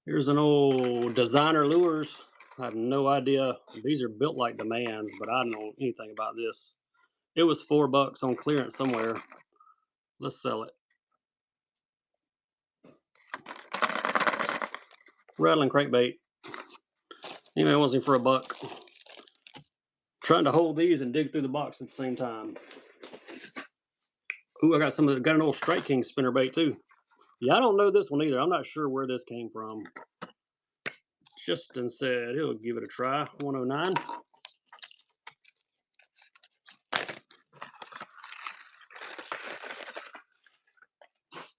Here's an old designer lures. I have no idea. These are built like demands, but I don't know anything about this. It was $4 on clearance somewhere. Let's sell it. Rattling crankbait. Anybody wants him for $1? Trying to hold these and dig through the box at the same time. Ooh, I got got an old Strike King spinnerbait too. Yeah, I don't know this one either. I'm not sure where this came from. Justin said he'll give it a try. 109.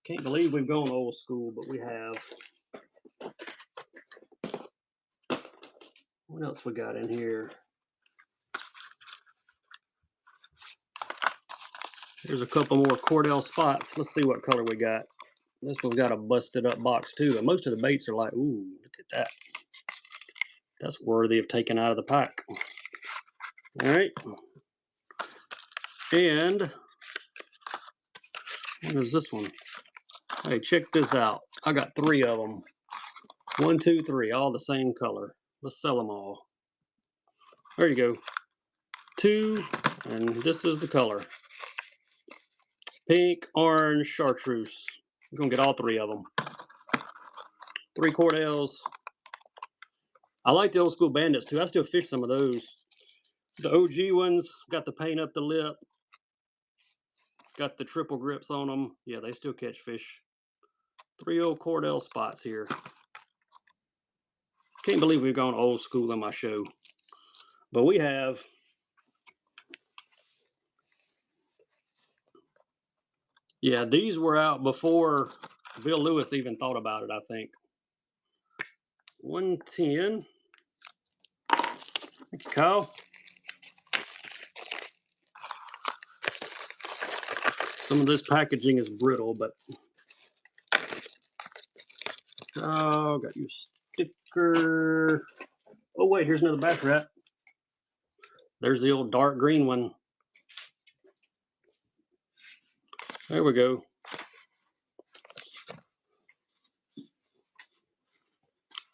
Can't believe we've gone old school, but we have. What else we got in here? There's a couple more Cordell spots. Let's see what color we got. This one's got a busted up box too, and most of the baits are like, ooh, look at that. That's worthy of taking out of the pack. All right. And what is this one? Hey, check this out. I got 3 of them. 1, 2, 3, all the same color. Let's sell them all. There you go. 2, and this is the color. Pink, orange, chartreuse. We're gonna get all 3 of them. 3 Cordells. I like the old school bandits too. I still fish some of those. The OG ones got the paint up the lip. Got the triple grips on them. Yeah, they still catch fish. 3 old Cordell spots here. Can't believe we've gone old school in my show. But we have. Yeah, these were out before Bill Lewis even thought about it, I think. 110. Thank you, Kyle. Some of this packaging is brittle, but oh, got your sticker. Oh wait, here's another back wrap. There's the old dark green one. There we go.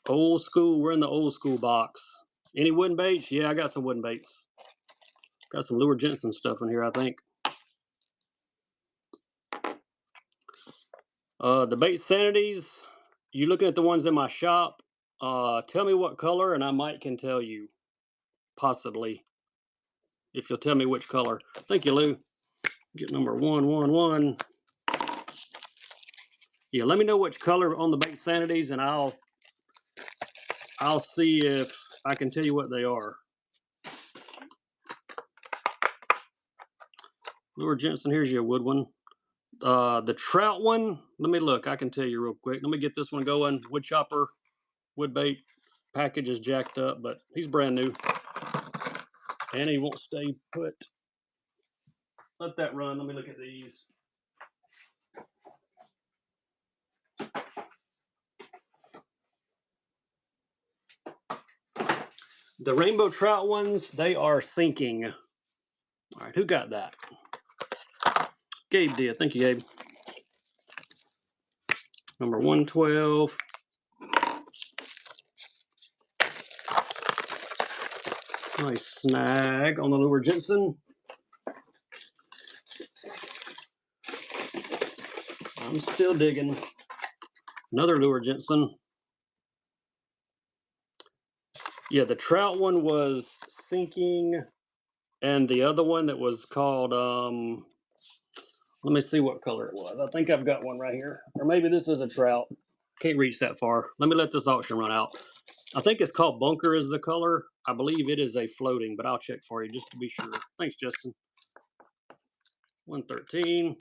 Old school. We're in the old school box. Any wooden baits? Yeah, I got some wooden baits. Got some Lure Jensen stuff in here, I think. The bait sanities. You looking at the ones in my shop? Tell me what color, and I might can tell you, possibly, if you'll tell me which color. Thank you, Lou. Get number 111. Yeah, let me know which color on the bait sanities, and I'll see if I can tell you what they are. Lure Jensen, here's your wood one. The trout one, let me look. I can tell you real quick. Let me get this one going. Wood chopper, wood bait. Package is jacked up, but he's brand new. And he won't stay put. Let that run. Let me look at these. The rainbow trout ones, they are sinking. All right, who got that? Gabe did. Thank you, Gabe. Number 112. Nice snag on the Lure Jensen. I'm still digging. Another Lure Jensen. Yeah, the trout one was sinking, and the other one that was called, let me see what color it was. I think I've got one right here. Or maybe this is a trout. Can't reach that far. Let me let this auction run out. I think it's called Bunker is the color. I believe it is a floating, but I'll check for you just to be sure. Thanks, Justin. 113.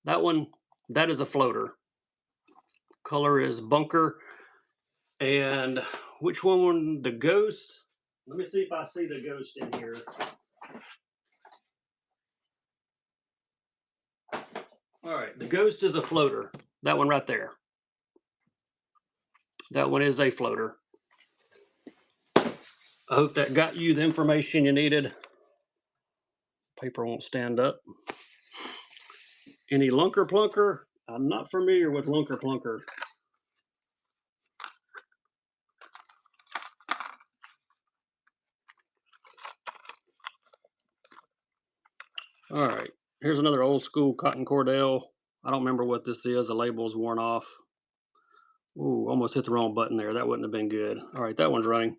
That one, that is a floater. Color is Bunker. And which one? The Ghost. Let me see if I see the Ghost in here. All right, the Ghost is a floater. That one right there. That one is a floater. I hope that got you the information you needed. Paper won't stand up. Any Lunker Plunker? I'm not familiar with Lunker Plunker. All right, here's another old school cotton cordell. I don't remember what this is. The label's worn off. Ooh, almost hit the wrong button there. That wouldn't have been good. All right, that one's running.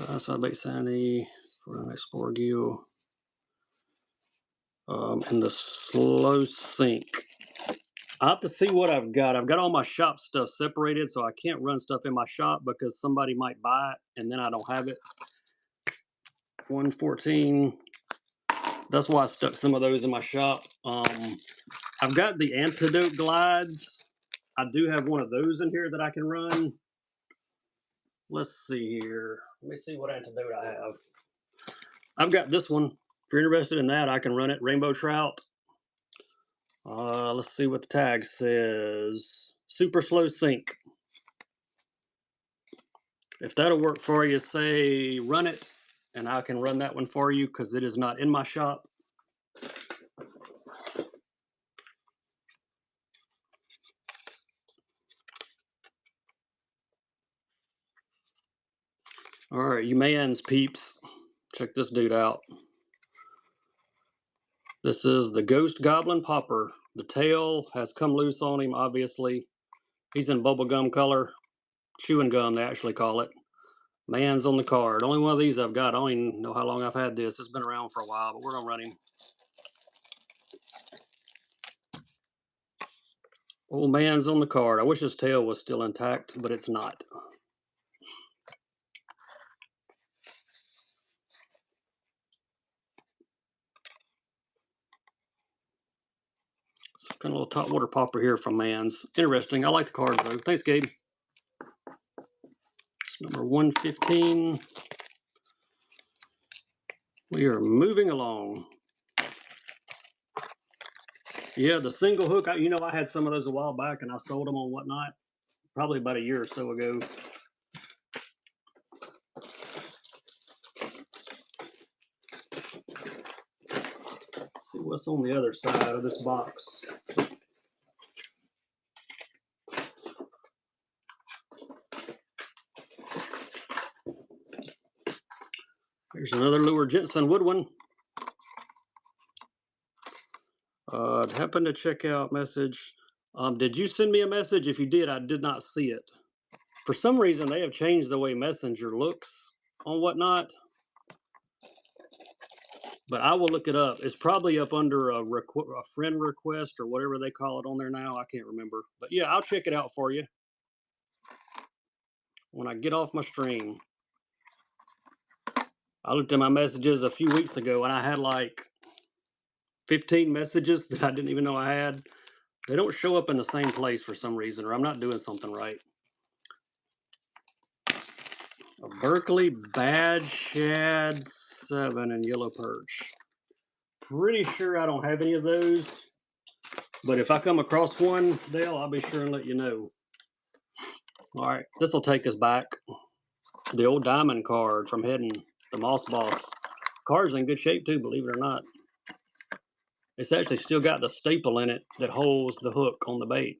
Outside bait sandy for an Explorer gill. And the slow sink. I have to see what I've got. I've got all my shop stuff separated, so I can't run stuff in my shop because somebody might buy it and then I don't have it. 114. That's why I stuck some of those in my shop. I've got the Antidote glides. I do have one of those in here that I can run. Let's see here. Let me see what Antidote I have. I've got this one. If you're interested in that, I can run it. Rainbow trout. Let's see what the tag says. Super slow sink. If that'll work for you, say run it, and I can run that one for you because it is not in my shop. All right, you man's peeps. Check this dude out. This is the Ghost Goblin Popper. The tail has come loose on him, obviously. He's in bubblegum color. Chewing gum, they actually call it. Man's on the card. Only one of these I've got. I don't even know how long I've had this. It's been around for a while, but we're going to run him. Old man's on the card. I wish his tail was still intact, but it's not. Got a little top water popper here from Mans. Interesting. I like the cards though. Thanks, Gabe. It's number 115. We are moving along. Yeah, the single hook. I had some of those a while back, and I sold them on Whatnot, probably about a year or so ago. Let's see what's on the other side of this box. Here's another lure, Jensen wood one. Happened to check out message. Did you send me a message? If you did, I did not see it. For some reason, they have changed the way Messenger looks on Whatnot. But I will look it up. It's probably up under a friend request or whatever they call it on there now. I can't remember. But yeah, I'll check it out for you when I get off my stream. I looked at my messages a few weeks ago and I had like 15 messages that I didn't even know I had. They don't show up in the same place for some reason, or I'm not doing something right. A Berkeley Bad Shad 7 and Yellow Perch. Pretty sure I don't have any of those, but if I come across one, Dale, I'll be sure and let you know. All right, this will take us back. The old diamond card from Heading, the Moss Boss. Card's in good shape too, believe it or not. It's actually still got the staple in it that holds the hook on the bait.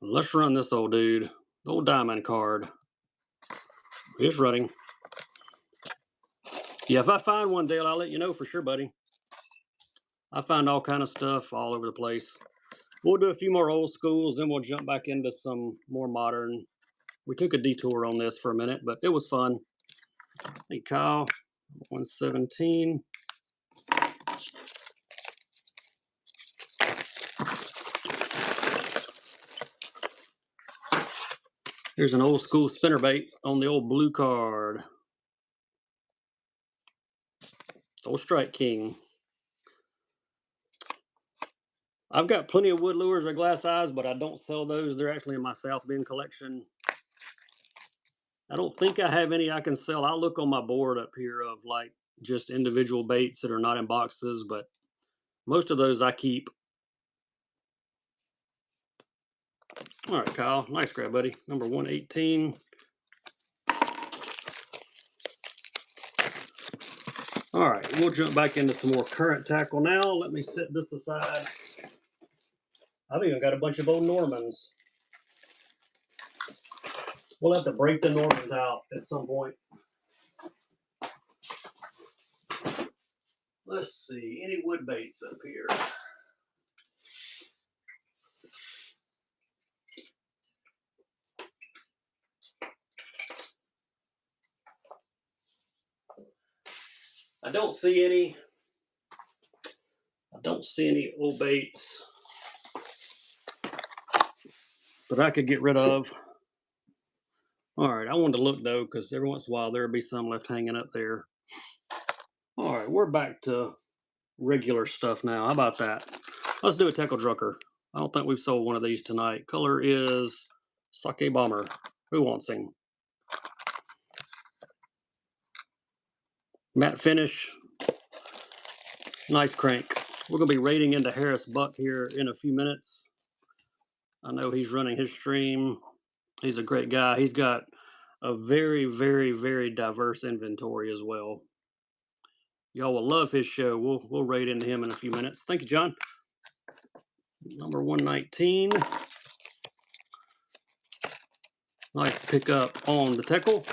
Let's run this old dude. The old diamond card. It's running. Yeah, if I find one, Dale, I'll let you know for sure, buddy. I find all kind of stuff all over the place. We'll do a few more old schools, then we'll jump back into some more modern. We took a detour on this for a minute, but it was fun. Hey, Kyle, 117. Here's an old school spinnerbait on the old blue card. Old Strike King. I've got plenty of wood lures or glass eyes, but I don't sell those. They're actually in my South Bend collection. I don't think I have any I can sell. I'll look on my board up here of like just individual baits that are not in boxes, but most of those I keep. All right, Kyle. Nice grab, buddy. Number 118. All right, we'll jump back into some more current tackle now. Let me set this aside. I've even got a bunch of old Normans. We'll have to break the Normans out at some point. Let's see, any wood baits up here? I don't see any. I don't see any old baits that I could get rid of. All right, I wanted to look though, because every once in a while there'll be some left hanging up there. All right, we're back to regular stuff now. How about that? Let's do a tackle drucker. I don't think we've sold one of these tonight. Color is Sake Bomber. Who wants him? Matte finish. Nice crank. We're going to be raiding into Harris Buck here in a few minutes. I know he's running his stream. He's a great guy. He's got a very, very, very diverse inventory as well. Y'all will love his show. We'll raid into him in a few minutes. Thank you, John. Number 119. Nice pickup on the tackle.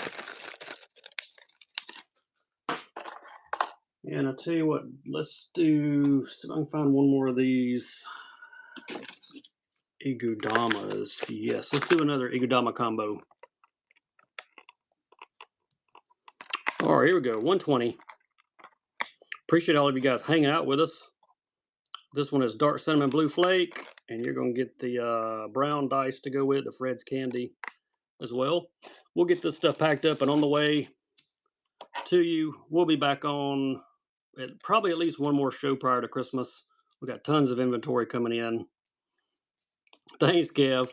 And I tell you what, let's do, see if I can find one more of these Igudamas. Yes, let's do another Igudama combo. All right, here we go, 120. Appreciate all of you guys hanging out with us. This one is Dark Cinnamon Blue Flake, and you're going to get the brown dice to go with the Fred's Candy as well. We'll get this stuff packed up and on the way to you. We'll be back on probably at least one more show prior to Christmas. We got tons of inventory coming in. Thanks, Kev.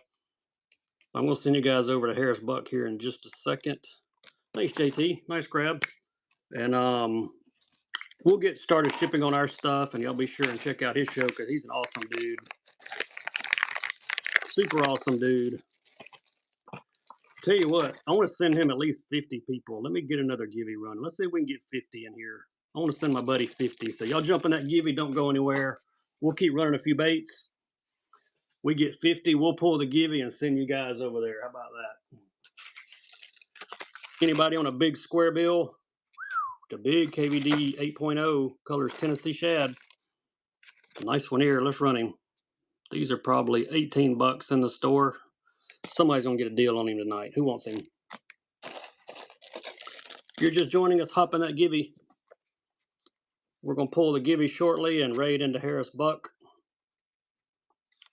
I'm going to send you guys over to Harris Buck here in just a second. Thanks, JT. Nice grab. And we'll get started shipping on our stuff, and y'all be sure and check out his show because he's an awesome dude. Super awesome dude. Tell you what, I want to send him at least 50 people. Let me get another Givey run. Let's see if we can get 50 in here. I want to send my buddy 50. So y'all jump in that Givey, don't go anywhere. We'll keep running a few baits. We get 50, we'll pull the Givey and send you guys over there. How about that? Anybody on a big square bill? The big KVD 8.0 colors Tennessee shad. Nice one here. Let's run him. These are probably 18 bucks in the store. Somebody's gonna get a deal on him tonight. Who wants him? If you're just joining us, hop in that Givey. We're gonna pull the Givey shortly and raid into Harris Buck.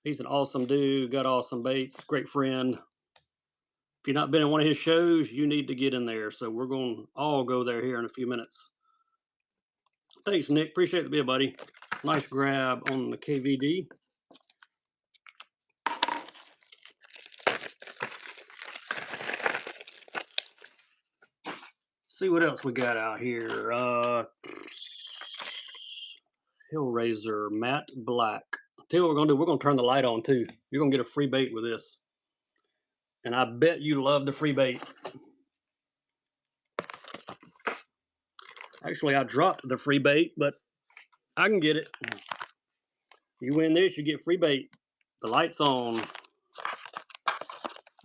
He's an awesome dude, got awesome baits, great friend. If you've not been in one of his shows, you need to get in there. So we're gonna all go there here in a few minutes. Thanks, Nick. Appreciate the bid, buddy. Nice grab on the KVD. See what else we got out here. Hillraiser matte black. Tell you what we're gonna do. We're gonna turn the light on too. You're gonna get a free bait with this, and I bet you love the free bait. Actually, I dropped the free bait, but I can get it. You win this, you get free bait. The light's on.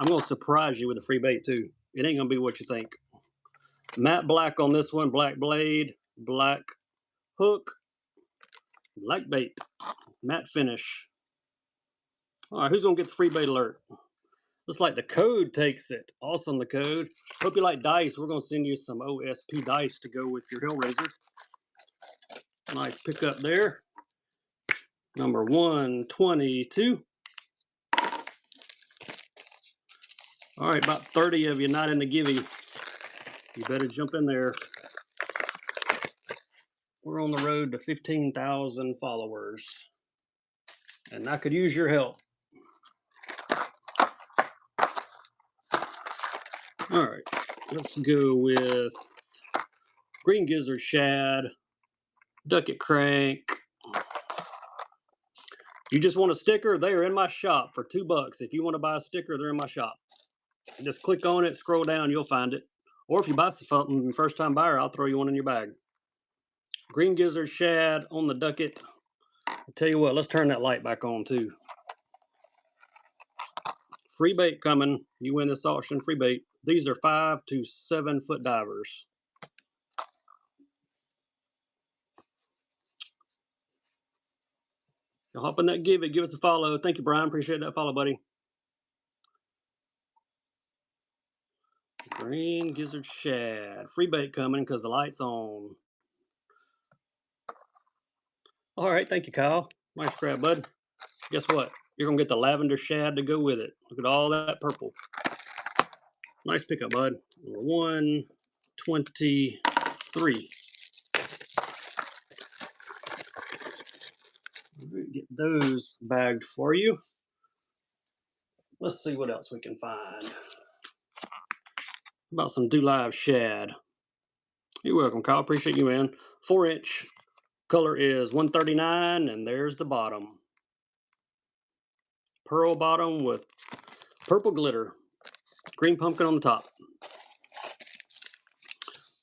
I'm gonna surprise you with a free bait too. It ain't gonna be what you think. Matte black on this one, black blade, black hook, black bait, matte finish. All right, who's gonna get the free bait alert? Looks like the code takes it. Awesome, the code. Hope you like dice. We're gonna send you some OSP dice to go with your Hillraiser. Nice pickup there. Number 122. All right, about 30 of you not in the Givey. You better jump in there. We're on the road to 15,000 followers, and I could use your help. All right, let's go with green gizzard shad, ducket crank. You just want a sticker? They are in my shop for $2. If you want to buy a sticker, they're in my shop. Just click on it, scroll down, you'll find it. Or if you buy something, first time buyer, I'll throw you one in your bag. Green gizzard shad on the ducket. I'll tell you what, let's turn that light back on too. Free bait coming. You win this auction, free bait. These are 5 to 7 foot divers. You'll hop in that Givey, give us a follow. Thank you, Brian. Appreciate that follow, buddy. Green gizzard shad. Free bait coming because the light's on. All right, thank you, Kyle. Nice grab, bud. Guess what? You're going to get the lavender shad to go with it. Look at all that purple. Nice pickup, bud. Number 123. Get those bagged for you. Let's see what else we can find. How about some Do Live shad? You're welcome, Kyle. Appreciate you, man. 4-inch. Color is 139, and there's the bottom. Pearl bottom with purple glitter. Green pumpkin on the top.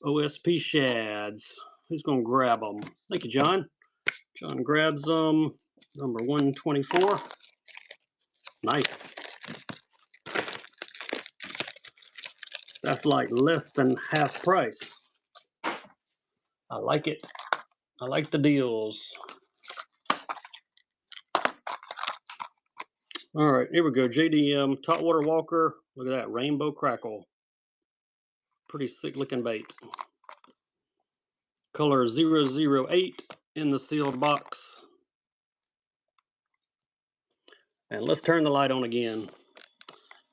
OSP shads. Who's going to grab them? Thank you, John. John grabs them. Number 124. Nice. That's like less than half price. I like it. I like the deals. All right, here we go. JDM Topwater Walker. Look at that rainbow crackle. Pretty sick looking bait. Color 008 in the sealed box. And let's turn the light on again.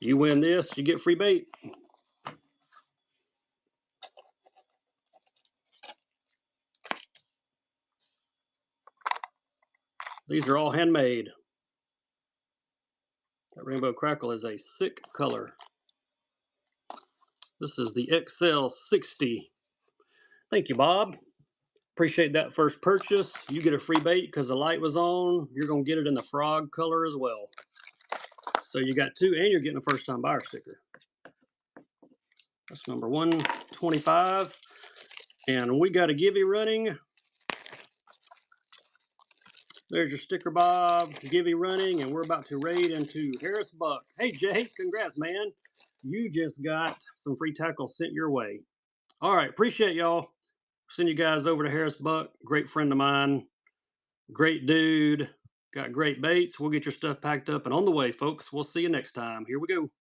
You win this, you get free bait. These are all handmade. That rainbow crackle is a sick color. This is the XL60. Thank you, Bob. Appreciate that first purchase. You get a free bait because the light was on. You're going to get it in the frog color as well. So you got two, and you're getting a first time buyer sticker. That's number 125. And we got a Givey running. There's your sticker, Bob. Givey running, and we're about to raid into Harris Buck. Hey, Jay, congrats, man. You just got some free tackle sent your way. All right, appreciate y'all. Send you guys over to Harris Buck. Great friend of mine. Great dude. Got great baits. We'll get your stuff packed up and on the way, folks. We'll see you next time. Here we go.